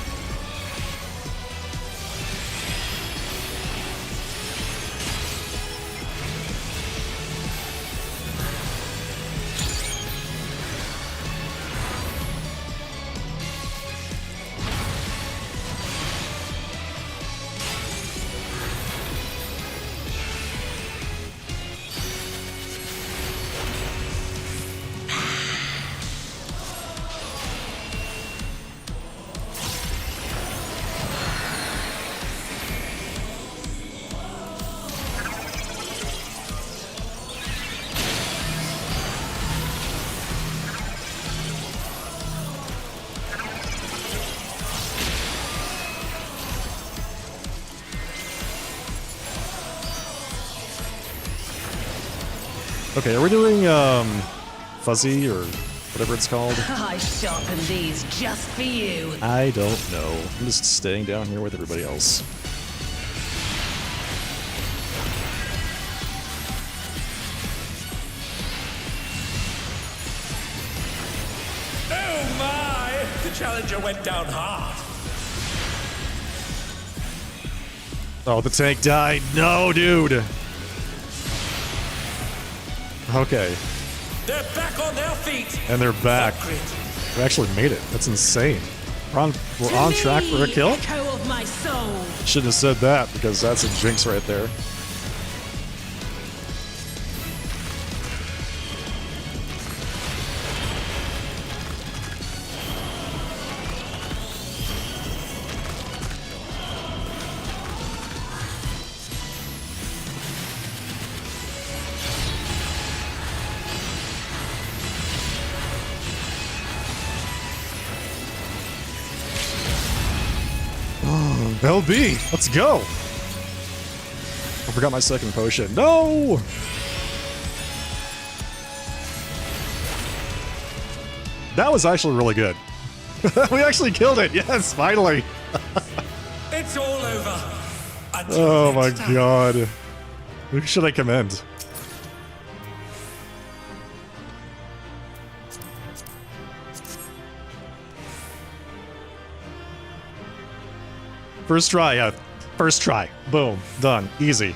Okay, are we doing fuzzy or whatever it's called? I sharpened these just for you. I don't know. I'm just staying down here with everybody else. Oh my! The challenger went down hard. Oh, the tank died. No, dude. Okay, They're back on their feet. and they're back. Grit. We actually made it. That's insane. We're on track for a kill? Echo of my soul. Shouldn't have said that because that's a jinx right there. LB, let's go. I forgot my second potion. No! That was actually really good. We actually killed it. Yes, finally. It's all over. Until Oh my next time. god. Who should I commend? First try, yeah. First try. Boom. Done. Easy.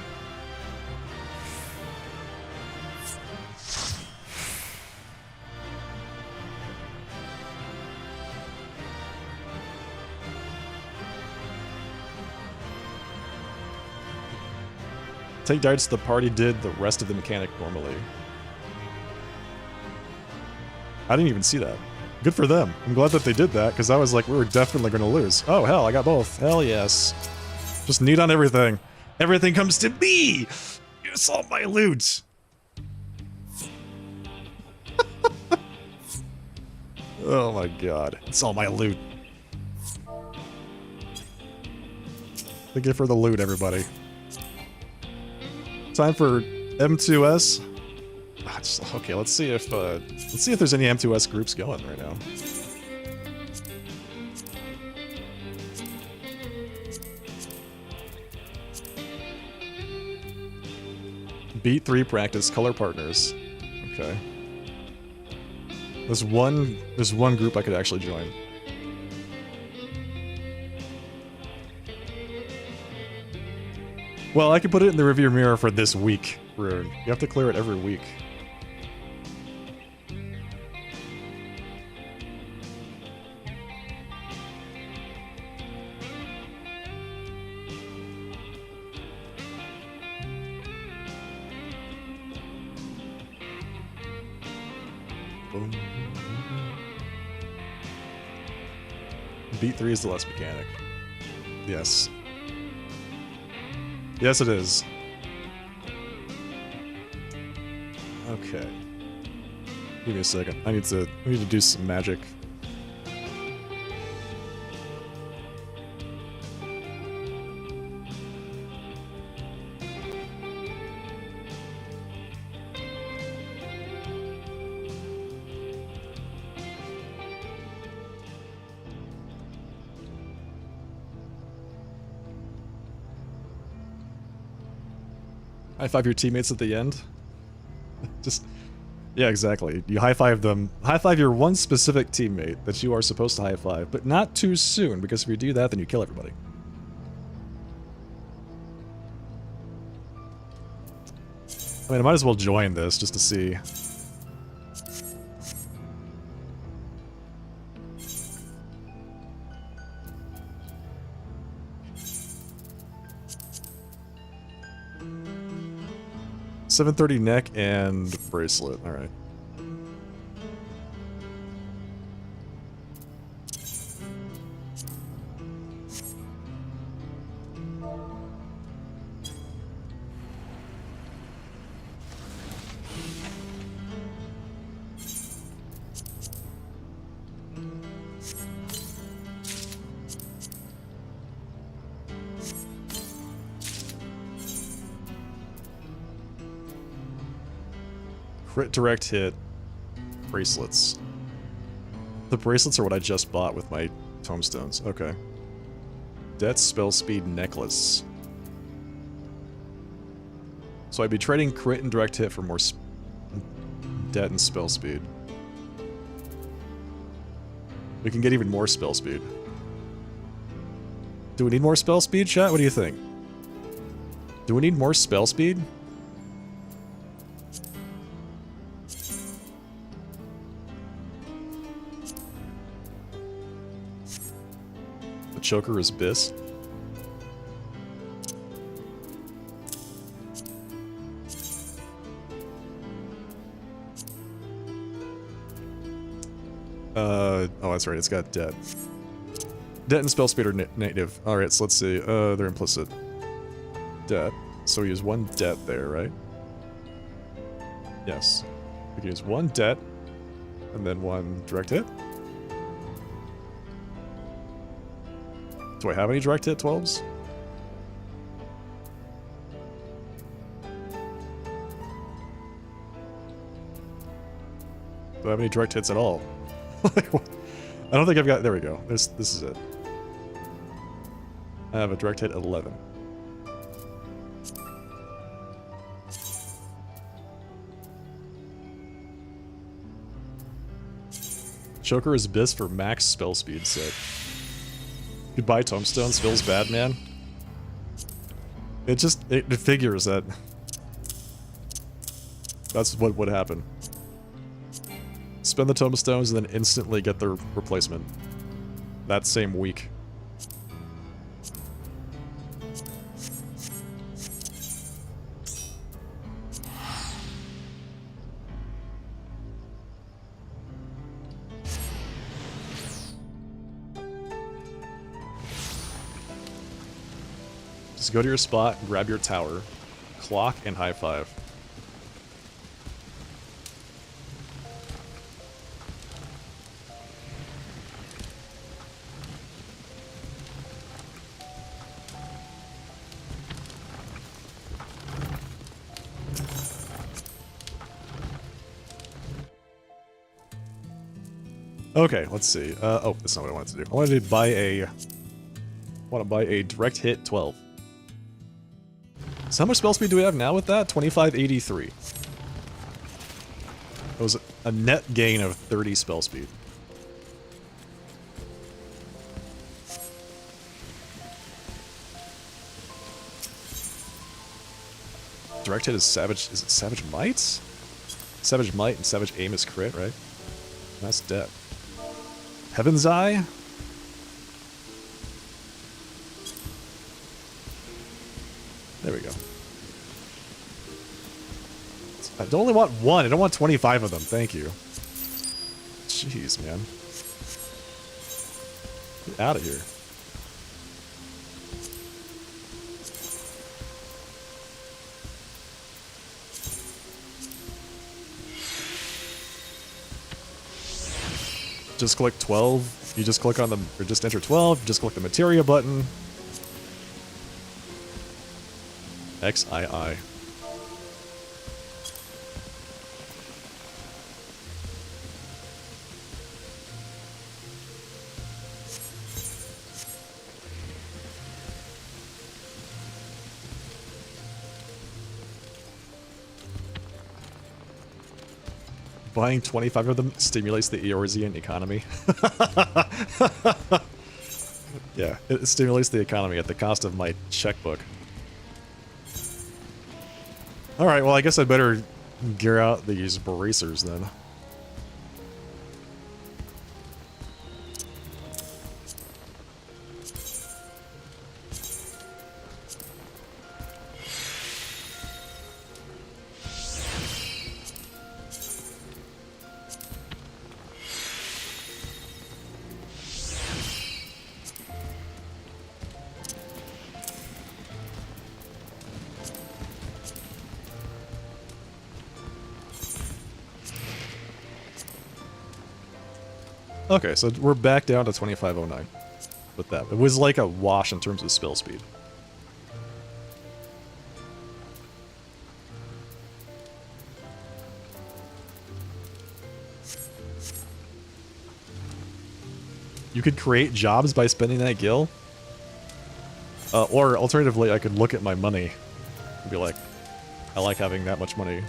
Take darts, the party did the rest of the mechanic normally. I didn't even see that. Good for them. I'm glad that they did that, because I was like, we were definitely going to lose. Oh, hell, I got both. Hell yes. Just neat on everything. Everything comes to me! It's all my loot! Oh my god. It's all my loot. Thank you for the loot, everybody. Time for M2S. Okay, let's see if there's any M2S groups going right now. Beat 3 practice color partners. Okay. There's one group I could actually join. Well, I could put it in the rearview mirror for this week, Rune. You have to clear it every week. Beat 3 is the less mechanic. Yes. Yes, it is. Okay. Give me a second. I need to do some magic. High five your teammates at the end. Just, yeah, exactly. You high five them. High five your one specific teammate that you are supposed to high five, but not too soon, because if you do that, then you kill everybody. I mean, I might as well join this just to see. $730 neck and bracelet. All right. Crit direct hit. Bracelets. The bracelets are what I just bought with my tomestones. Okay. Det spell speed necklace. So I'd be trading crit and direct hit for more det and spell speed. We can get even more spell speed. Do we need more spell speed, chat? What do you think? Do we need more spell speed? The choker is Biss. Oh, that's right, it's got det. Det and spell speed are native. Alright, so let's see. They're implicit. Det. So we use one det there, right? Yes. We can use one det, and then one direct hit. Do I have any direct hit 12s? Do I have any direct hits at all? I don't think I've got... There we go. This is it. I have a direct hit 11. Choker is Biss for max spell speed set. Goodbye tomestones feels bad, man. It figures that that's what would happen. Spend the tomestones and then instantly get their replacement that same week. Just go to your spot, grab your tower, clock, and high five. Okay, let's see. Oh, that's not what I wanted to do. I wanted to buy a direct hit 12. So how much spell speed do we have now with that? 2583. It was a net gain of 30 spell speed. Direct hit is Savage... Is it Savage Might? Savage Might and Savage Aim is crit, right? That's dead. Heaven's Eye? There we go. I don't only want one, I don't want 25 of them, thank you. Jeez, man. Get out of here. Just click 12, you just click on the, or just enter 12, just click the materia button. XII. Buying 25 of them stimulates the Eorzean economy. Yeah, it stimulates the economy at the cost of my checkbook. Alright, well I guess I'd better gear out these bracers then. Okay, so we're back down to 2509 with that. It was like a wash in terms of spell speed. You could create jobs by spending that gil. Or alternatively, I could look at my money and be like, I like having that much money.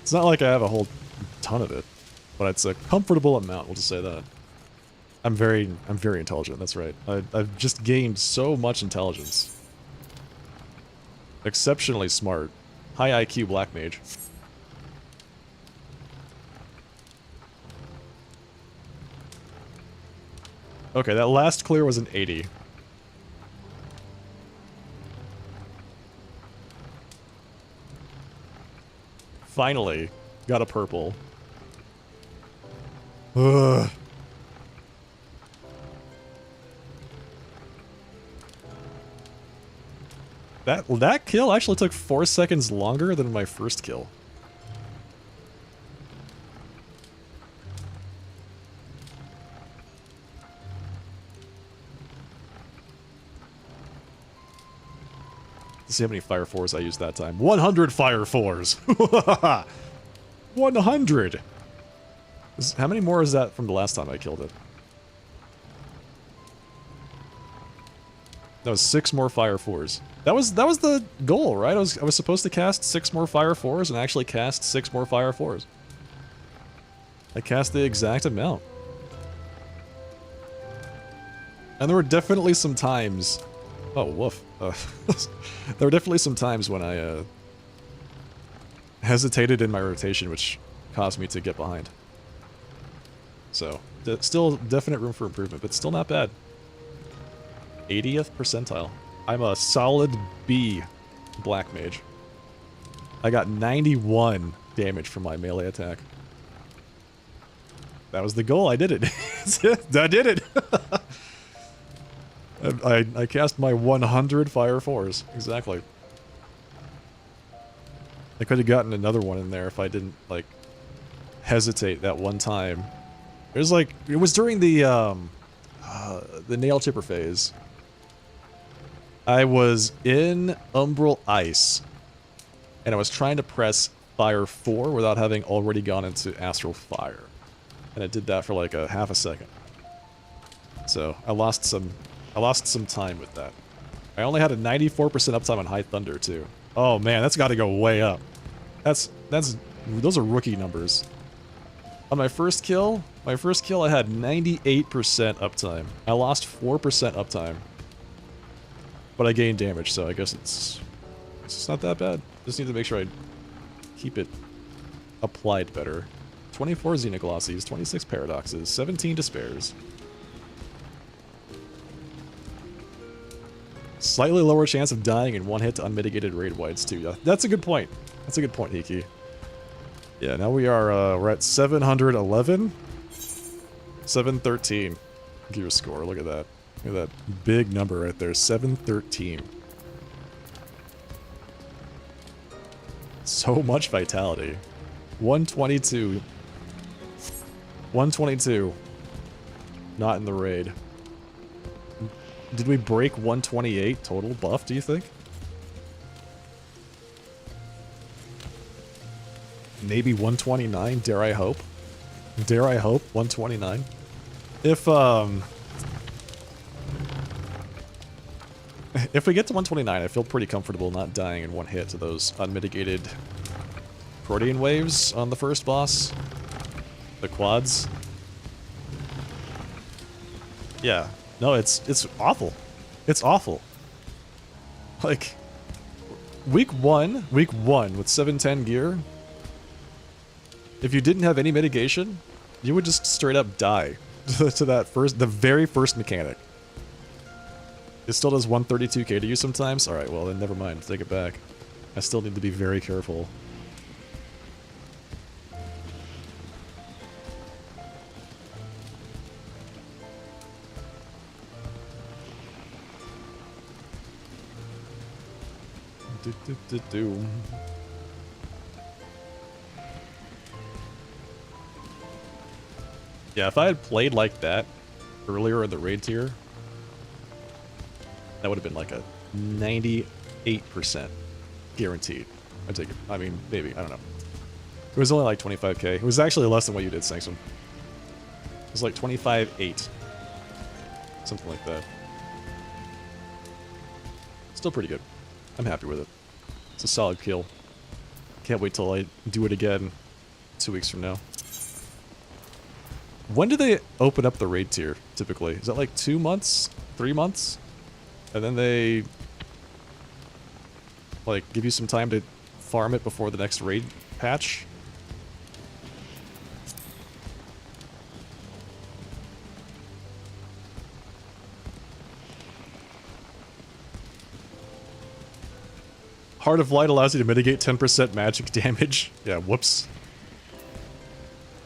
It's not like I have a whole ton of it, but it's a comfortable amount, we'll just say that. I'm very intelligent, that's right. I've just gained so much intelligence. Exceptionally smart. High IQ Black Mage. Okay, that last clear was an 80. Finally, got a purple. Ugh. That kill actually took 4 seconds longer than my first kill. Let's see how many Fire 4s I used that time. 100 Fire 4s! 100! How many more is that from the last time I killed it? That was 6 more Fire 4s. That was the goal, right? I was supposed to cast 6 more Fire 4s and actually cast 6 more Fire 4s. I cast the exact amount. And there were definitely some times... Oh, woof. There were definitely some times when I hesitated in my rotation, which caused me to get behind. So, still definite room for improvement, but still not bad. 80th percentile. I'm a solid B Black Mage. I got 91 damage from my melee attack. That was the goal. I did it. I did it. I cast my 100 Fire 4s. Exactly. I could have gotten another one in there if I didn't, like, hesitate that one time. It was like, it was during the nail chipper phase. I was in Umbral Ice, and I was trying to press Fire 4 without having already gone into Astral Fire. And I did that for like a half a second. So, I lost some time with that. I only had a 94% uptime on High Thunder, too. Oh man, that's gotta go way up. Those are rookie numbers. On my first kill I had 98% uptime. I lost 4% uptime. But I gained damage, so I guess it's not that bad. Just need to make sure I keep it applied better. 24 Xenoglossies, 26 Paradoxes, 17 Despairs. Slightly lower chance of dying in one hit to unmitigated raid wides too. Yeah, that's a good point. That's a good point, Hiki. Yeah, now we're at 711. 713. Give you a score. Look at that. Look at that big number right there. 713. So much vitality. 122. 122. Not in the raid. Did we break 128 total buff, do you think? Maybe 129, dare I hope? Dare I hope 129? If we get to 129, I feel pretty comfortable not dying in one hit to those unmitigated Protean waves on the first boss. The quads. Yeah. No, it's awful. It's awful. Like, week one with 710 gear, if you didn't have any mitigation, you would just straight up die to the very first mechanic. It still does 132k to you sometimes? Alright, well then never mind, take it back. I still need to be very careful. Yeah, if I had played like that earlier in the raid tier, that would have been like a 98% guaranteed. I take it. I mean, maybe. I don't know. It was only like 25k. It was actually less than what you did, Sanksum. was like 25-8. Something like that. Still pretty good. I'm happy with it. It's a solid kill. Can't wait till I do it again 2 weeks from now. When do they open up the raid tier, typically? Is that like 2 months? 3 months? And then they like give you some time to farm it before the next raid patch? Heart of Light allows you to mitigate 10% magic damage. Yeah, whoops.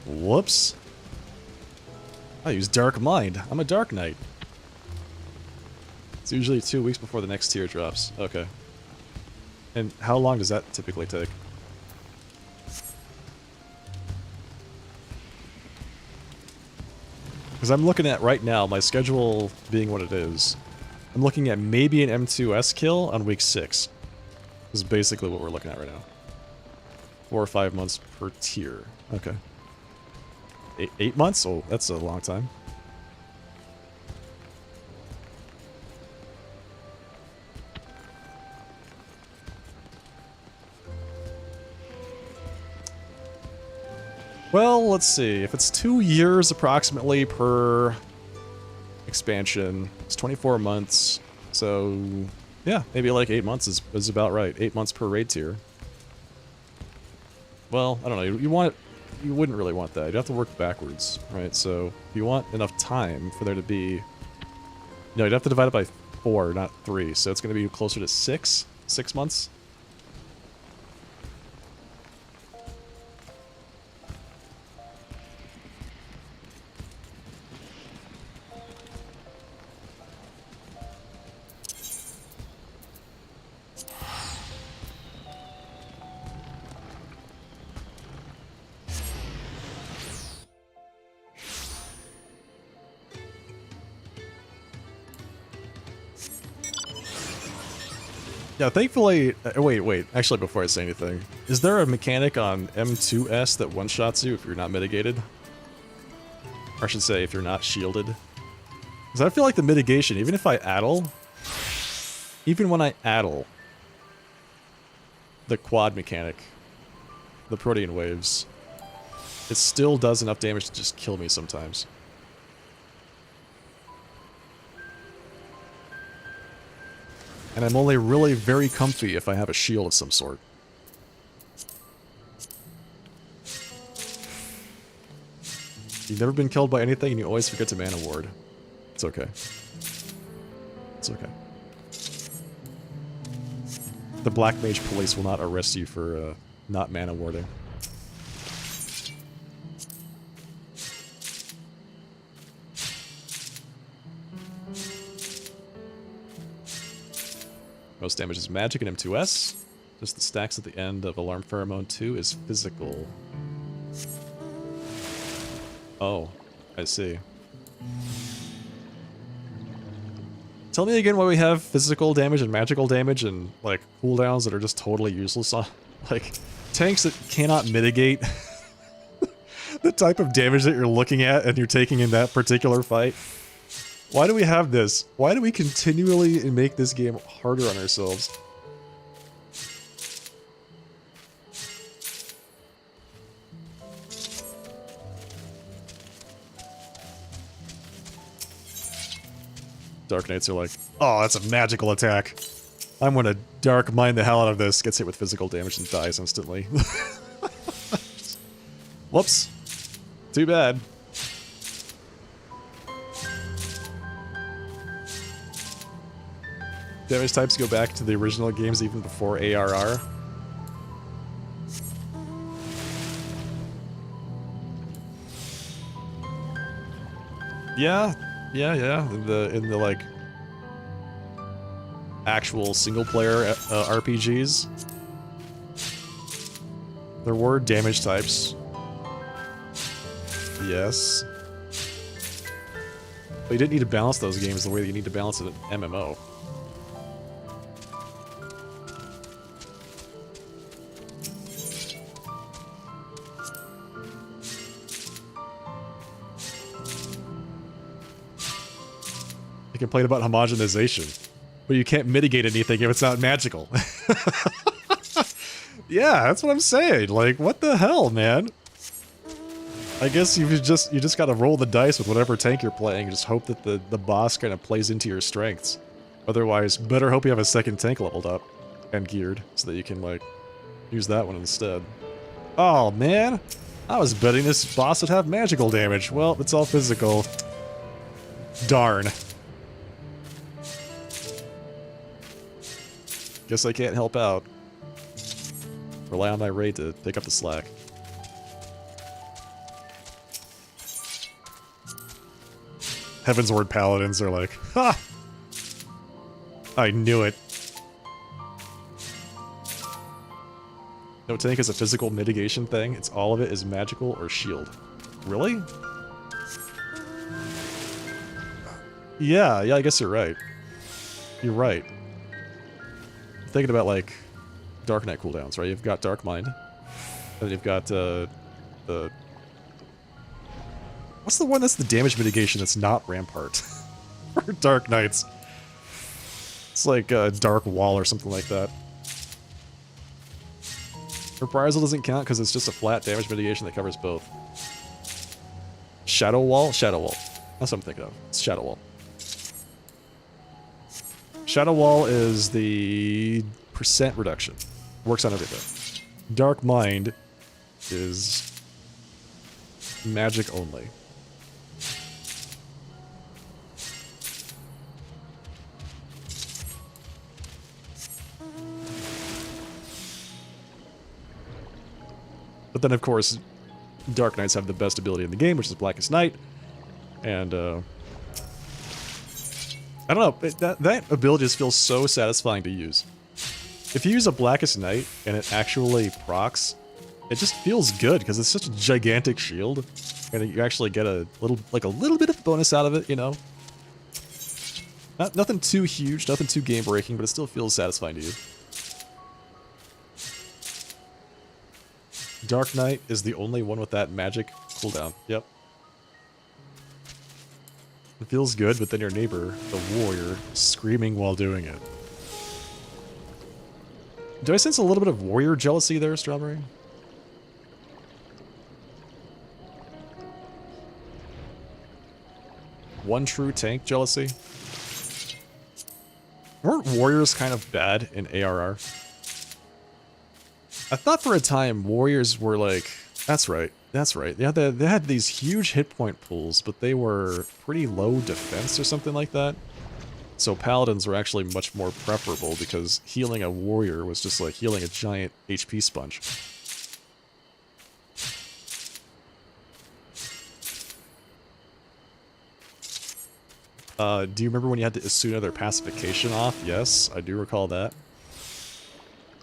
Whoops. I use Dark Mind. I'm a Dark Knight. It's usually 2 weeks before the next tier drops. Okay. And how long does that typically take? Because I'm looking at right now, my schedule being what it is, I'm looking at maybe an M2S kill on week 6. This is basically what we're looking at right now. 4 or 5 months per tier. Okay. 8 months? Oh, that's a long time. Well, let's see. If it's 2 years approximately per expansion, it's 24 months. So, yeah, maybe like 8 months is about right. 8 months per raid tier. Well, I don't know. You want it. You wouldn't really want that. You'd have to work backwards, right? So, if you want enough time for there to be... No, you'd have to divide it by 4, not 3. So it's going to be closer to 6 months. Yeah, thankfully... wait. Actually, before I say anything, is there a mechanic on M2S that one-shots you if you're not mitigated? Or I should say, if you're not shielded? Because I feel like the mitigation, even if I addle... Even when I addle... the quad mechanic, the Protean waves, it still does enough damage to just kill me sometimes. And I'm only really very comfy if I have a shield of some sort. You've never been killed by anything and you always forget to mana ward. It's okay. It's okay. The Black Mage police will not arrest you for not mana warding. Most damage is magic in M2S. Just the stacks at the end of Alarm Pheromone 2 is physical. Oh, I see. Tell me again why we have physical damage and magical damage and, like, cooldowns that are just totally useless on, like, tanks that cannot mitigate the type of damage that you're looking at and you're taking in that particular fight. Why do we have this? Why do we continually make this game harder on ourselves? Dark Knights are like, oh, that's a magical attack. I'm gonna Dark Mind the hell out of this. Gets hit with physical damage and dies instantly. Whoops. Too bad. Damage types go back to the original games even before ARR. Yeah. In the like actual single player RPGs, there were damage types. Yes. But you didn't need to balance those games the way that you need to balance an MMO. You complain about homogenization, but you can't mitigate anything if it's not magical. Yeah, that's what I'm saying. Like, what the hell, man? I guess you just gotta roll the dice with whatever tank you're playing and just hope that the boss kind of plays into your strengths. Otherwise, better hope you have a second tank leveled up and geared so that you can, like, use that one instead. Oh, man. I was betting this boss would have magical damage. Well, it's all physical. Darn. Guess I can't help out. Rely on my raid to pick up the slack. Heavensward Paladins are like, ha! I knew it. No tank is a physical mitigation thing. It's all of it is magical or shield. Really? Yeah, I guess you're right. You're right. I'm thinking about, like, Dark Knight cooldowns, right? You've got Dark Mind. And then you've got, the... What's the one that's the damage mitigation that's not Rampart? For Dark Knights. It's like a Dark Wall or something like that. Reprisal doesn't count because it's just a flat damage mitigation that covers both. Shadow Wall? Shadow Wall. That's what I'm thinking of. It's Shadow Wall. Shadow Wall is the percent reduction. Works on everything. Dark Mind is magic only. But then, of course, Dark Knights have the best ability in the game, which is Blackest Night. And, I don't know, that ability just feels so satisfying to use. If you use a Blackest Night and it actually procs, it just feels good because it's such a gigantic shield. And you actually get a little bit of bonus out of it, you know? Nothing too huge, nothing too game-breaking, but it still feels satisfying to you. Dark Knight is the only one with that magic cooldown. Yep. It feels good, but then your neighbor, the warrior, screaming while doing it. Do I sense a little bit of warrior jealousy there, Strawberry? One true tank jealousy? Weren't warriors kind of bad in ARR? I thought for a time warriors were like, that's right. They had these huge hit point pools, but they were pretty low defense or something like that. So paladins were actually much more preferable because healing a warrior was just like healing a giant HP sponge. Do you remember when you had to Asuna their pacification off? Yes, I do recall that.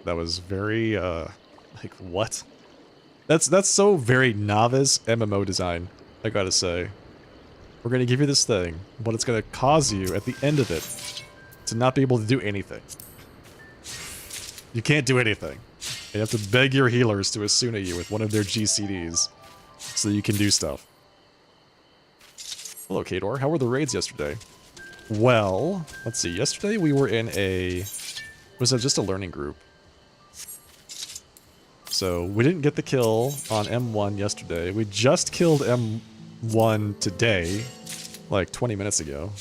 That was very, like, what? That's so very novice MMO design, I gotta say. We're gonna give you this thing, but it's gonna cause you, at the end of it, to not be able to do anything. You can't do anything. You have to beg your healers to Asuna you with one of their GCDs, so you can do stuff. Hello, Kador. How were the raids yesterday? Well, let's see. Yesterday we were in was it just a learning group? So we didn't get the kill on M1 yesterday. We just killed M1 today, like 20 minutes ago.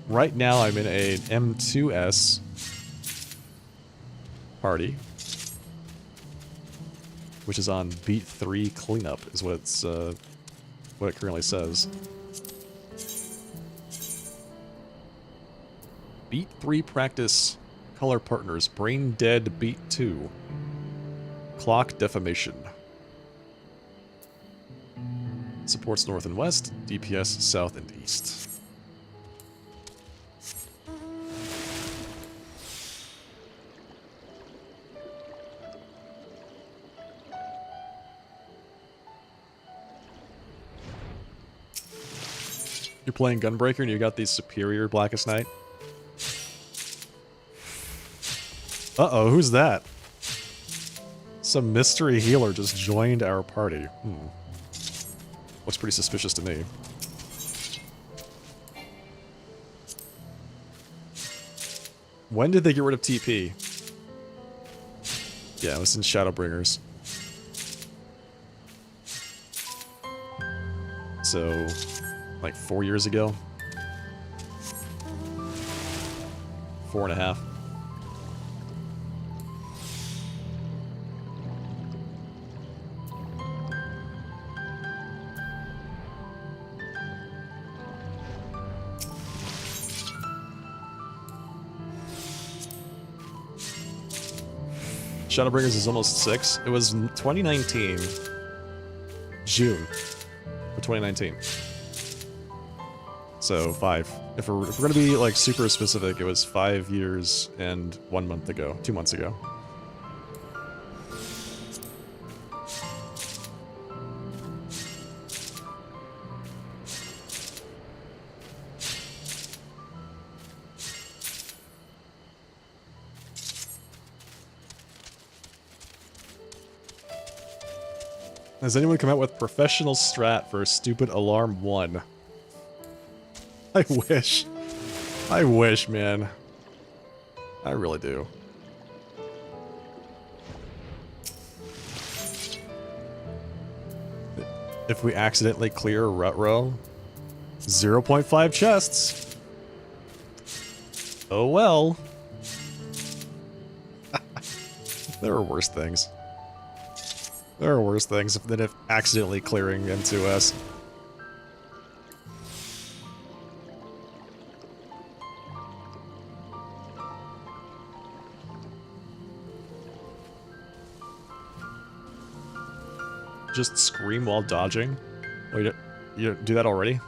Right now I'm in a M2S party, which is on beat 3 cleanup, is what it's what it currently says. Beat 3 practice. Color partners, Brain Dead Beat 2. Clock Defamation. Supports north and west, DPS south and east. You're playing Gunbreaker and you got the superior Blackest Night? Uh-oh, who's that? Some mystery healer just joined our party. Looks pretty suspicious to me. When did they get rid of TP? Yeah, it was in Shadowbringers. So, like 4 years ago? 4.5. Shadowbringers is almost 6. It was 2019. June of 2019. So 5. If we're gonna be like super specific, it was 5 years and 1 month ago, 2 months ago. Has anyone come out with professional strat for a stupid alarm 1? I wish. I wish, man. I really do. If we accidentally clear a rut row, 0.5 chests. Oh well. There are worse things. There are worse things than if accidentally clearing into us. Just scream while dodging? Wait, you don't do that already?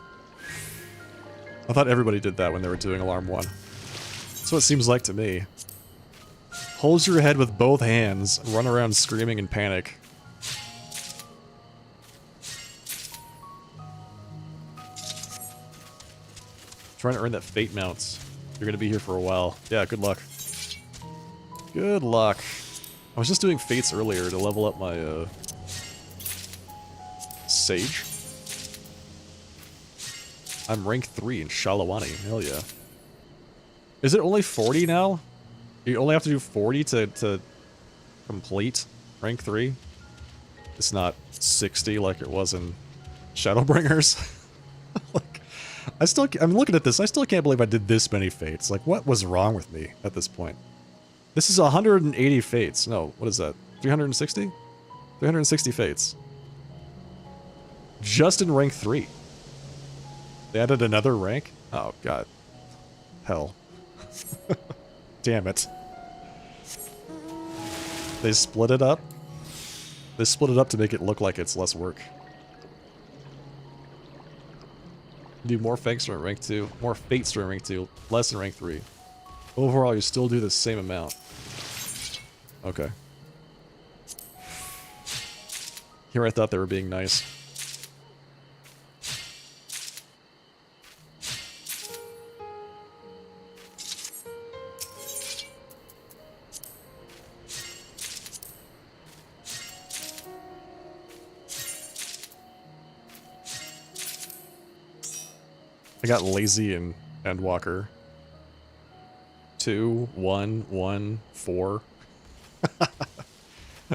I thought everybody did that when they were doing Alarm 1. That's what it seems like to me. Hold your head with both hands, run around screaming in panic. Trying to earn that fate mounts. You're gonna be here for a while. Yeah, good luck. Good luck. I was just doing fates earlier to level up my, Sage. I'm rank 3 in Shalawani. Hell yeah. Is it only 40 now? You only have to do 40 to complete rank 3? It's not 60 like it was in Shadowbringers. Like, I'm looking at this, I still can't believe I did this many fates. Like, what was wrong with me at this point? This is 180 fates. No, what is that? 360? 360 fates. Just in rank 3. They added another rank? Oh, God. Hell. Damn it. They split it up? They split it up to make it look like it's less work. Do more fates in rank 2. More fates in rank 2. Less in rank 3. Overall, you still do the same amount. Okay. Here I thought they were being nice. I got lazy and Endwalker. 2, 1, 1, 4.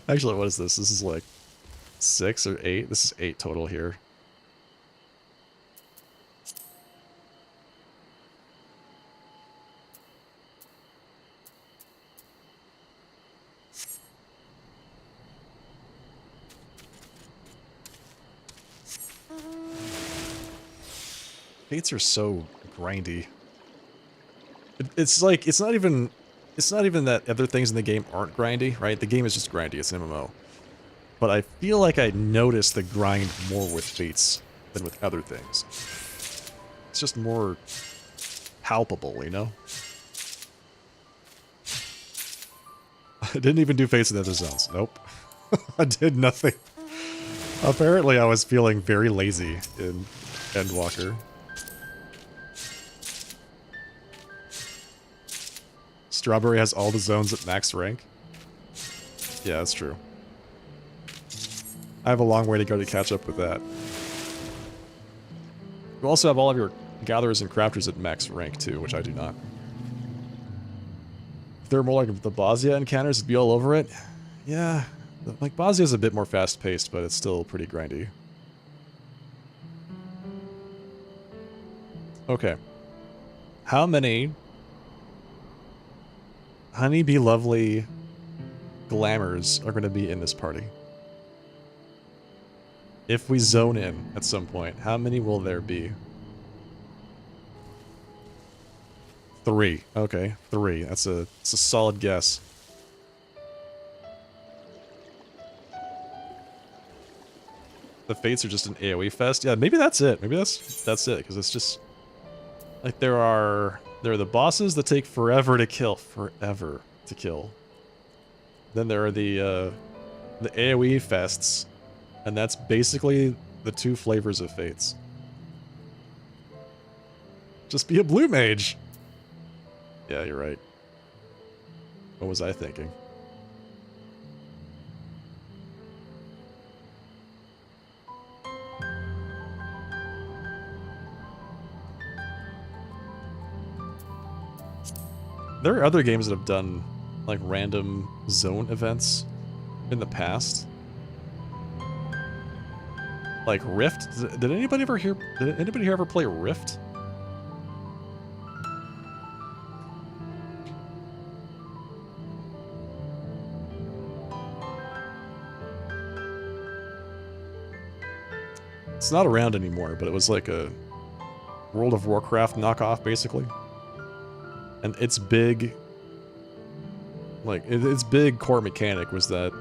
Actually, what is this? This is like 6 or 8? This is 8 total here. Fates are so grindy. It's like, it's not even that other things in the game aren't grindy, right? The game is just grindy, it's an MMO. But I feel like I notice the grind more with Fates than with other things. It's just more palpable, you know? I didn't even do Fates in other zones. Nope. I did nothing. Apparently I was feeling very lazy in Endwalker. Strawberry has all the zones at max rank. Yeah, that's true. I have a long way to go to catch up with that. You also have all of your gatherers and crafters at max rank too, which I do not. If they're more like the Bosnia encounters, it'd be all over it. Yeah, like Bosnia's a bit more fast-paced, but it's still pretty grindy. Okay. How many Honeybee Lovely glamours are going to be in this party? If we zone in at some point, how many will there be? 3. Okay, 3. That's a solid guess. The Fates are just an AoE fest. Yeah, maybe that's it. Maybe that's it, because it's just like there are the bosses that take forever to kill, Then there are the AoE fests, and that's basically the 2 flavors of Fates. Just be a blue mage. Yeah, you're right. What was I thinking? There are other games that have done like random zone events in the past. Like Rift. Did anybody here ever play Rift? It's not around anymore, but it was like a World of Warcraft knockoff, basically. And its big, its big core mechanic was that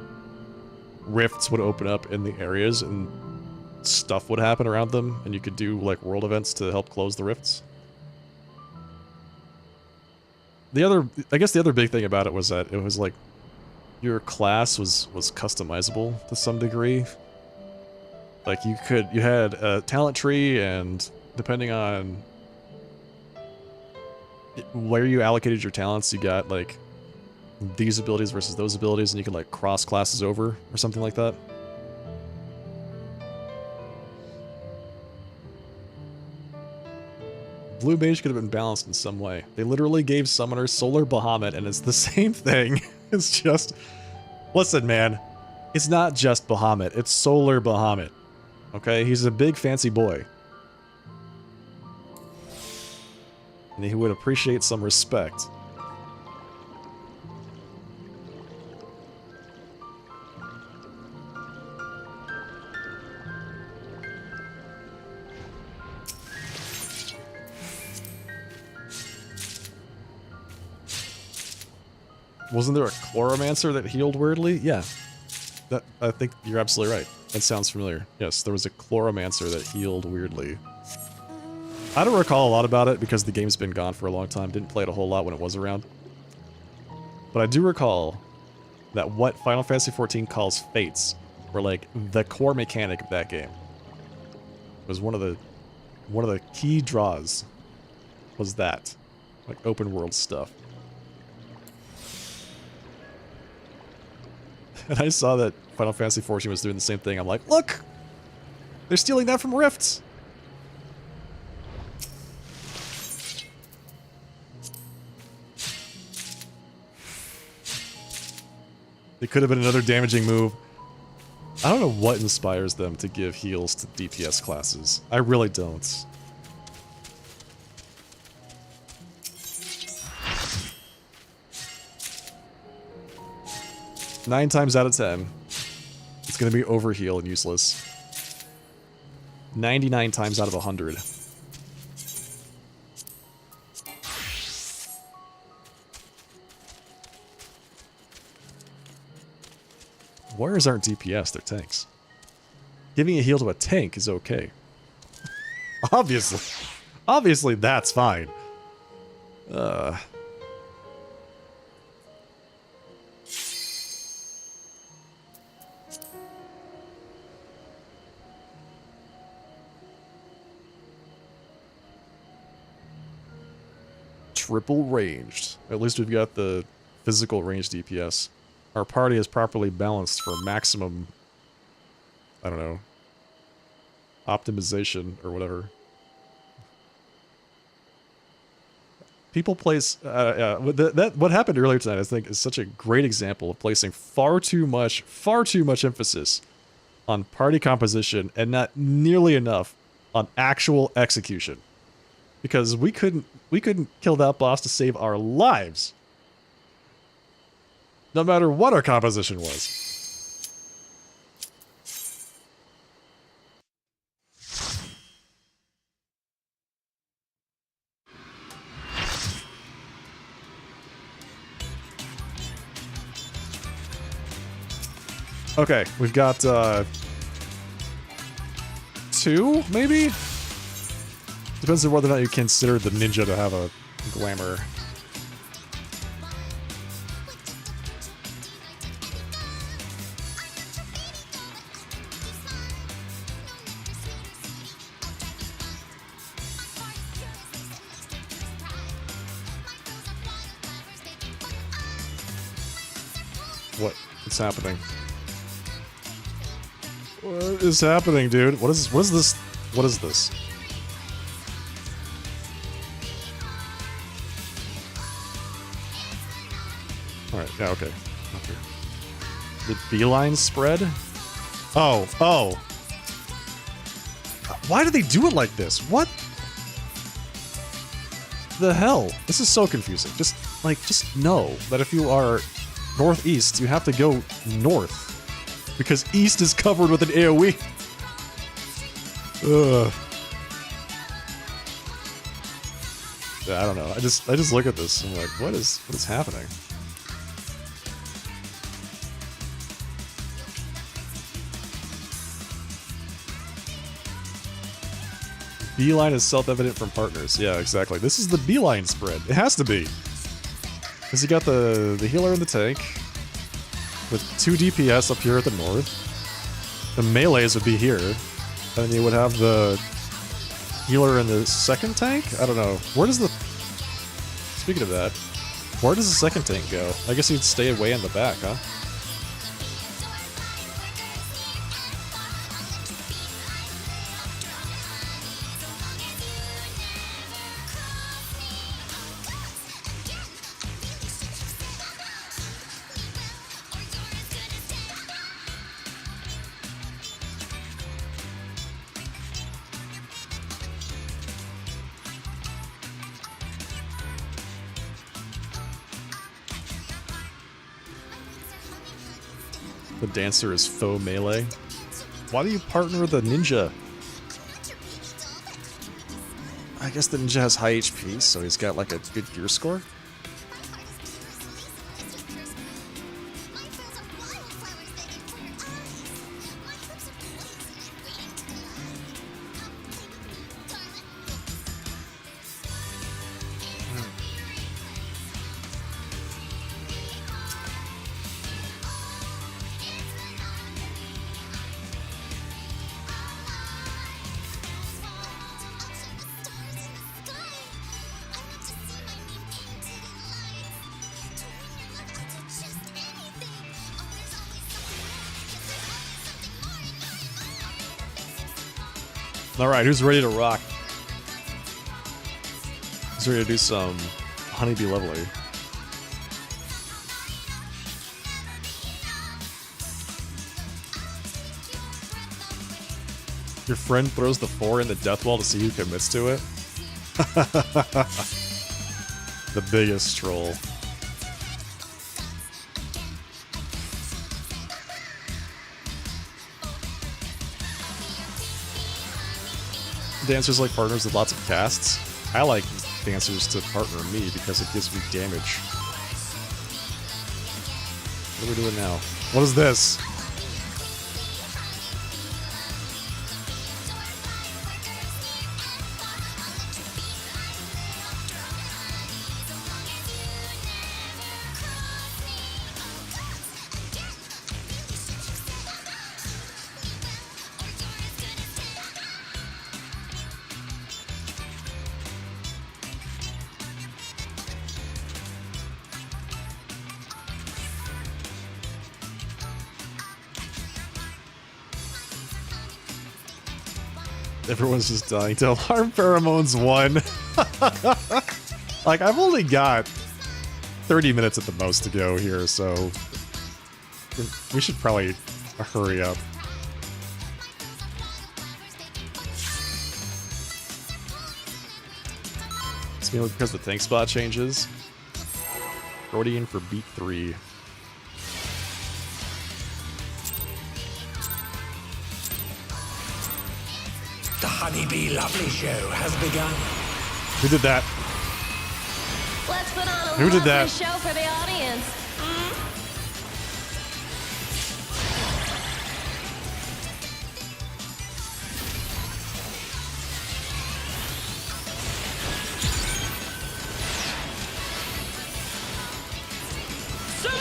rifts would open up in the areas and stuff would happen around them, and you could do, like, world events to help close the rifts. I guess the other big thing about it was that it was, like, your class was customizable to some degree. Like, you had a talent tree, and depending on where you allocated your talents, you got, like, these abilities versus those abilities, and you could, like, cross classes over, or something like that. Blue Mage could have been balanced in some way. They literally gave Summoner Solar Bahamut, and it's the same thing. It's just... Listen, man. It's not just Bahamut. It's Solar Bahamut. Okay? He's a big, fancy boy. And he would appreciate some respect. Wasn't there a Chloromancer that healed weirdly? Yeah. I think you're absolutely right. That sounds familiar. Yes, there was a Chloromancer that healed weirdly. I don't recall a lot about it because the game's been gone for a long time. Didn't play it a whole lot when it was around. But I do recall that what Final Fantasy XIV calls Fates were like the core mechanic of that game. It was one of the key draws was that. Like open world stuff. And I saw that Final Fantasy XIV was doing the same thing. I'm like, look! They're stealing that from Rifts! It could have been another damaging move. I don't know what inspires them to give heals to DPS classes. I really don't. Nine times out of 10, it's going to be overheal and useless. 99 times out of 100. Warriors aren't DPS, they're tanks. Giving a heal to a tank is okay. Obviously. Obviously that's fine. Triple ranged. At least we've got the physical ranged DPS. Our party is properly balanced for maximum, I don't know, optimization or whatever. people place what happened earlier tonight. I think is such a great example of placing far too much emphasis on party composition and not nearly enough on actual execution. Because we couldn't kill that boss to save our lives, no matter what our composition was. Okay, we've got 2, maybe? Depends on whether or not you consider the ninja to have a glamour. What's happening? What is happening, dude? What is this? What is this? Alright, yeah, okay. The beeline spread? Oh. Why do they do it like this? What the hell? This is so confusing. Just know that if you are northeast, you have to go north. Because east is covered with an AoE. Ugh. Yeah, I don't know. I just look at this and I'm like, what is happening? Beeline is self-evident from partners. Yeah, exactly. This is the beeline spread. It has to be. Because you got the healer in the tank, with 2 DPS up here at the north. The melees would be here. And then you would have the healer in the second tank? I don't know. Where does the... Speaking of that, where does the second tank go? I guess he'd stay away in the back, huh? The dancer is faux melee. Why do you partner with a ninja? I guess the ninja has high HP, so he's got like a good gear score. Alright, who's ready to rock? Who's ready to do some honeybee leveling? Your friend throws the 4 in the death wall to see who commits to it? The biggest troll. Dancers like partners with lots of casts. I like dancers to partner me because it gives me damage. What are we doing now? What is this? Everyone's just dying to alarm pheromones 1. Like, I've only got 30 minutes at the most to go here, so we should probably hurry up. It's mainly because the tank spot changes. Rodian for beat 3. The Honeybee Lovely show has begun. Who did that? Let's put on a Who did lovely that? show for the audience.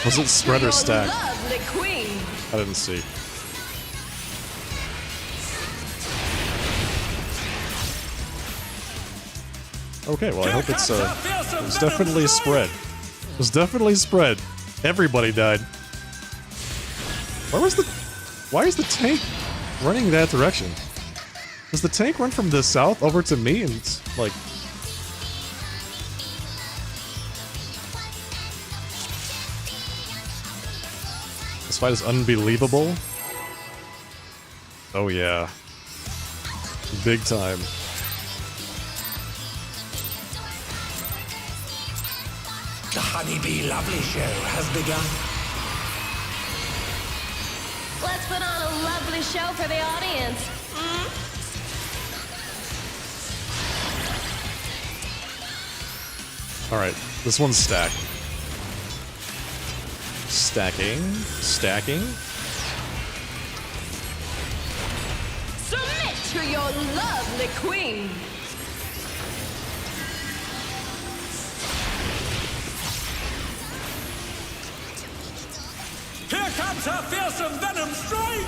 Was it spread or stack? Lovely queen. I didn't see. Okay, well I hope it's it was definitely spread. It was definitely spread. Everybody died. Why is the tank running that direction? Does the tank run from the south over to me and it's like this fight is unbelievable? Oh yeah. Big time. The Honeybee Lovely show has begun. Let's put on a lovely show for the audience. Alright, this one's stacked. Stacking. Stacking. Submit to your lovely queen. Here comes her fearsome venom strike!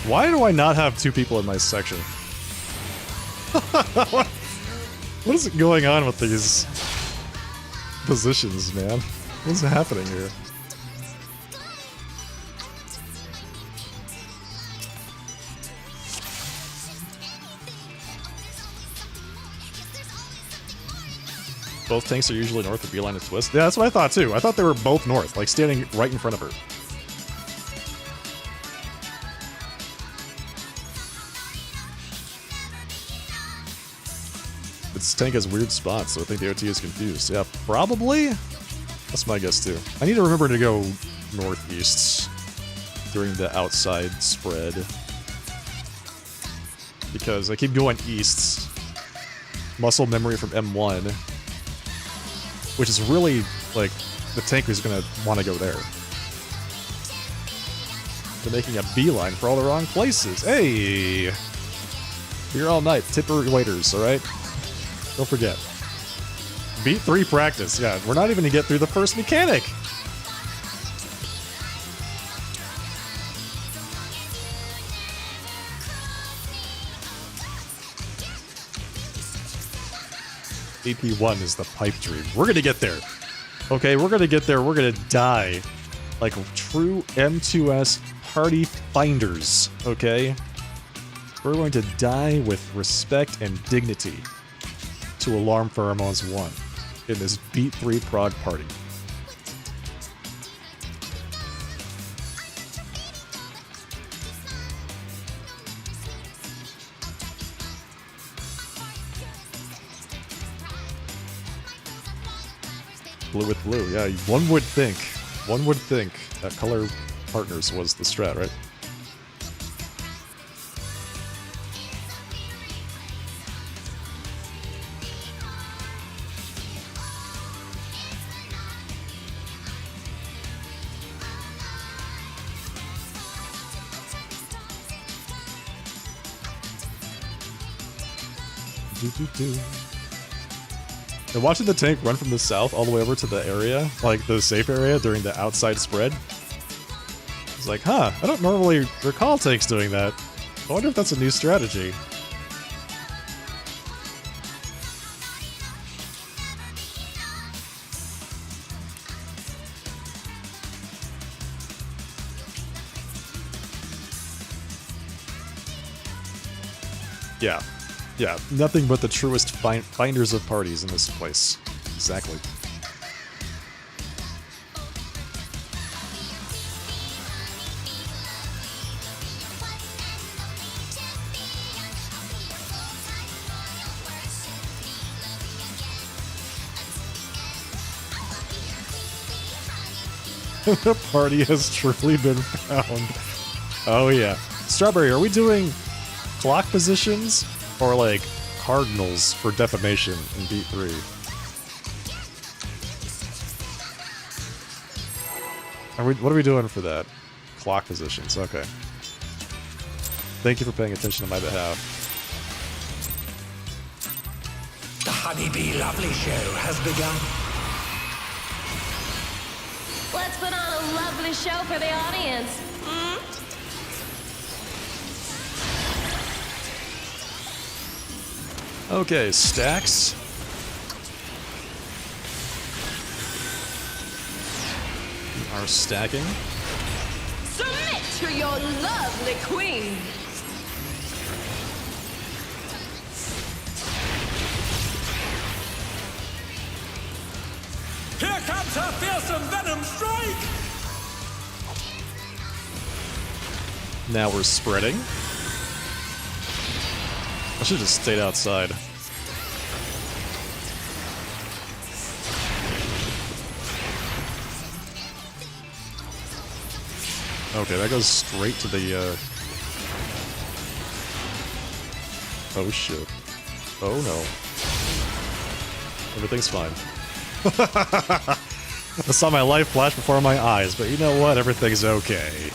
Why do I not have two people in my section? What is going on with these positions, man? What's happening here? Both tanks are usually north of Beeline and Twist. Yeah, that's what I thought too. I thought they were both north, like standing right in front of her. This tank has weird spots, so I think the OT is confused. Yeah, probably? That's my guess too. I need to remember to go northeast during the outside spread. Because I keep going east. Muscle memory from M1. Which is really, like, the tank is gonna want to go there. They're making a beeline for all the wrong places. Hey! Here all night. Tipper waiters, alright? Don't forget. Beat 3 practice. Yeah, we're not even gonna get through the first mechanic. AP1 is the pipe dream. We're gonna get there. Okay, we're gonna get there. We're gonna die like true M2S party finders. Okay? We're going to die with respect and dignity to Alarm Pheromones 1 in this Beat 3 prog party. Blue with blue, yeah, one would think that color partners was the strat, right? And watching the tank run from the south all the way over to the area, like the safe area during the outside spread, it's like, huh, I don't normally recall tanks doing that. I wonder if that's a new strategy. Yeah. Yeah, nothing but the truest finders of parties in this place. Exactly. The party has truly been found. Oh yeah. Strawberry, are we doing clock positions or like cardinals for defamation in beat 3? What are we doing for that? Clock positions, okay. Thank you for paying attention on my behalf. The Honeybee Lovely Show has begun. Let's put on a lovely show for the audience. Hmm? Okay, stacks. We are stacking. Submit to your lovely queen. Here comes her fearsome venom strike! Now we're spreading. I should have just stayed outside. Okay, that goes straight to the, Oh shit. Oh no. Everything's fine. I saw my life flash before my eyes, but you know what? Everything's okay.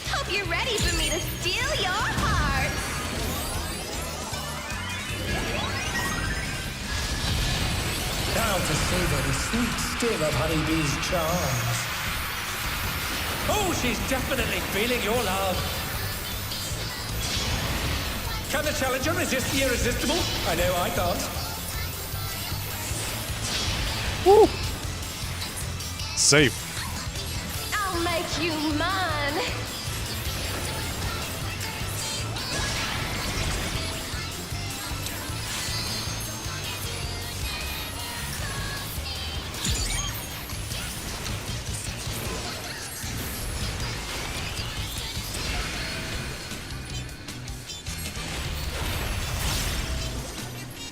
Hope you're ready for me to steal your heart. Now to savor the sweet sting of Honeybee's charms. Oh, she's definitely feeling your love. Can the challenger resist the irresistible? I know I can't. Woo! Safe. I'll make you mine.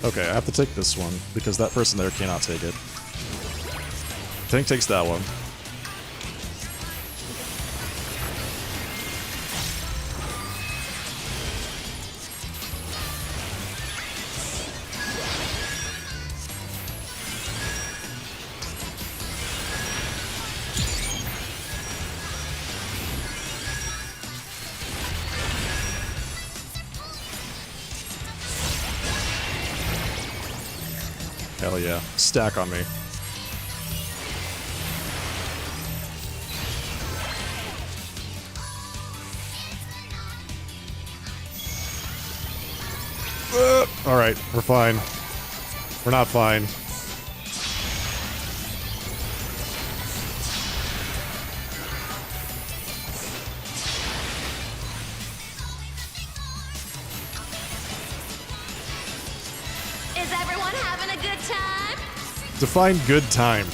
Okay, I have to take this one, because that person there cannot take it. Tank takes that one. Hell yeah. Stack on me. Alright, we're fine. We're not fine. Is everyone having a good time? Define good time.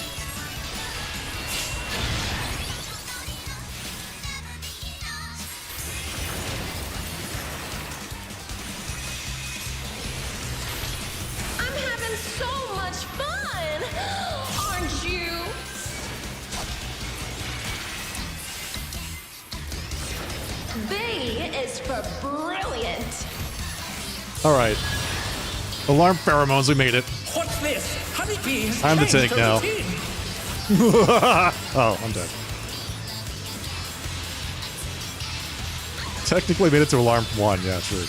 I'm having so much fun. Aren't you? B is for brilliant. Alright. Alarm pheromones, we made it. What's this? Honeybee has I'm the changed tank her now. routine. Oh, I'm dead. Technically made it to alarm 1, yeah, true.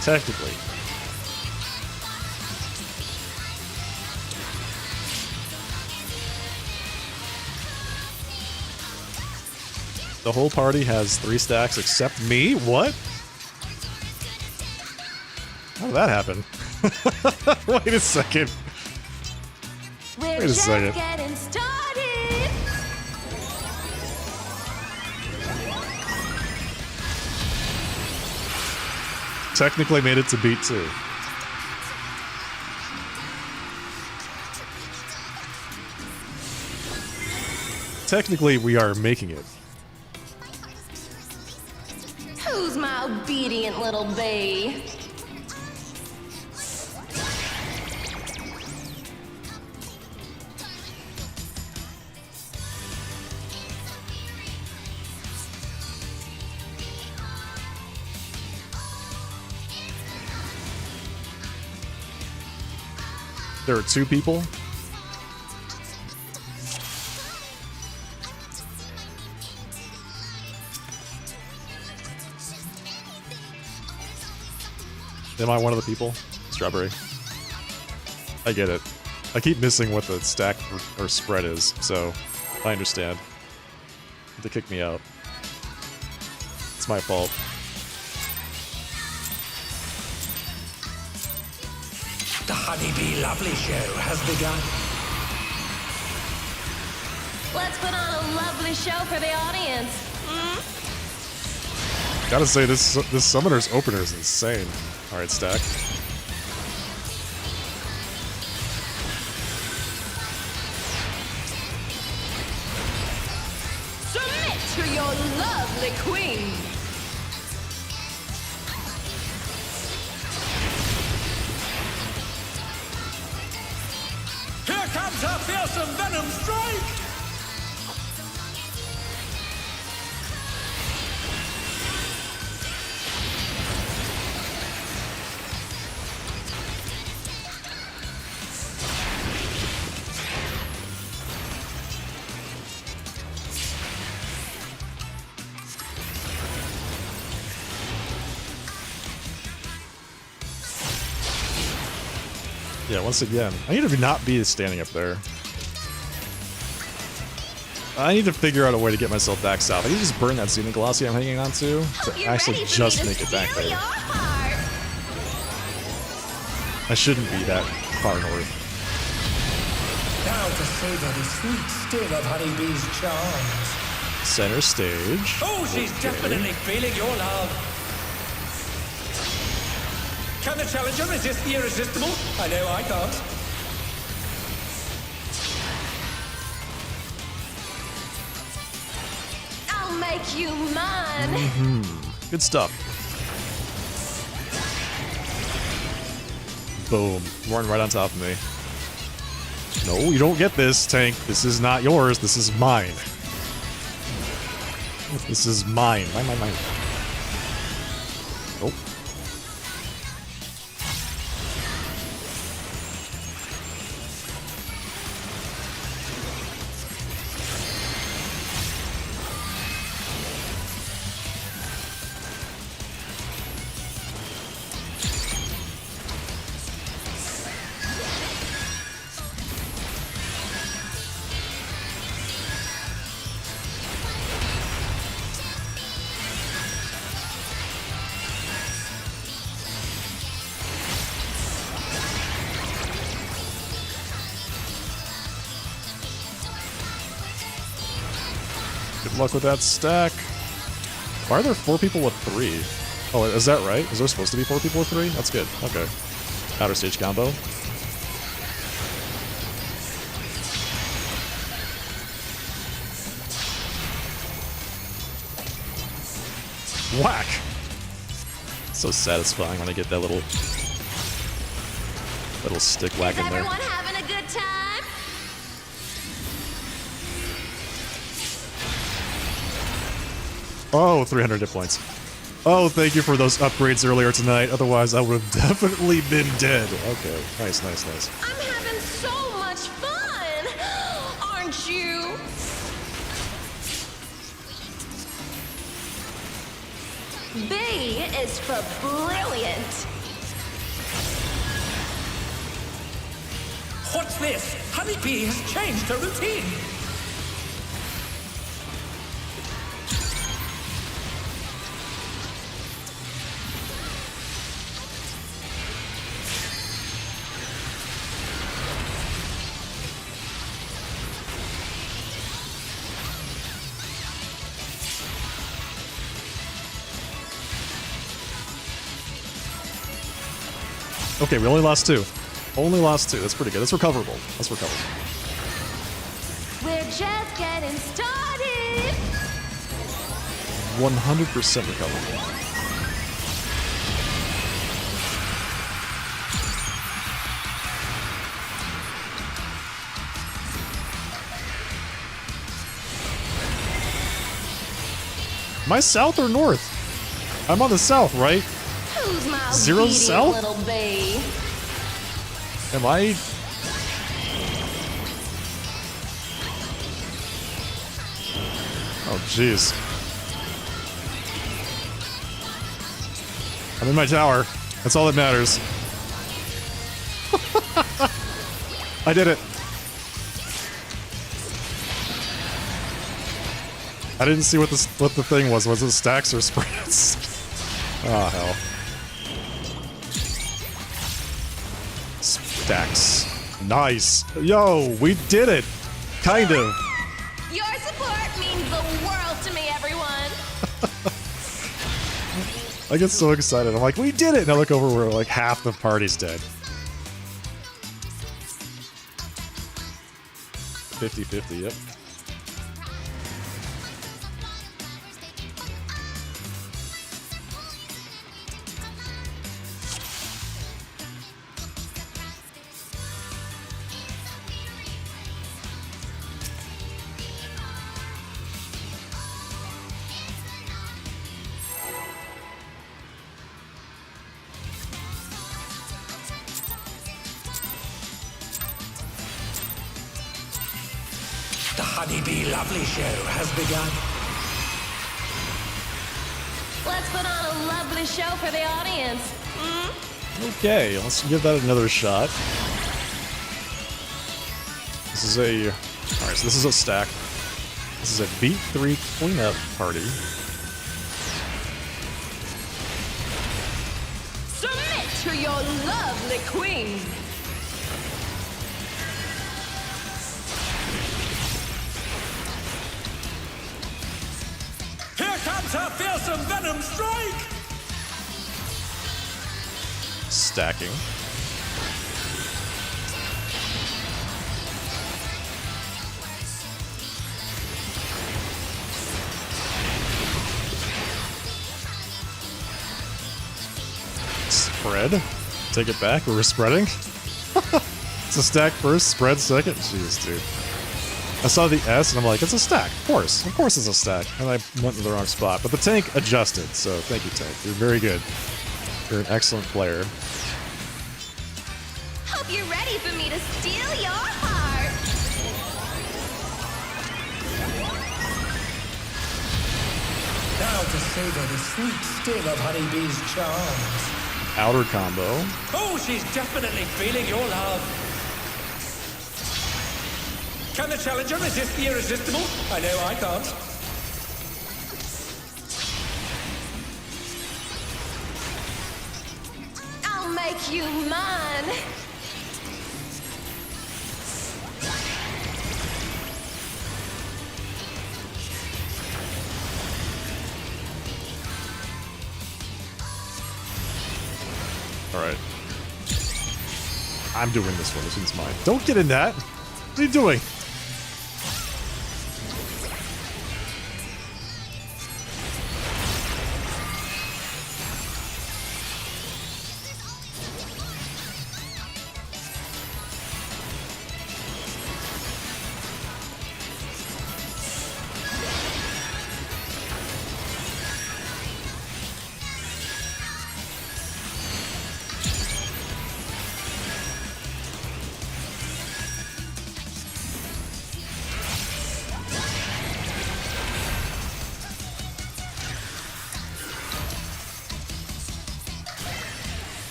Technically. The whole party has 3 stacks except me? What? How did that happen? Wait a second. We're Wait a just second. getting started. technically made it to beat 2. Technically, we are making it. Who's my obedient little bee? There are 2 people. Am I one of the people? Strawberry. I get it. I keep missing what the stack or spread is, so I understand. To kick me out. It's my fault. The Honeybee Lovely Show has begun. Let's put on a lovely show for the audience. Gotta say, this summoner's opener is insane. Alright, stack. Submit to your lovely queen. Here comes her fearsome venom strike! Yeah, once again, I need to not be standing up there. I need to figure out a way to get myself back south. I need to just burn that Xena Glossy I'm hanging on to actually just make it back there. I shouldn't be that far north. Now to savor the sweet sting of Honeybee's charms. Center stage. Oh, she's definitely feeling your love. Can the challenger resist the irresistible? I know I can't. I'll make you mine. Good stuff. Boom. Running right on top of me. No, you don't get this, tank. This is not yours. This is mine. This is mine. Mine. Oh. Good luck with that stack. Why are there 4 people with 3? Oh, is that right? Is there supposed to be 4 people with 3? That's good. Okay. Outer stage combo. Whack! So satisfying when I get that little stick whack in there. Everyone having a good time? Oh, 300 hit points. Oh, thank you for those upgrades earlier tonight. Otherwise, I would have definitely been dead. Okay, nice. I'm having so much fun, aren't you? B is for brilliant. What's this? Honeybee has changed her routine. Okay, we only lost 2. Only lost 2. That's pretty good. That's recoverable. That's recoverable. We're just getting started. 100% recoverable. Am I south or north? I'm on the south, right? Who's my 0 obedient south? little bee? Am I? Oh, jeez. I'm in my tower. That's all that matters. I did it. I didn't see what the thing was. Was it stacks or spreads? Oh, hell. Stacks. Nice. Yo, we did it. Kind of. Your support means the world to me, everyone. I get so excited. I'm like, we did it. And I look over where like half the party's dead. 50-50, yep. The Honeybee Lovely Show has begun. Let's put on a lovely show for the audience. Okay, let's give that another shot. This is a... Alright, so this is a stack. This is a beat 3 cleanup party. Submit to your lovely queen. Here comes her fearsome venom strike! Stacking. Spread. Take it back. We're spreading. It's a stack first, spread second. Jeez, dude. I saw the S and I'm like, it's a stack. Of course it's a stack. And I went to the wrong spot. But the tank adjusted, so thank you, tank. You're very good. You're an excellent player. Hope you're ready for me to steal your heart. Now to savor the sweet sting of Honeybee's charms. Outer combo. Oh, she's definitely feeling your love. Can the challenger resist the irresistible? I know I can't. I'll make you mine. Alright. I'm doing this one. This one's mine. Don't get in that. What are you doing?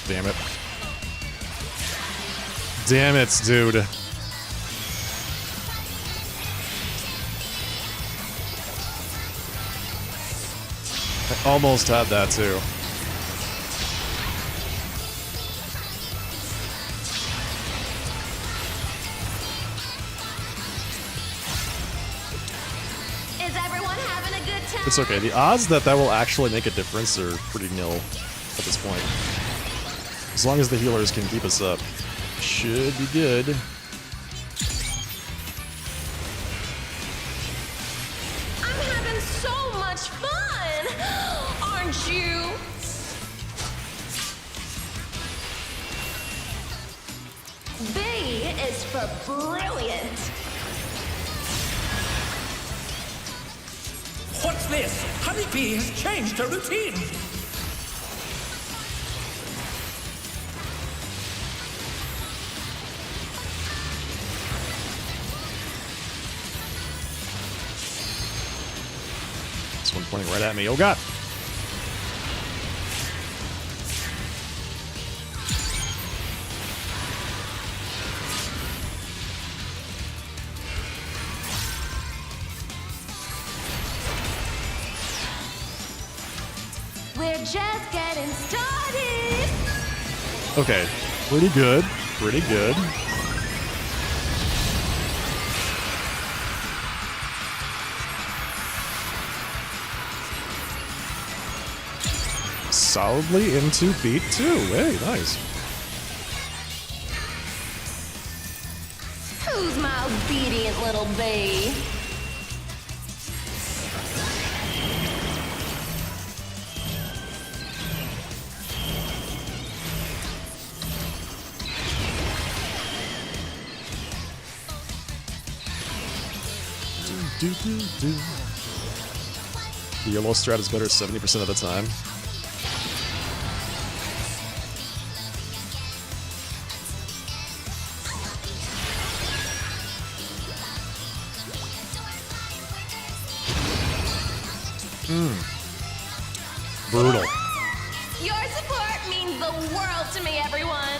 Damn it. Damn it, dude. I almost had that too. Is everyone having a good time? It's okay. The odds that that will actually make a difference are pretty nil at this point. As long as the healers can keep us up, should be good. I'm having so much fun! Aren't you? B is for brilliant. What's this? Honeybee has changed her routine. This one pointing right at me. Oh god! We're just getting started. Okay, pretty good. Pretty good. Solidly into beat 2. Hey, nice. Who's my obedient little bee? The yellow strat is better 70% of the time. Brutal. Your support means the world to me, everyone.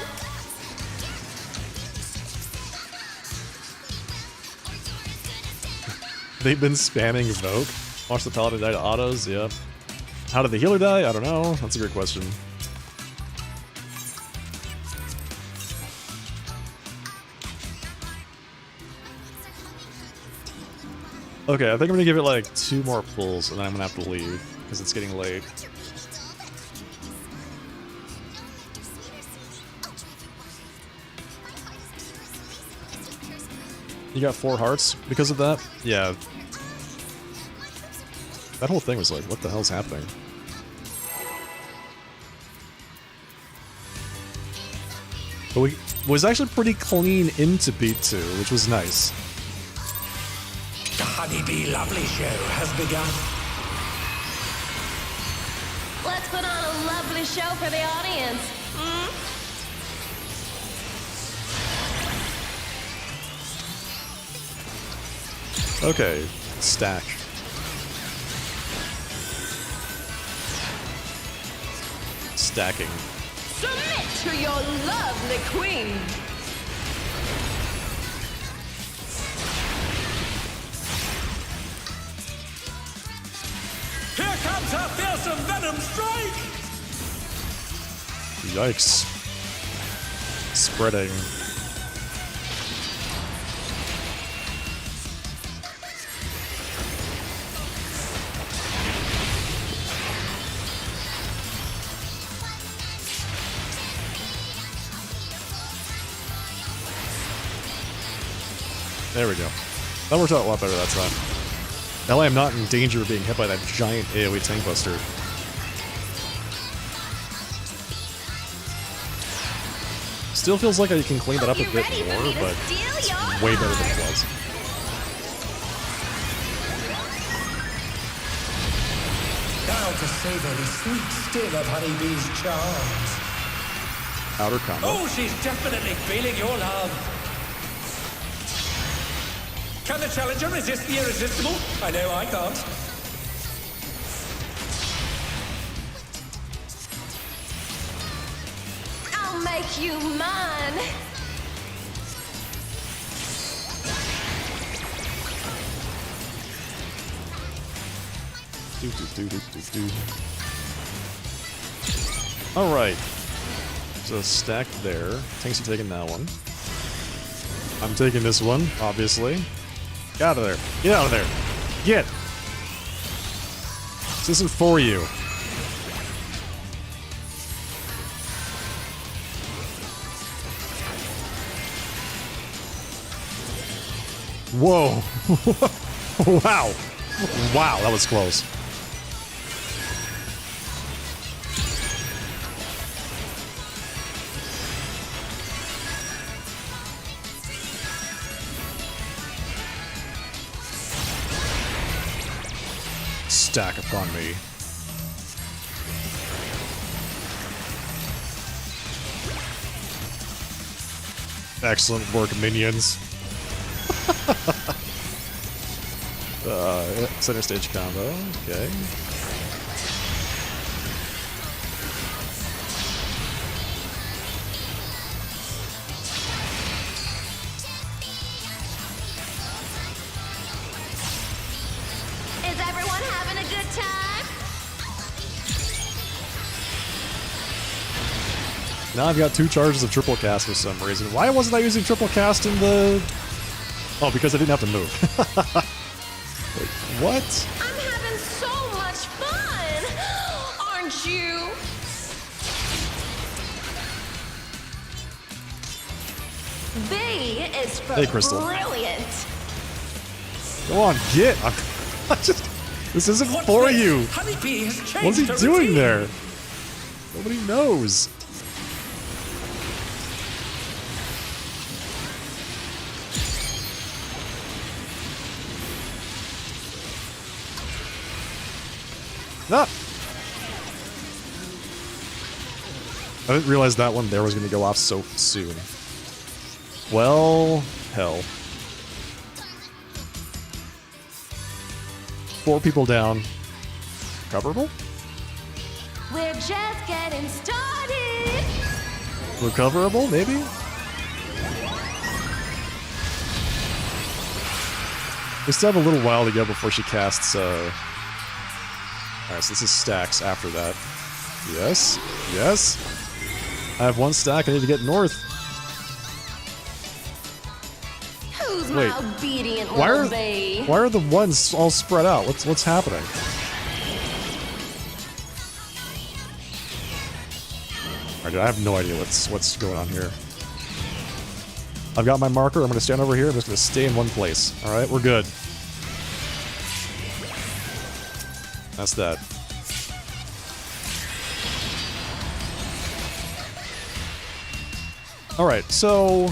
They've been spamming Evoke. Watch the Paladin die to autos, yep. How did the healer die? I don't know. That's a great question. Okay, I think I'm gonna give it like 2 more pulls and then I'm gonna have to leave because it's getting late. You got 4 hearts because of that? Yeah. That whole thing was like, what the hell's happening? But we was actually pretty clean into beat 2, which was nice. The Honeybee Lovely Show has begun. Let's put on a lovely show for the audience. Hmm? Okay, stack. Stacking. Submit to your lovely queen. Here comes our fearsome venom strike! Yikes. Spreading. There we go. That worked out a lot better that time. Now I am not in danger of being hit by that giant AoE tank buster. Still feels like I can clean that up a bit more, but it's way better than it was. Now to savor the sweet sting of Honeybee's charms. Outer combo. Oh, she's definitely feeling your love. Can the challenger resist the irresistible? I know I can't. I'll make you mine. Alright. So stack there. Tanks are taking that one. I'm taking this one, obviously. Get out of there. Get out of there. Get! This isn't for you. Whoa. Wow. Wow, that was close. Stack upon me. Excellent work, minions. Center stage combo. Okay. Is everyone having a good time? Now I've got 2 charges of triple cast for some reason. Why wasn't I using triple cast in the... Oh, because I didn't have to move. Wait, what? I'm having so much fun! Aren't you? B is for Hey, Crystal. brilliant. Go on, get! This isn't What's for this? you! Honeybee has changed What's he her doing routine. there? Nobody knows. Ah! I didn't realize that one there was going to go off so soon. Well, hell. 4 people down. Recoverable? We're just getting started. Recoverable, maybe? We still have a little while to go before she casts, Alright, so this is stacks after that. Yes. Yes. I have 1 stack. I need to get north. Who's Wait. my obedient Why little are bee? why are the ones all spread out? What's happening? Alright, I have no idea what's going on here. I've got my marker. I'm going to stand over here. I'm just going to stay in one place. Alright, we're good. That's that. Alright, so...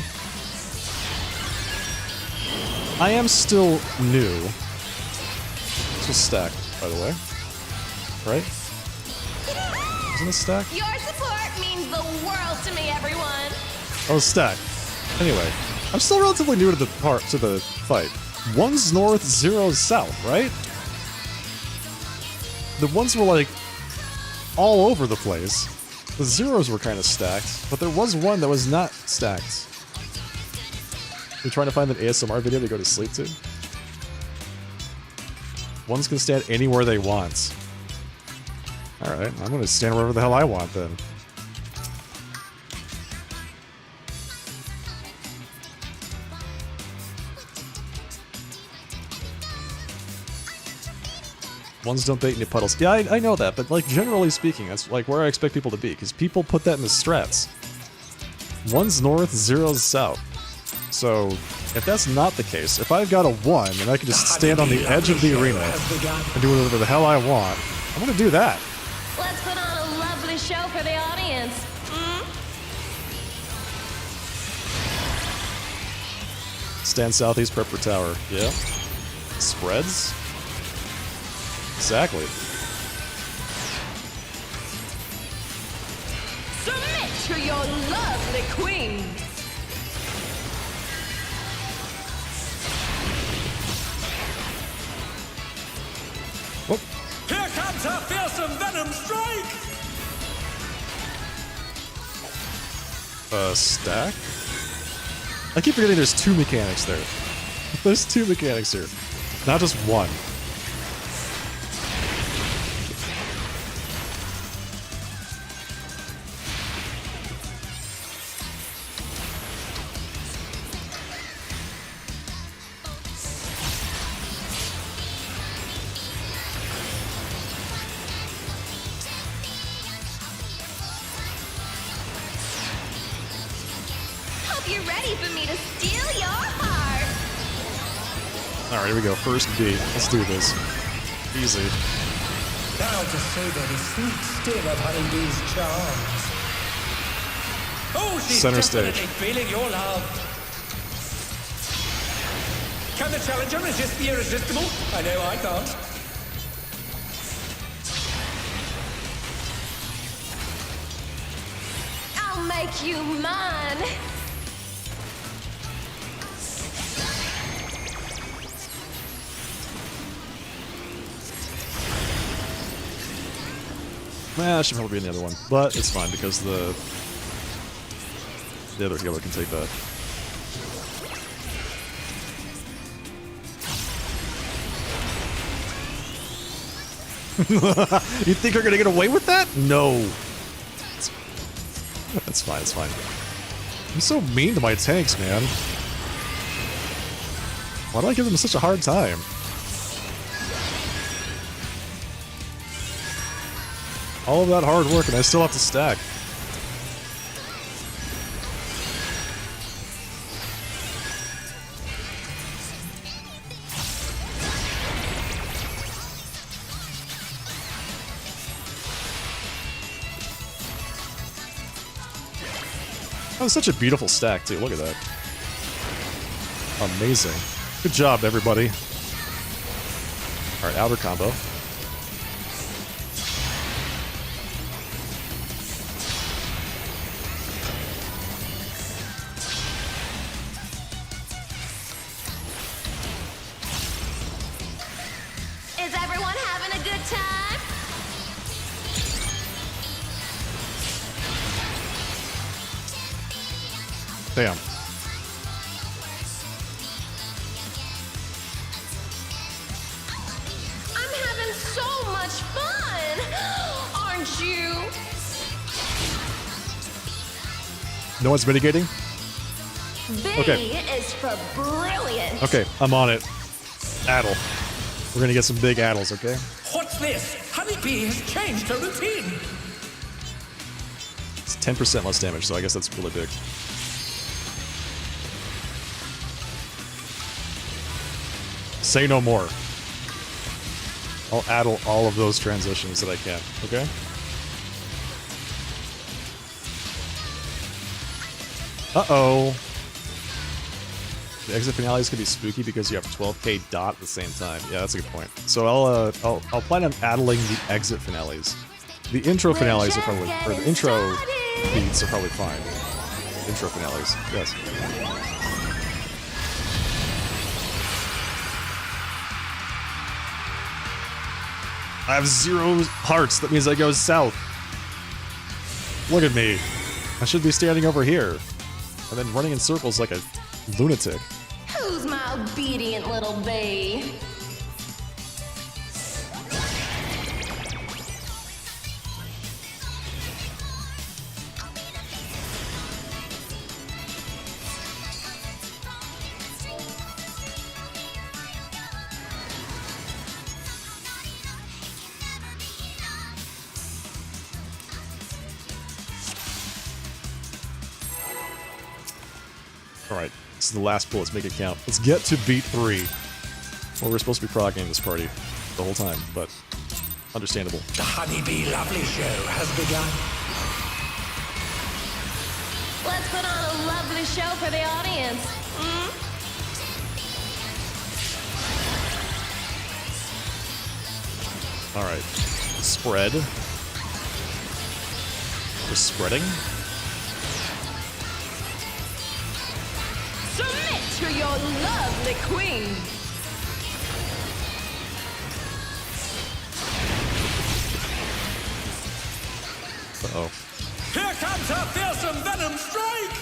I am still new. This was stacked, by the way. Right? Isn't it stacked? Your support means the world to me, everyone. Oh, stacked. Anyway, I'm still relatively new to the fight. 1's north, 0's south, right? The ones were like all over the place. The 0s were kind of stacked, but there was one that was not stacked. You're trying to find an ASMR video to go to sleep to? Ones can stand anywhere they want. Alright, I'm gonna stand wherever the hell I want then. Ones don't bait any puddles. Yeah, I know that, but like generally speaking, that's like where I expect people to be, because people put that in the strats. 1's north, 0's south. So, if that's not the case, if I've got a 1 and I can just stand on the edge of the arena and do whatever the hell I want, I'm gonna do that. Let's put on a lovely show for the audience. Stand southeast, prep for tower. Yeah. Spreads? Exactly. Submit to your lovely queen. Whoop. Here comes her fearsome venom strike! Stack? I keep forgetting there's 2 mechanics there. There's 2 mechanics here. Not just 1. Hope you're ready for me to steal your heart. Alright, here we go. First B. Let's do this. Easy. Now to savor the sweet sting of Honeybee's charms. Oh, she's Center definitely stage. feeling your love. Can the challenger resist the irresistible? I know I can't. I'll make you mine. Nah, that should probably be in the other one. But it's fine because the other healer can take that. You think you're gonna get away with that? No. That's fine, it's fine. I'm so mean to my tanks, man. Why do I give them such a hard time? All of that hard work and I still have to stack. That was such a beautiful stack, too. Look at that. Amazing. Good job, everybody. Alright, outer combo. Is everyone having a good time? Damn. I'm having so much fun. Aren't you? No one's mitigating? B Okay. is for brilliant. Okay, I'm on it. Addle. We're gonna get some big addles, okay? What's this? Honeybee has changed her routine. It's 10% less damage, so I guess that's really big. Say no more. I'll addle all of those transitions that I can, okay? Uh-oh. The exit finales can be spooky because you have 12k dot at the same time. Yeah, that's a good point. So I'll plan on addling the exit finales. The intro finales are probably, or the intro beats are probably fine. Intro finales, yes. I have 0 hearts. That means I go south. Look at me. I should be standing over here. And then running in circles like a lunatic. Who's my obedient little bee? Alright, this is the last pull. Let's make it count. Let's get to beat 3. Well, we're supposed to be progging this party the whole time, but understandable. The Honeybee Lovely Show has begun. Let's put on a lovely show for the audience. Alright. Spread. We're spreading. Submit to your lovely queen. Uh-oh. Here comes our fearsome venom strike!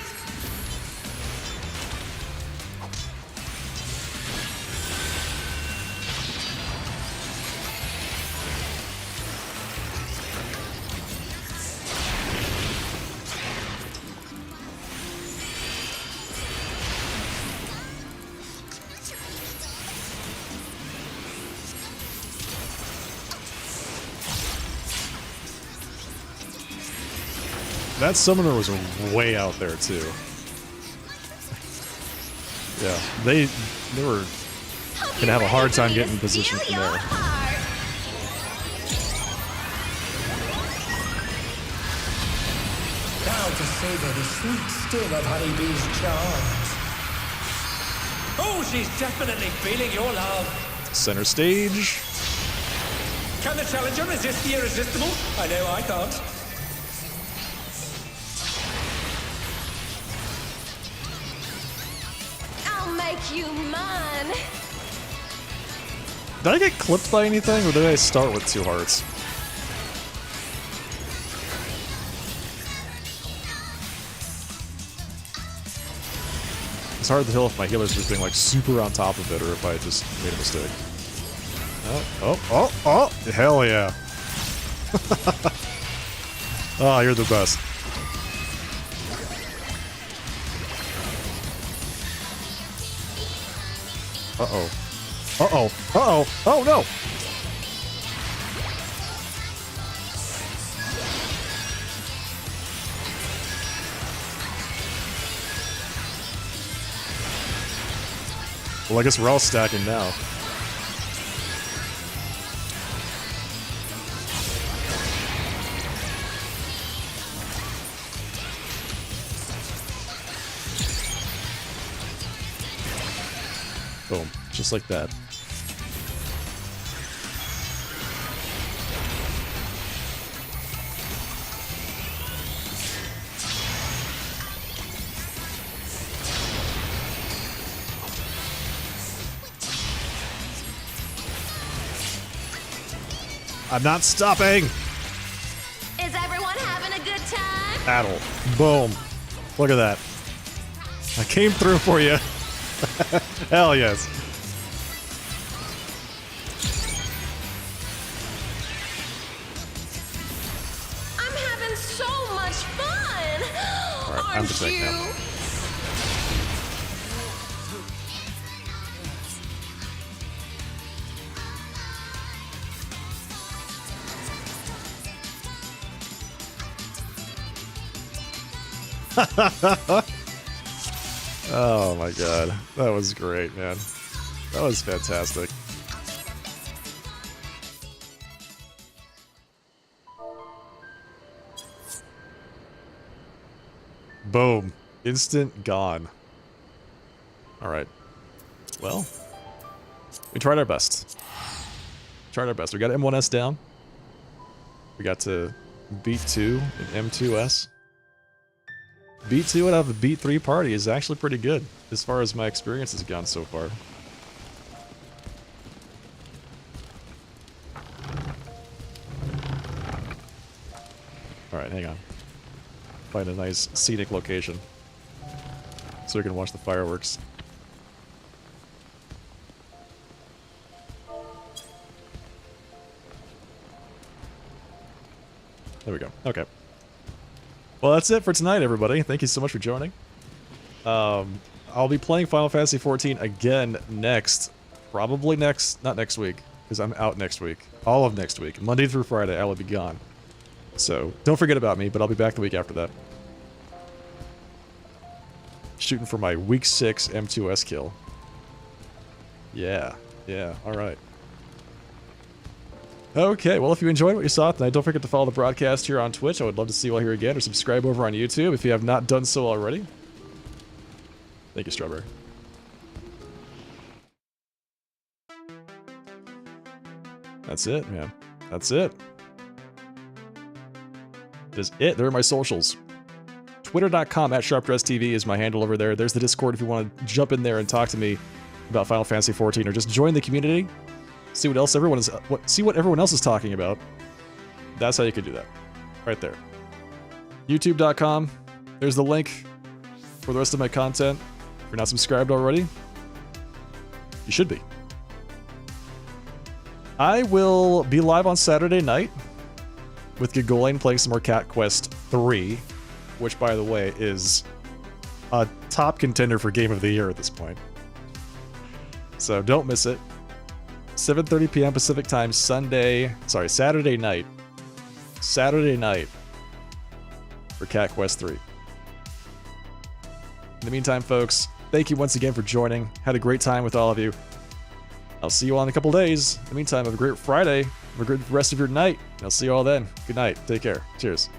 That summoner was way out there, too. Yeah, they were Gonna have a hard time getting in position from there. Now to savor the sweet sting of Honeybee's charms. Oh, she's definitely feeling your love. Center stage. Can the challenger resist the irresistible? I know I can't. I'll make you mine. Did I get clipped by anything, or did I start with 2 hearts? It's hard to tell if my healer's just being like super on top of it, or if I just made a mistake. Oh, hell yeah. Oh, you're the best. Uh-oh. Uh-oh. Uh-oh. Oh, no! Well, I guess we're all stacking now. Boom. Just like that. I'm not stopping! Is everyone having a good time? Battle. Boom. Look at that. I came through for you. Hell yes. I'm having so much fun. All right, I'm the tank now. Oh my god. That was great, man. That was fantastic. Boom. Instant gone. Alright. Well, we tried our best. Tried our best. We got M1S down. We got to beat 2 in M2S. Beat 2 out of a beat 3 party is actually pretty good, as far as my experience has gone so far. Alright, hang on. Find a nice scenic location, so we can watch the fireworks. There we go. Okay. Well, that's it for tonight, everybody. Thank you so much for joining. I'll be playing Final Fantasy XIV again next. Probably not next week, because I'm out next week. All of next week. Monday through Friday, I will be gone. So, don't forget about me, but I'll be back the week after that. Shooting for my week 6 M2S kill. Yeah, alright. Okay, well, if you enjoyed what you saw tonight, don't forget to follow the broadcast here on Twitch. I would love to see you all here again, or subscribe over on YouTube if you have not done so already. Thank you, Strawberry. That's it, man. That's it. That is it. There are my socials. Twitter.com/SharpDressTV is my handle over there. There's the Discord if you want to jump in there and talk to me about Final Fantasy XIV, or just join the community. See what else everyone is. See what everyone else is talking about. That's how you could do that, right there. YouTube.com. There's the link for the rest of my content. If you're not subscribed already, you should be. I will be live on Saturday night with Gigolian playing some more Cat Quest 3, which, by the way, is a top contender for Game of the Year at this point. So don't miss it. 7:30 p.m. Pacific time, Saturday night. Saturday night for Cat Quest 3. In the meantime, folks, thank you once again for joining. Had a great time with all of you. I'll see you all in a couple days. In the meantime, have a great Friday. Have a good rest of your night. I'll see you all then. Good night. Take care. Cheers.